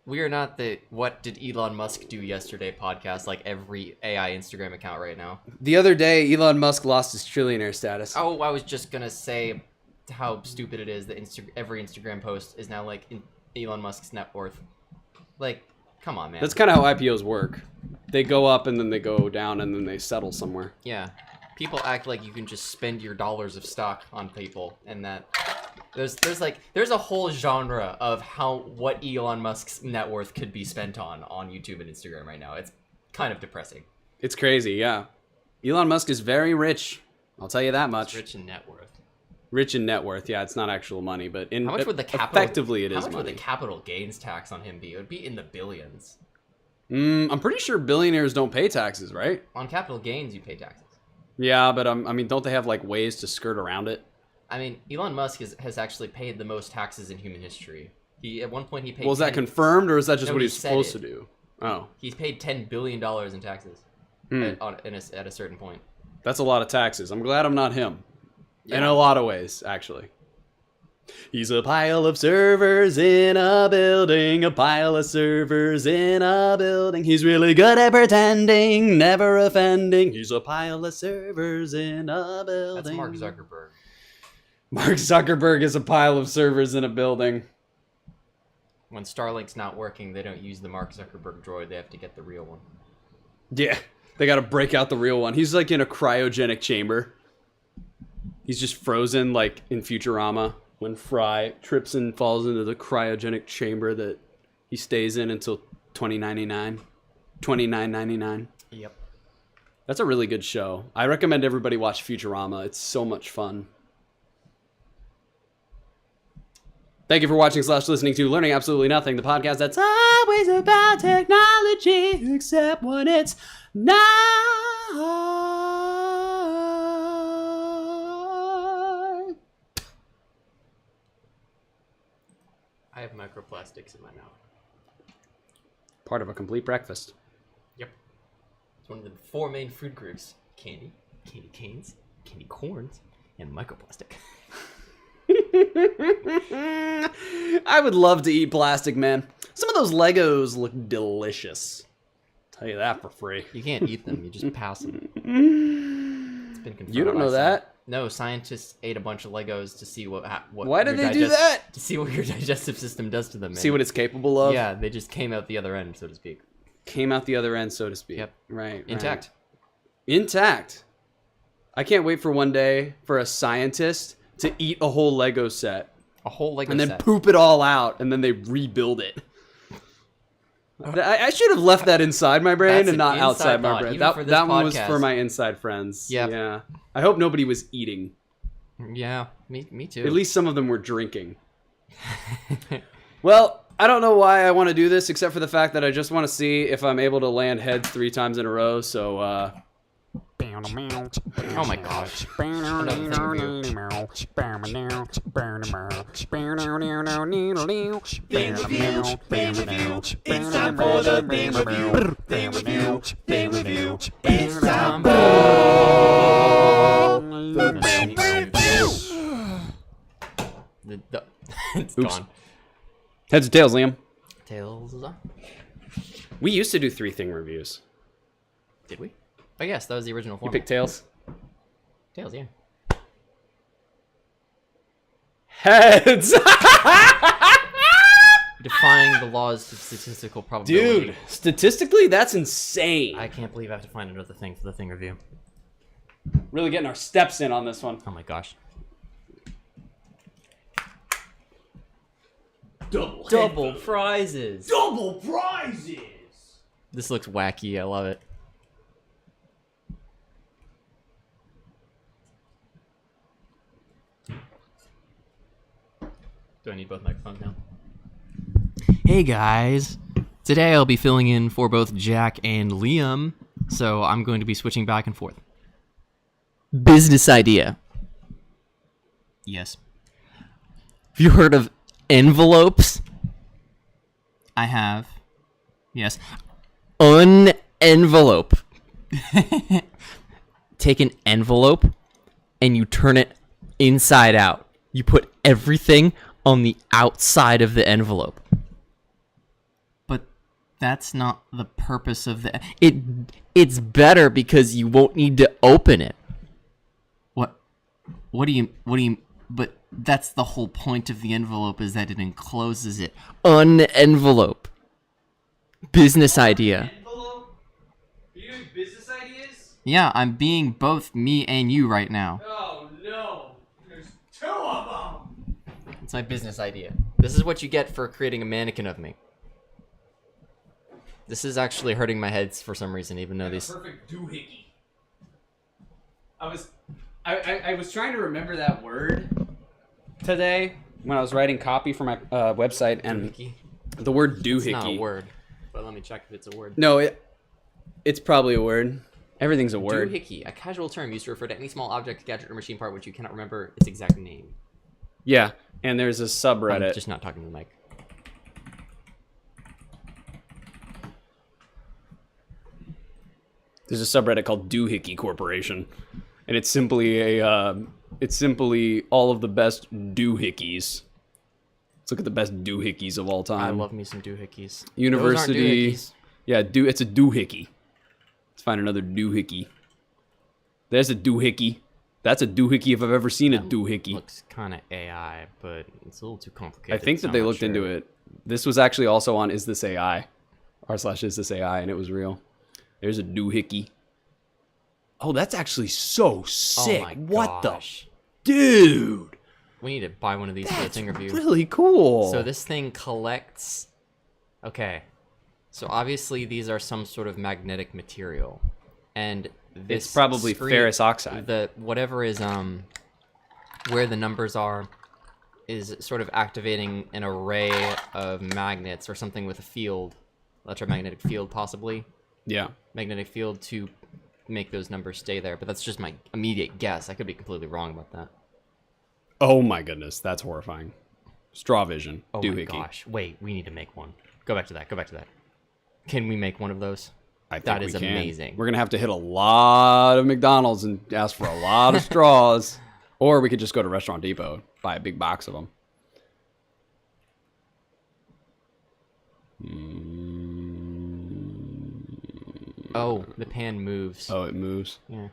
We are not the What Did Elon Musk Do Yesterday podcast like every AI Instagram account right now. The other day, Elon Musk lost his trillionaire status. Oh, I was just going to say how stupid it is that every Instagram post is now like Elon Musk's net worth. Like, come on, man. That's kind of how IPOs work. They go up and then they go down and then they settle somewhere. Yeah. People act like you can just spend your dollars of stock on people, and that there's a whole genre of what Elon Musk's net worth could be spent on YouTube and Instagram right now. It's kind of depressing. It's crazy, yeah. Elon Musk is very rich. I'll tell you that much. It's rich in net worth. Rich in net worth, yeah. It's not actual money, but How much would the capital? effectively it is How much money. would the capital gains tax on him be? It would be in the billions. I'm pretty sure billionaires don't pay taxes, right? On capital gains, you pay taxes. Yeah, but I mean, don't they have like ways to skirt around it? I mean, Elon Musk has actually paid the most taxes in human history. At one point he paid. Well, is that 10 confirmed or is that just No, what he he's said supposed it. to do? Oh, He's paid $10 billion in taxes at a certain point. that's a lot of taxes. I'm glad I'm not him. In Yeah. a lot of ways, actually. He's a pile of servers in a building, a pile of servers in a building. He's really good at pretending, never offending. He's a pile of servers in a building. That's Mark Zuckerberg. Mark Zuckerberg is a pile of servers in a building. When Starlink's not working, they don't use the Mark Zuckerberg droid. They have to get the real one. Yeah, they gotta break out the real one. He's like in a cryogenic chamber. He's just frozen like in Futurama when Fry trips and falls into the cryogenic chamber that he stays in until 29.99. Yep. That's a really good show. I recommend everybody watch Futurama. It's so much fun. Thank you for watching / listening to Learning Absolutely Nothing, the podcast that's always about technology, except when it's not. I have microplastics in my mouth. Part of a complete breakfast. Yep. It's one of the 4 main food groups: candy, candy canes, candy corns, and microplastic. I would love to eat plastic, man. Some of those Legos look delicious. Tell you that for free. You can't eat them; you just pass them. It's been confirmed. You don't know by that? No, scientists ate a bunch of Legos to see what. Why did your they do that? To see what your digestive system does to them. See what it's capable of? Yeah, they just came out the other end, so to speak. Came out the other end, so to speak. Yep. Right. Intact. Intact. I can't wait for one day for a scientist to eat a whole Lego set A whole Lego and then set. poop it all out, and then they rebuild it. I should have left that inside my brain That's and not an outside inside my thought, brain. even for That, this that one was podcast. for my inside friends. Yep. Yeah. I hope nobody was eating. Yeah, me too. At least some of them were drinking. Well, I don't know why I want to do this, except for the fact that I just want to see if I'm able to land heads 3 times in a row. So, Oh my gosh. Theme review, theme review. It's time for the theme review. Theme review, theme review. It's time for the theme review. It's Oops. gone. heads or tails, Liam? Tails is on. We used to do 3 thing reviews. Did we? Oh yes, that was the original You format. pick tails? Tails, yeah. Heads! Defying the laws of statistical probability. Dude, statistically, that's insane. I can't believe I have to find another thing for the thing review. Really getting our steps in on this one. Oh my gosh. Double prizes. Double prizes! This looks wacky. I love it. Do I need both microphones now? Hey guys! Today I'll be filling in for both Jack and Liam, so I'm going to be switching back and forth. Business idea. Yes. Have you heard of envelopes? I have. Yes. Envelope. Take an envelope and you turn it inside out. You put everything on the outside of the envelope. But that's not the purpose of the it's better because you won't need to open it. What do you but that's the whole point of the envelope is that it encloses it. Envelope. Business idea. Envelope? Are you doing business ideas? Yeah, I'm being both me and you right now. Oh no. There's 2 of them! It's my business idea. This is what you get for creating a mannequin of me. This is actually hurting my head for some reason, even though these... Perfect doohickey. I was trying to remember that word today when I was writing copy for my website, and the word doohickey. It's not a word, but let me check if it's a word. No, it's probably a word. Everything's a word. Doohickey, a casual term used to refer to any small object, gadget, or machine part which you cannot remember its exact name. Yeah, and there's a I'm subreddit. just not talking to the mic. There's a subreddit called Doohickey Corporation, and it's simply all of the best doohickeys. Let's look at the best doohickeys of all time. I love me some doohickeys. University. Those aren't doohickeys. Yeah, it's a doohickey. Let's find another doohickey. There's a doohickey. That's a doohickey if I've ever seen a doohickey. Looks kind of AI, but it's a little too complicated. I think so that they I'm not looked sure. into it. This was actually also on Is This AI? r/Is This AI, and it was real. There's a doohickey. Oh, that's actually so sick. Oh my What gosh. the? Dude! We need to buy one of these for the That's thing review. really cool. So this thing collects... Okay. So obviously these are some sort of magnetic material. And this It's probably screen- ferrous oxide. The whatever is where the numbers are is sort of activating an array of magnets or something with a field, electromagnetic field possibly. Yeah. Magnetic field to make those numbers stay there, but that's just my immediate guess. I could be completely wrong about that. Oh my goodness, that's horrifying. Straw vision. Oh doohickey. my gosh. Wait, we need to make one. Go back to that. Go back to that. Can we make one of those? I think That we is can. amazing. We're gonna have to hit a lot of McDonald's and ask for a lot of straws, or we could just go to Restaurant Depot, buy a big box of them. Oh, the pan moves. Oh, it moves. Yeah.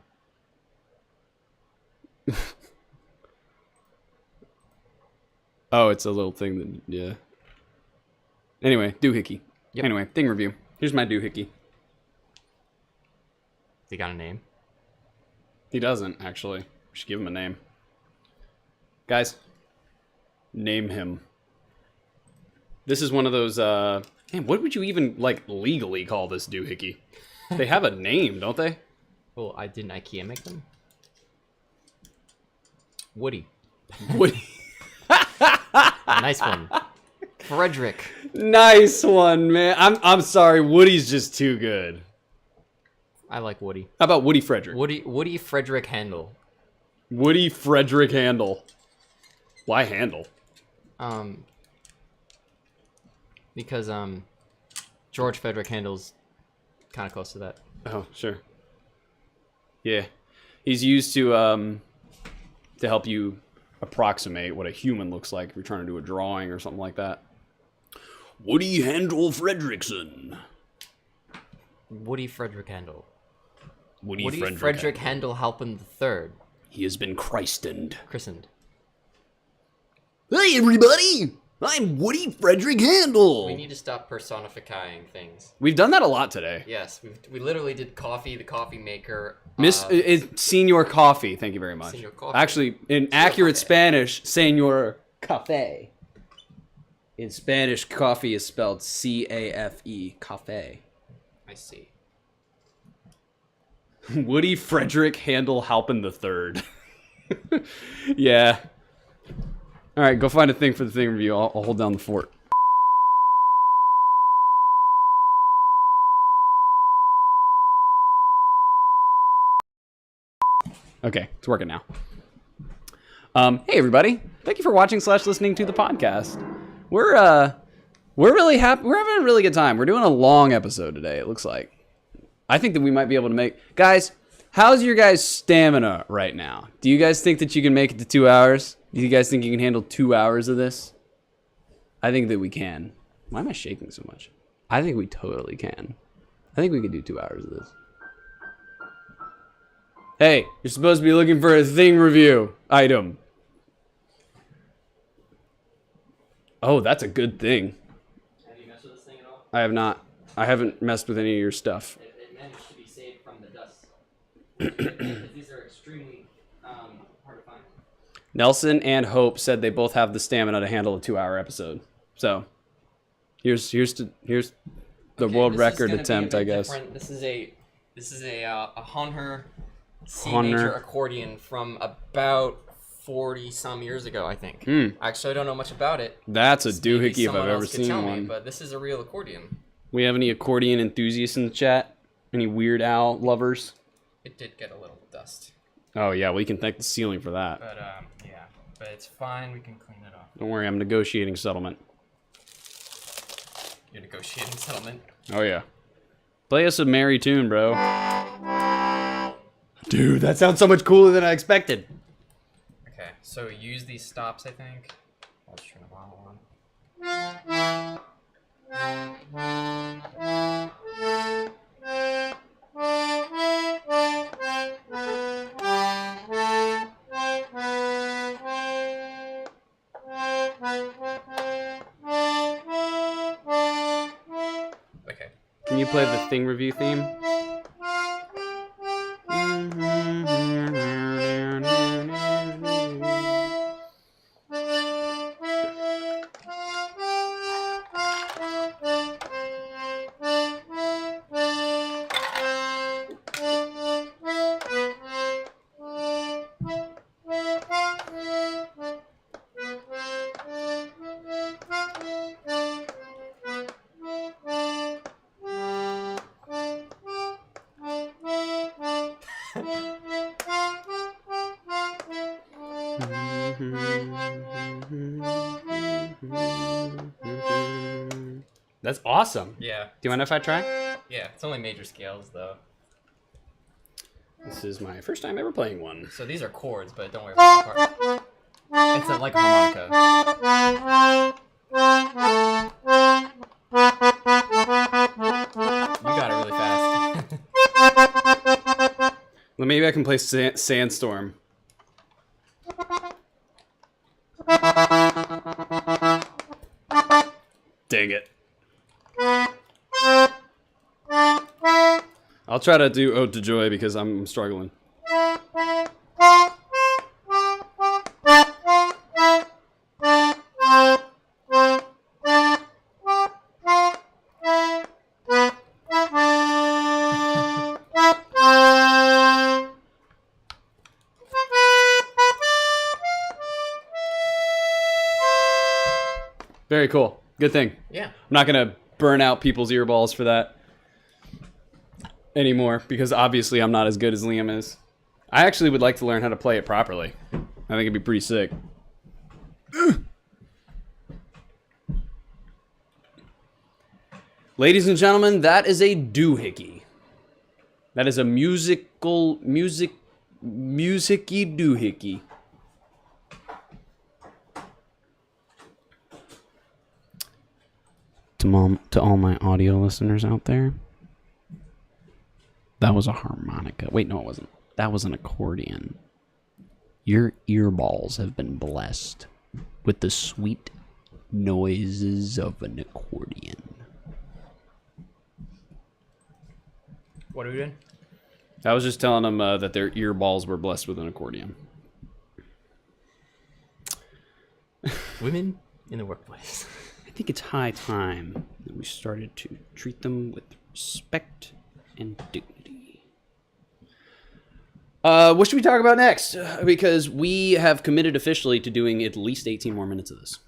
Oh, it's a little thing that, yeah. Anyway, doohickey. Yep. Anyway, thing review. Here's my doohickey. They got a name. He doesn't, actually. We should give him a name. Guys, name him. This is one of those, man, what would you even, like, legally call this doohickey? They have a name, don't they? Well, didn't IKEA make them? Woody. Woody. Nice one. Frederick. Nice one, man. I'm sorry, Woody's just too good. I like Woody. How about Woody Frederick? Woody Frederick Handel. Woody Frederick Handel. Why Handel? Because George Frederick Handel's kind of close to that. Oh, sure. Yeah. He's used to help you approximate what a human looks like if you're trying to do a drawing or something like that. Woody Handel Fredrickson. Woody Frederick Handel. Woody Frederick Handel Halpin III. He has been christened. Christened. Hey, everybody! I'm Woody Frederick Handel. We need to stop personifying things. We've done that a lot today. Yes, we literally did Coffee, the coffee maker. Senor Coffee, thank you very much. Senor Coffee. Actually, in accurate Spanish, Senor Café. In Spanish, coffee is spelled C-A-F-E, café. I see. Woody Frederick Handel Halpin III. Yeah. All right, go find a thing for the thing review. I'll hold down the fort. Okay, it's working now. Hey everybody! Thank you for watching / listening to the podcast. We're really happy. We're having a really good time. We're doing a long episode today. It looks like. I think that we might be able to make. Guys, how's your guys' stamina right now? Do you guys think that you can make it to 2 hours? Do you guys think you can handle 2 hours of this? I think that we can. Why am I shaking so much? I think we totally can. I think we could do 2 hours of this. Hey, you're supposed to be looking for a thing review item. Oh, that's a good thing. Have you messed with this thing at all? I have not. I haven't messed with any of your stuff. It managed to be saved from the dust. These are extremely hard to find. Nelson and Hope said they both have the stamina to handle a 2-hour episode. So, here's the world record attempt, I guess. Different. This is a Honher C major accordion from about 40 some years ago, I think. Actually, I don't know much about it. That's a Maybe doohickey if someone I've ever else could seen tell me, one. but this is a real accordion. We have any accordion enthusiasts in the chat? Any Weird Al lovers? It did get a little dust, Oh yeah, we can thank the ceiling for that. but yeah, but it's fine. We can clean it off. Don't worry, I'm negotiating settlement. You're negotiating settlement. Oh yeah. Play us a merry tune, bro. Dude, that sounds so much cooler than I expected. Okay, so use these stops, I think. I'll just turn the bottle on. Okay. Can you play the thing review theme? That's awesome. Yeah. Do you mind if I try? Yeah, it's only major scales though. This is my first time ever playing one. So these are chords, but don't worry about that part. It's like a harmonica. You got it really fast. Well, maybe I can play Sandstorm. Dang it. I'll try to do Ode to Joy because I'm struggling. Very cool. Good thing. Yeah. I'm not going to burn out people's earballs for that anymore because obviously I'm not as good as Liam is. I actually would like to learn how to play it properly. I think it'd be pretty sick. Ladies and gentlemen, that is a doohickey. That is a musicy doohickey. To all my audio listeners out there, that was a harmonica. Wait, no, it wasn't. That was an accordion. Your earballs have been blessed with the sweet noises of an accordion. What are we doing? I was just telling them that their earballs were blessed with an accordion. Women in the workplace. I think it's high time that we started to treat them with respect and dignity. What should we talk about next? Because we have committed officially to doing at least 18 more minutes of this.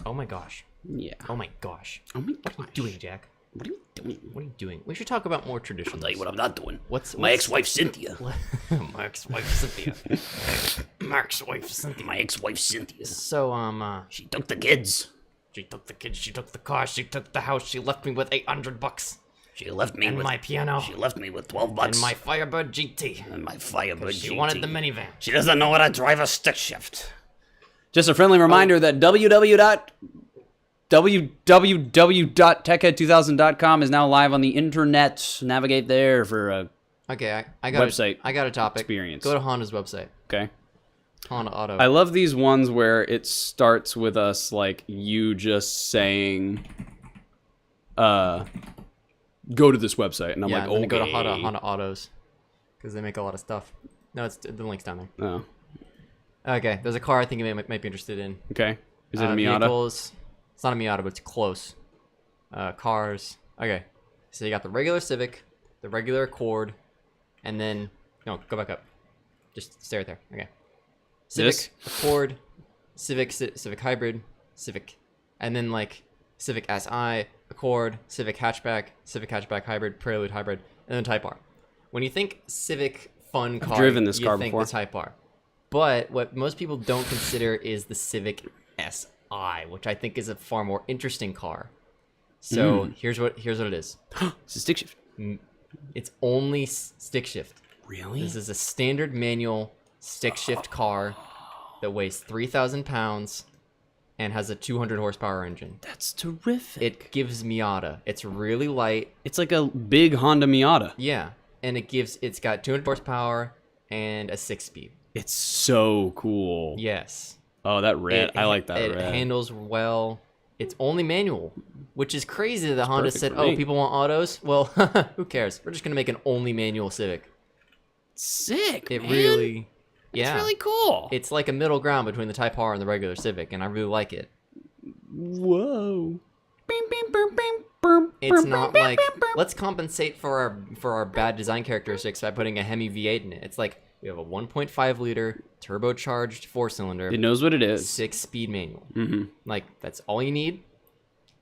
Oh my gosh. Yeah. Oh my gosh. Oh my What are you doing, Jack? What are you doing? What are you doing? We should talk about more traditions. I'll tell you what I'm not doing. What's My ex-wife Cynthia. My ex-wife Cynthia. My ex-wife Cynthia. My ex-wife Cynthia. So, She took the kids. she took the kids, she took the car, she took the house, she left me with $800 She left me and with my piano She left me with $12 and my Firebird GT. and my Firebird She GT. wanted the minivan. She doesn't know how to drive a stick shift. Just a friendly reminder that www.techhead2000.com is now live on the internet. Navigate there for a Okay, I got Website I got a topic. experience. Go to Honda's website. okay. Honda Auto. I love these ones where it starts with us like you just saying, go to this website, and I'm yeah, like, and then okay. go to Honda Autos because they make a lot of stuff. No, it's the link's down there. Oh, Okay, there's a car I think you might be interested in. okay. Is it a Miata? Vehicles. It's not a Miata, but it's close. Cars. Okay, so you got the regular Civic, the regular Accord, and then no, go back up. Just stay right there. Okay. Civic, Accord, Civic Hybrid, Civic, and then like Civic Si, Accord, Civic Hatchback Hybrid, Prelude Hybrid, and then Type R. When you think Civic fun car, driven this you car think before. the Type R. But what most people don't consider is the Civic Si, which I think is a far more interesting car. So here's what it is. It's a stick shift. It's only stick shift. Really? This is a standard manual stick shift car that weighs 3,000 pounds and has a 200 horsepower engine. That's terrific. It gives Miata. It's really light. It's like a big Honda Miata. Yeah. And it's got 200 horsepower and a 6-speed. It's so cool. Yes. Oh, that red. I like that It red. handles well. It's only manual, which is crazy that Honda perfect said, for oh, me. people want autos? Well, who cares? We're just going to make an only manual Civic. Sick, It man. really... Yeah. It's really cool. It's like a middle ground between the Type R and the regular Civic, and I really like it. Whoa. It's not like let's compensate for our bad design characteristics by putting a Hemi V8 in it. It's like we have a 1.5 liter turbocharged 4-cylinder, It knows what it is. 6-speed manual. Mm-hmm. Like that's all you need.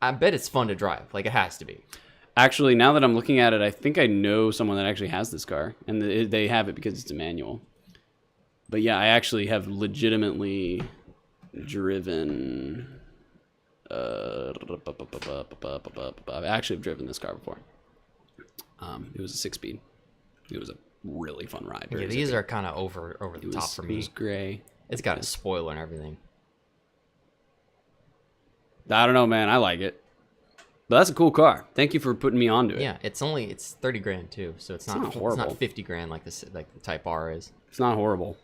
I bet it's fun to drive. Like it has to be. Actually, now that I'm looking at it, I think I know someone that actually has this car, and they have it because it's a manual. But yeah, I actually have legitimately driven I actually have driven this car before. It was a 6-speed. It was a really fun ride. Yeah, these are kind of over the top for It me. was gray. It's got a spoiler and everything. I don't know, man. I like it. But that's a cool car. Thank you for putting me onto it. Yeah, it's 30 grand too, so it's not horrible. It's not 50 grand like the Type R is. It's not horrible.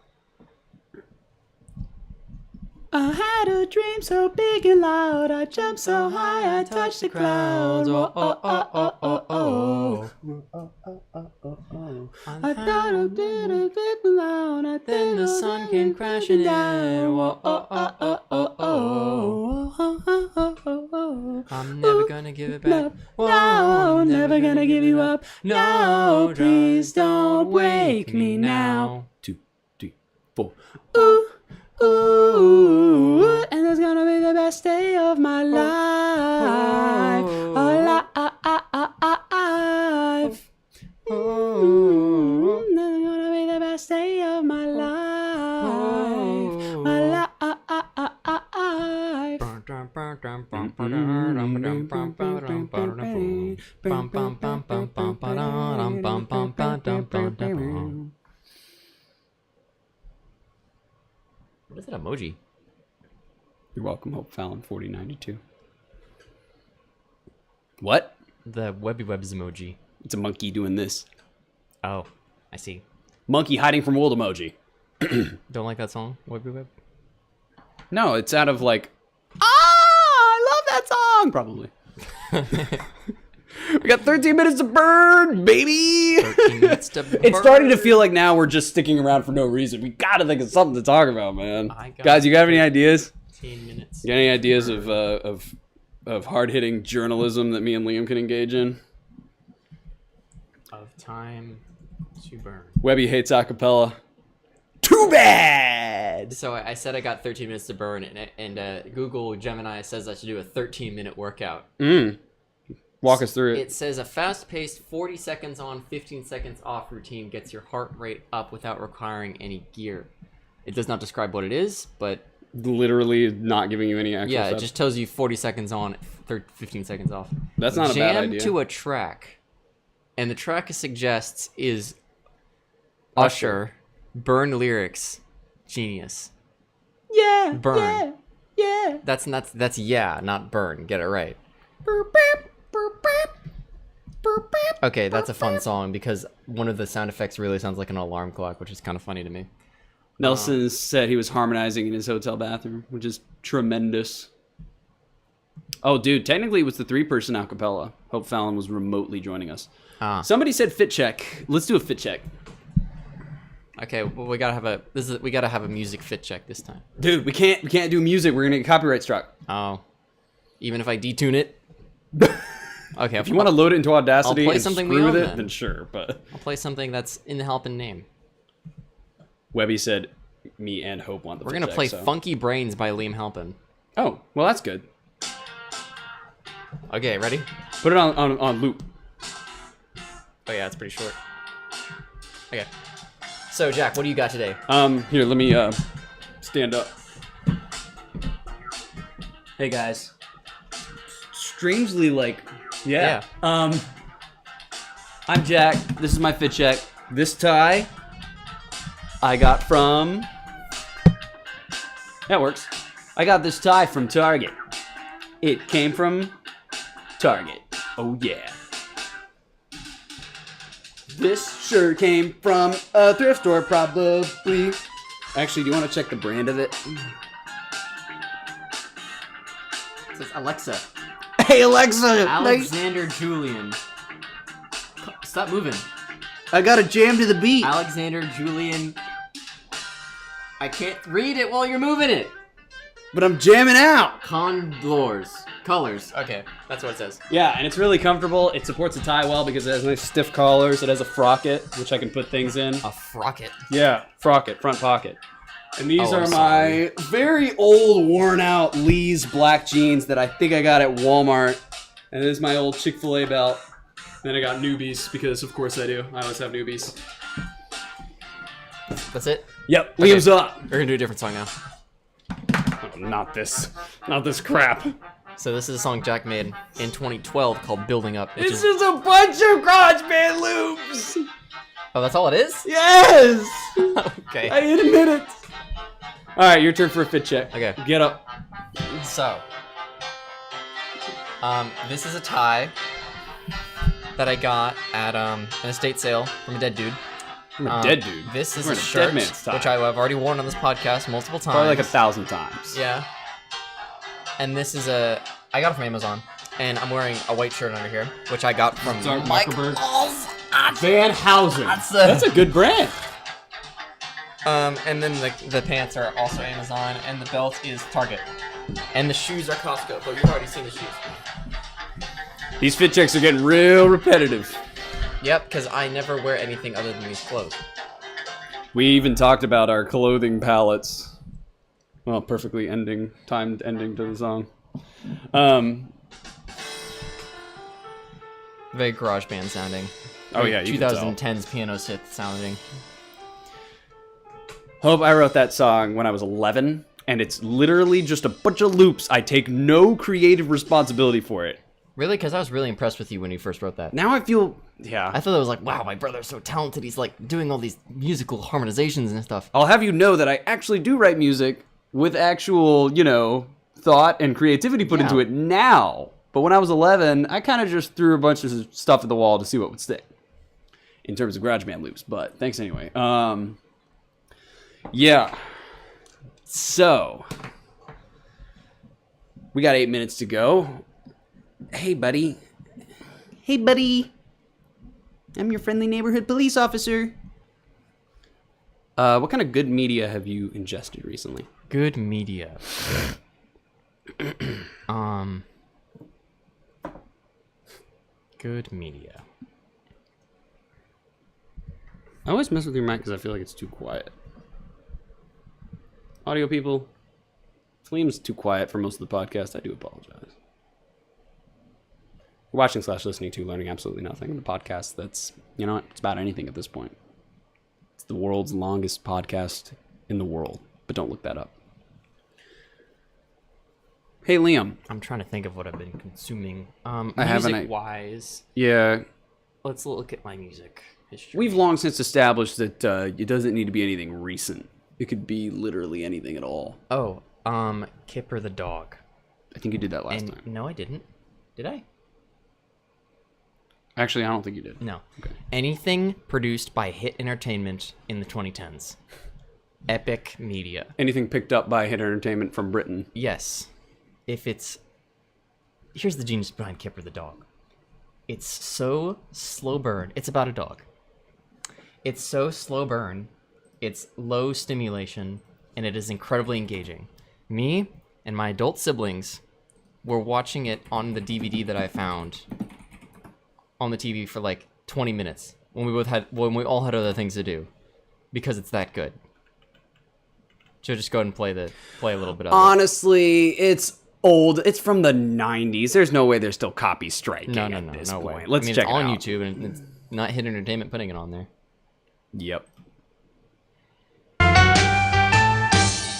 I had a dream so big and loud. I jumped so high, I touched the clouds. Oh, oh, oh, oh, oh, oh. I thought I did a bit loud. Then the sun came crashing in. Whoa, oh, oh, oh, oh, oh. I'm never gonna give it back. Whoa, No, I'm never gonna give you up. No, please don't wake me now. 2, 3, 4. Ooh. Ooh, and it's gonna be the best day of my life. Alive. Ooh, and it's gonna be the best day of my life. Alive. What is that emoji? You're welcome, Hope Fallon 4092. What? The Webby Webs emoji. It's a monkey doing this. Oh, I see. Monkey hiding from world emoji. Don't like that song, Webby Web? No, it's out of like, I love that song, probably. We got 13 minutes to burn, baby. 13 minutes to burn. It's starting to feel like now we're just sticking around for no reason. We gotta think of something to talk about, man. Guys, you got any ideas? 15 minutes. You got any ideas of hard-hitting journalism that me and Liam can engage in? Of time to burn. Webby hates acapella. Too bad. So I said I got 13 minutes to burn, and Google Gemini says I should do a 13-minute workout. Walk us through it. It says a fast-paced 40 seconds on, 15 seconds off routine gets your heart rate up without requiring any gear. It does not describe what it is, but Literally not giving you any actual yeah, steps. it just tells you 40 seconds on, 15 seconds off. That's not a bad idea. Jam to a track, and the track it suggests is Usher, Burn lyrics, genius. Yeah. Burn. Yeah. That's yeah, not burn. Get it right. Okay, that's a fun song because one of the sound effects really sounds like an alarm clock, which is kind of funny to me. Nelson said he was harmonizing in his hotel bathroom, which is tremendous. Oh, dude, technically it was the 3-person acapella. Hope Fallon was remotely joining us. Somebody said fit check. Let's do a fit check. Okay, well, we gotta have a music fit check this time. Dude, we can't do music. We're gonna get copyright struck. Oh, even if I detune it. Okay, If you want to load it into Audacity play and something screw with we it, own, then sure. But I'll play something that's in the helping name. Webby said me and Hope want the We're fit gonna check, play so. Funky Brains by Liam Halpin. Oh, well, that's good. Okay, ready? Put it on loop. Oh yeah, it's pretty short. Okay. So Jack, what do you got today? Here, let me stand up. Hey guys. Strangely, like, yeah. I'm Jack. This is my fit check. This tie I got from. That works. I got this tie from Target. It came from Target. Oh yeah. This shirt came from a thrift store, probably. Actually, do you want to check the brand of it? It says Alexa. Hey, Alexa! Alexander Julian. Stop moving. I got a jam to the beat. Alexander Julian. I can't read it while you're moving it. But I'm jamming out. Condors. Colors. Okay, that's what it says. Yeah, and it's really comfortable. It supports the tie well because it has nice stiff collars. It has a frocket, which I can put things in. A frocket. Yeah, frocket, front pocket. And these Oh, are I'm my very old, worn-out Lee's black jeans that I think I got at Walmart. And this is my old Chick-fil-A belt. Then I got newbies because, of course, I do. I always have newbies. That's it? Yep, Liam's up. We're gonna do a different song now. Oh, not this crap. So this is a song Jack made in 2012 called "Building Up." Which It's is, just a bunch of GarageBand loops. oh, that's all it is. Yes. Okay. I admit it. All right, your turn for a fit check. Okay. Get up. So, this is a tie that I got at an estate sale from a dead dude. I'm a dead dude. This is Wearing a a shirt, dead man's tie. which I've already worn on this podcast multiple times. Probably like 1,000 times. Yeah. And this is I got it from Amazon, and I'm wearing a white shirt under here, which I got from Dark Mike. Zuckerberg. Oz. Van Housen. That's a good brand. And then the pants are also Amazon, and the belt is Target, and the shoes are Costco. But you've already seen the shoes. These fit checks are getting real repetitive. Yep, because I never wear anything other than these clothes. We even talked about our clothing palettes. Well, perfectly timed ending to the song. Very garage band sounding. Oh, yeah, you can tell. 2010's piano synth sounding. Hope I wrote that song when I was 11, and it's literally just a bunch of loops. I take no creative responsibility for it. Really? Because I was really impressed with you when you first wrote that. Now I feel, yeah. I thought it was like, wow, my brother's so talented. He's like doing all these musical harmonizations and stuff. I'll have you know that I actually do write music with actual, thought and creativity put into it now. But when I was 11, I kind of just threw a bunch of stuff at the wall to see what would stick in terms of GarageBand loops. But thanks anyway. Yeah. So we got 8 minutes to go. Hey, buddy. Hey, buddy. I'm your friendly neighborhood police officer. What kind of good media have you ingested recently? Good media. Good media. I always mess with your mic because I feel like it's too quiet. Audio people, if Liam's too quiet for most of the podcast, I do apologize. We're watching / listening to Learning Absolutely Nothing, the podcast that's, it's about anything at this point. It's the world's longest podcast in the world, but don't look that up. Hey, Liam. I'm trying to think of what I've been consuming. Music-wise. Yeah. Let's look at my music history. We've long since established that it doesn't need to be anything recent. It could be literally anything at all. Oh, Kipper the dog. I think you did that last time. No, I didn't. Did I? Actually, I don't think you did. No. Okay. Anything produced by Hit Entertainment in the 2010s. Epic Media. Anything picked up by Hit Entertainment from Britain. Yes. Here's the genius behind Kipper the dog. It's so slow burn. It's about a dog. It's so slow burn. It's low stimulation, and it is incredibly engaging. Me and my adult siblings were watching it on the DVD that I found on the TV for like 20 minutes when we all had other things to do, because it's that good. So just go ahead and play a little bit of it. Honestly, it's old. It's from the 90s. There's no way there's still copy striking at this point. Way. Let's check it out. It's on YouTube, and it's not Hit Entertainment putting it on there. Yep.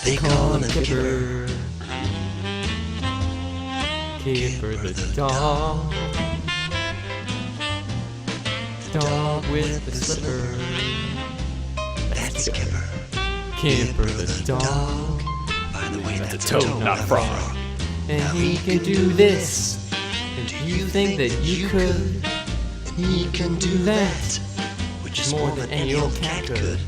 They call him Kipper. Kipper the dog. Dog with the slipper. That's Kipper. Kipper the dog. By the way, that's a Toad, not a frog. And he can do this. And you think that you could He can do that, which is more than any old cat could.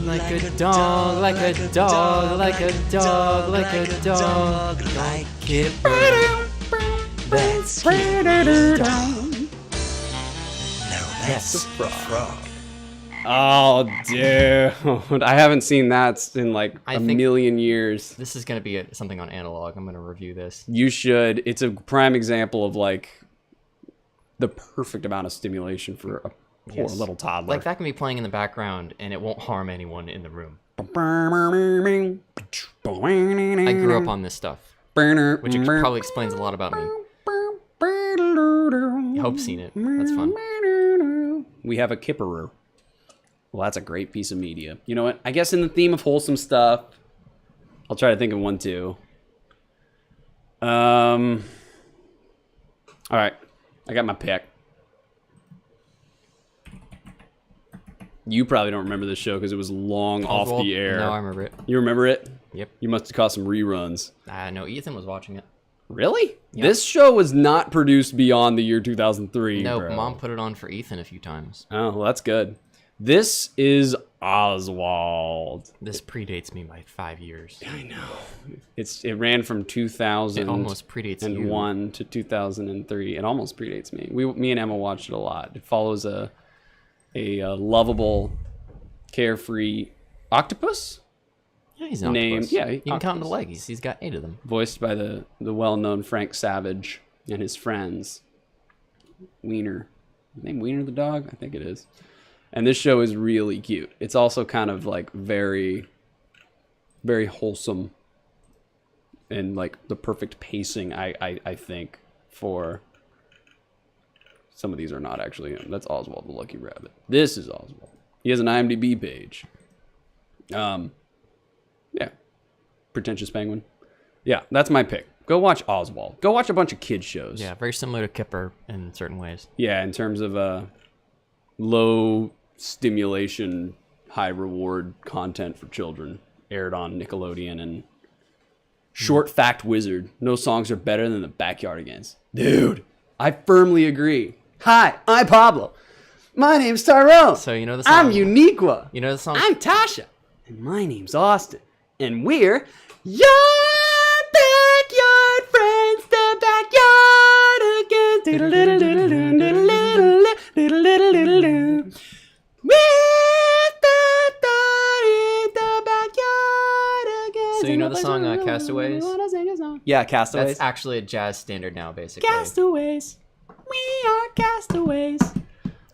Like a dog, like a dog, like a dog, like a dog, like Kipper. That's Kipper. Now that's a frog. Oh, dude. I haven't seen that in like I a think- million years. This is gonna be something on Analog. I'm gonna review this. You should. It's a prime example of like the perfect amount of stimulation for a poor Yes. little toddler. Like that can be playing in the background, and it won't harm anyone in the room. I I grew up on this stuff, which probably explains a lot about me. Hope's seen it. That's fun. We have a Kipperer. Well, that's a great piece of media. You know what? I guess in the theme of wholesome stuff, I'll try to think of one too. All right, I got my pick. You probably don't remember this show because it was long off Oswald? the air. No, I remember it. You remember it? Yep. You must have caught some reruns. No, Ethan was watching it. Really? This show was not produced beyond the year 2003. No, bro. Mom put it on for Ethan a few times. Oh, well, that's good. This is Oswald. This predates me by 5 years. I know. It ran from 2000. It almost predates and you. 1 to 2003. It almost predates me. Me and Emma watched it a lot. It follows a lovable, carefree octopus Yeah, he's an named octopus. yeah, You can count the octopus. legs. He's got 8 of them. Voiced by the well-known Frank Savage and his friends. Wiener. His name Wiener the dog? I think it is. And this show is really cute. It's also kind of like very, very wholesome and like the perfect pacing, I think, for... Some of these are not actually him. That's Oswald the Lucky Rabbit. This is Oswald. He has an IMDb page. Yeah. Pretentious Penguin. Yeah, that's my pick. Go watch Oswald. Go watch a bunch of kids shows. Yeah, very similar to Kipper in certain ways. Yeah, in terms of low stimulation, high reward content for children. Aired on Nickelodeon and Short Fact Wizard. No songs are better than the Backyardigans. Dude, I firmly agree. Hi, I'm Pablo. My name's Tyrone. So you know the song? I'm Uniqua. You know the song? I'm Tasha. And my name's Austin. And we're your backyard friends, the backyardigans. With the backyardigans. So you know the song, Castaways? Yeah, Castaways. That's actually a jazz standard now, basically. Castaways. We are castaways.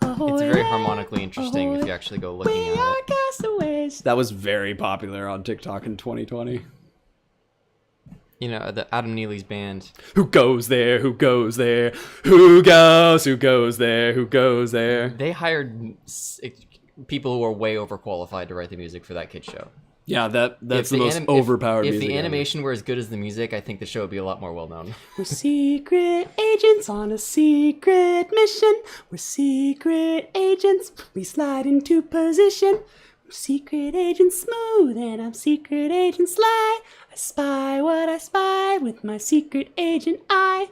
It's very harmonically interesting if you actually go looking We at are it. castaways. That was very popular on TikTok in 2020. You know, the Adam Neely's band. Who goes there? Who goes there? Who goes? Who goes there? Who goes there? They hired people who were way overqualified to write the music for that kid show. Yeah, that's If the most anim- overpowered If music the ever. animation were as good as the music, I think the show would be a lot more well known. We're secret agents on a secret mission. We're secret agents. We slide into position. I'm secret agent Smooth and I'm secret agent Sly. I spy what I spy with my secret agent eye.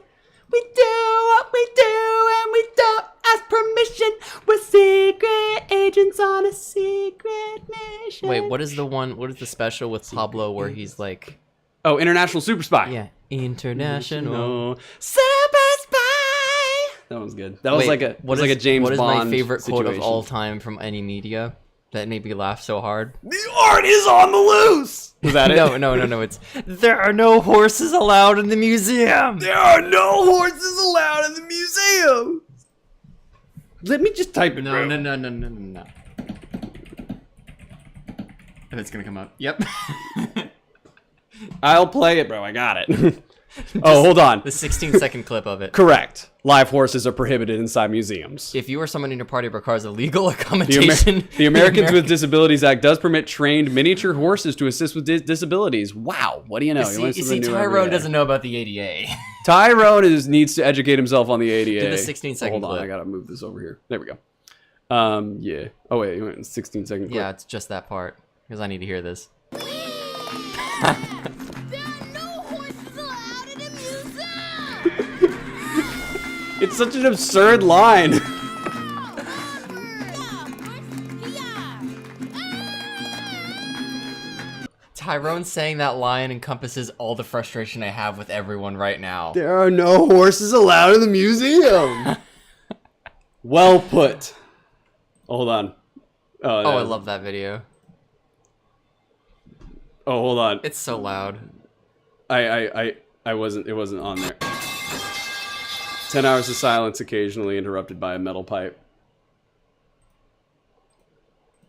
We do what we do and we don't ask permission. We're secret agents on a secret mission. Wait, what is the special with Pablo where he's like, Oh, International Super Spy. yeah, international. No. Super Spy. That was good. That was Wait, like a what like a is- James What is Bond my favorite quote of situation. all time from any media that made me laugh so hard? The art is on the loose. Was that it? No. It's there are no horses allowed in the museum. There are no horses allowed in the museum. Let me just type it. No. And it's gonna come up. Yep. I'll play it, bro. I got it. Oh, hold on. The 16-second clip of it. Correct. Live horses are prohibited inside museums. If you or someone in your party requires a legal The, accommodation, the Americans with Disabilities Act does permit trained miniature horses to assist with disabilities. Wow. What do you know? You learn see, something new every Tyrone day. doesn't know about the ADA. Tyrone needs to educate himself on the ADA. Do the 16-second Hold on, clip. I gotta move this over here. There we go. Yeah. Oh wait, you went 16-second clip. Yeah, it's just that part because I need to hear this. There are no horses allowed in a museum! It's such an absurd line. Tyrone saying that line encompasses all the frustration I have with everyone right now. There are no horses allowed in the museum. Well put. Hold on. Oh, I love that video. Oh, hold on. It's so loud. I wasn't. It wasn't on there. 10 hours of silence occasionally interrupted by a metal pipe.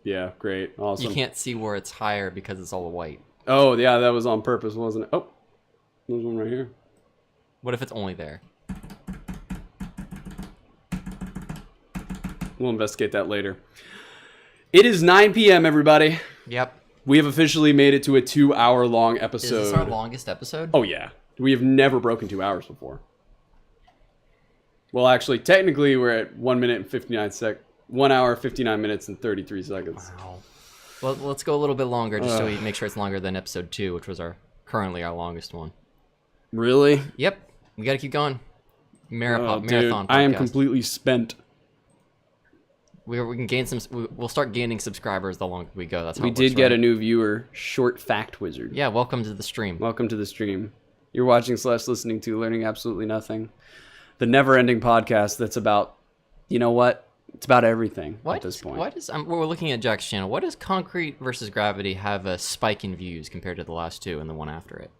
Yeah, great, awesome. You can't see where it's higher because it's all white. Oh, yeah, that was on purpose, wasn't it? Oh, there's one right here. What if it's only there? We'll investigate that later. It is 9 p.m., everybody. Yep. We have officially made it to a 2-hour-long Is episode. this our longest episode? Oh, yeah. We have never broken 2 hours before. Well, actually, technically, we're at 1 minute and 59 1 hour, 59 minutes, and 33 seconds. Wow. Well, let's go a little bit longer, just so we make sure it's longer than episode 2, which was currently our longest one. Really? Yep, we got to keep going. Marathon Dude, podcast. I am completely spent. We can gain some. We'll start gaining subscribers the longer we go. That's how We it works, did get right? a new viewer, Short Fact Wizard. Yeah, welcome to the stream. Welcome to the stream. You're watching / listening to Learning Absolutely Nothing, the never-ending podcast that's about, you know what? It's about everything at this point. Why does we're looking at Jack's channel? Why does Concrete versus Gravity have a spike in views compared to the last two and the one after it?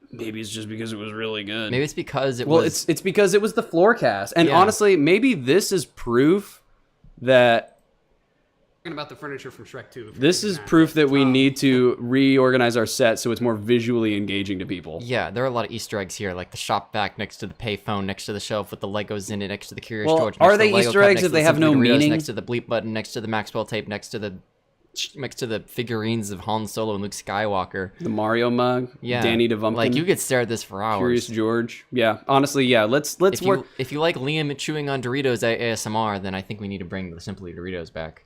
Maybe it's just because it was really good. Maybe it's because it Well, was. it's because it was the Floorcast, and Yeah. honestly, maybe this is proof that Talking about the furniture from Shrek 2. this is proof that we need to reorganize our set so it's more visually engaging to people. Yeah, there are a lot of Easter eggs here, like the shop vac next to the payphone, next to the shelf with the Legos in it, next to the Curious Well, George. are Next to they the Lego Easter cup, eggs next if to they the have no Simply Doritos, meaning? Next to the bleep button, next to the Maxwell tape, next to the figurines of Han Solo and Luke Skywalker. The Mario mug, Yeah, Danny DeVumpkin, Like you could stare at this for hours. Curious George. Yeah, honestly, yeah. Let's work. If you like Liam chewing on Doritos ASMR, then I think we need to bring the Simply Doritos back.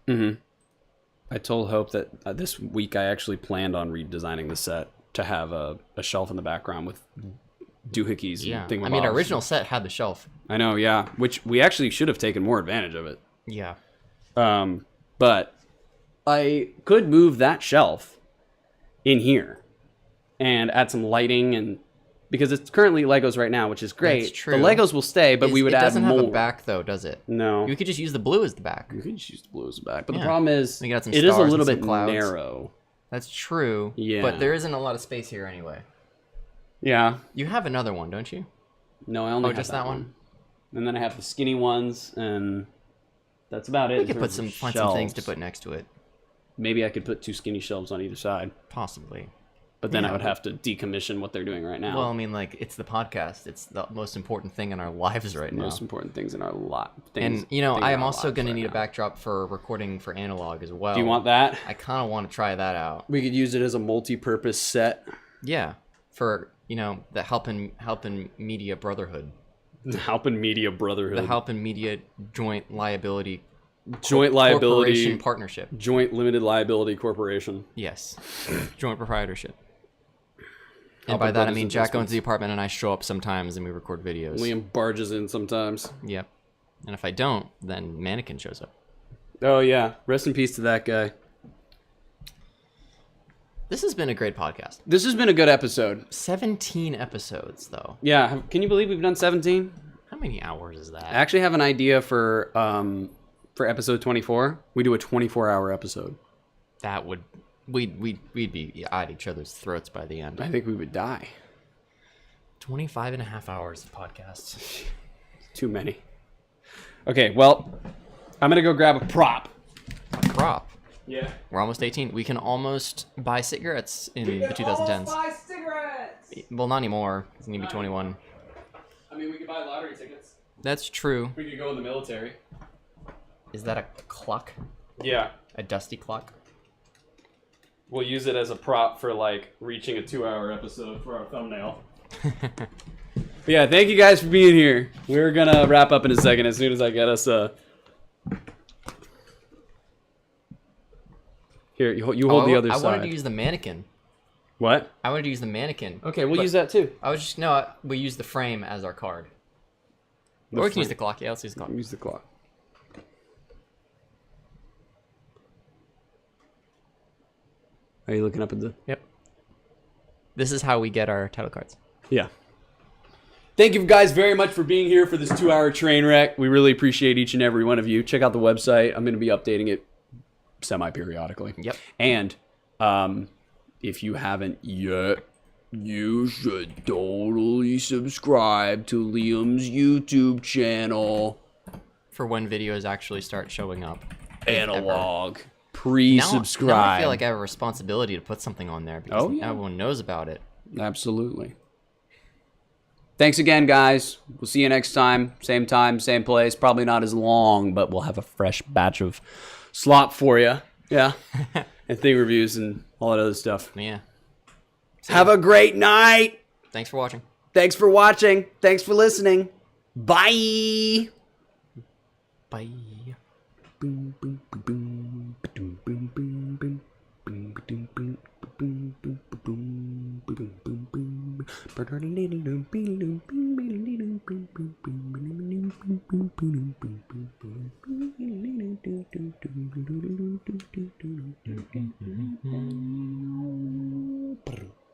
I told Hope that this week I actually planned on redesigning the set to have a shelf in the background with doohickeys Yeah, and thingamabobs. I mean, our original set had the shelf. I know, yeah. Which we actually should have taken more advantage of it. Yeah. But I could move that shelf in here and add some lighting and because it's currently Legos right now, which is great. That's true. The Legos will stay, but we would it add doesn't more. have a back though, does it? No. You could just use the blue as the back. You could just use the blue as the back. But Yeah. the problem is We got some it is a stars little and bit some clouds. narrow. That's true. Yeah. But there isn't a lot of space here anyway. Yeah. You have another one, don't you? No, I only have just that one? And then I have the skinny ones, and that's about it. We in could terms put of find some things to shelves. put next to it. Maybe I could put 2 skinny shelves on either side, Possibly. but then I Yeah. would have to decommission what they're doing right now. Well, I mean, like, it's the podcast. It's the most important thing in our lives right now. Most important things in our lot. And, you know, I am also going to need a backdrop for recording for analog as well. Do you want that? I kind of want to try that out. We could use it as a multi-purpose set. Yeah. For, you know, the helping media brotherhood. Helping Media Brotherhood. The helping media joint liability Joint liability. corporation partnership. Joint limited liability corporation. Yes. Joint proprietorship. And Helping by that I brothers mean and Jack sisters. owns the apartment and I show up sometimes and we record videos. Liam barges in sometimes. Yep. And if I don't, then Mannequin shows up. Oh yeah. Rest in peace to that guy. This has been a great podcast. This has been a good episode. 17 episodes, though. Yeah. Can you believe we've done 17? How many hours is that? I actually have an idea for episode 24. We do a 24-hour episode. That would... We'd be at each other's throats by the end. I think we would die. 25 and a half hours of podcasts. Too many. Okay, well, I'm gonna go grab a prop. Prop. Yeah. We're almost 18. We can almost buy cigarettes in the 2010s. buy cigarettes. Well, not anymore. It's going to be 21. I mean, we could buy lottery tickets. That's true. We could go in the military. Is that a clock? Yeah. A dusty clock? We'll use it as a prop for like reaching a 2-hour episode for our thumbnail. But yeah, thank you guys for being here. We're gonna wrap up in a second as soon as I get us Here, you hold the other I side. wanted to use the mannequin. What? I wanted to use the mannequin. Okay, we'll But use that too. I was just... No, we use the frame as our card. Or we can use the clock. Yeah, let's use the clock. Use the clock. Are you looking up at the... Yep. This is how we get our title cards. Yeah. Thank you guys very much for being here for this 2-hour train wreck. We really appreciate each and every one of you. Check out the website. I'm going to be updating it semi-periodically. Yep. And if you haven't yet, you should totally subscribe to Liam's YouTube channel. For when videos actually start showing up. Analog. Now Pre-subscribe. I feel like I have a responsibility to put something on there because Oh, yeah. everyone knows about it. Absolutely. Thanks again, guys. We'll see you next time. Same time, same place. Probably not as long, but we'll have a fresh batch of slop for you. Yeah. And thing reviews and all that other stuff. Yeah. Have a great night. Thanks for watching. Thanks for watching. Thanks for listening. Bye. Bye. Brr.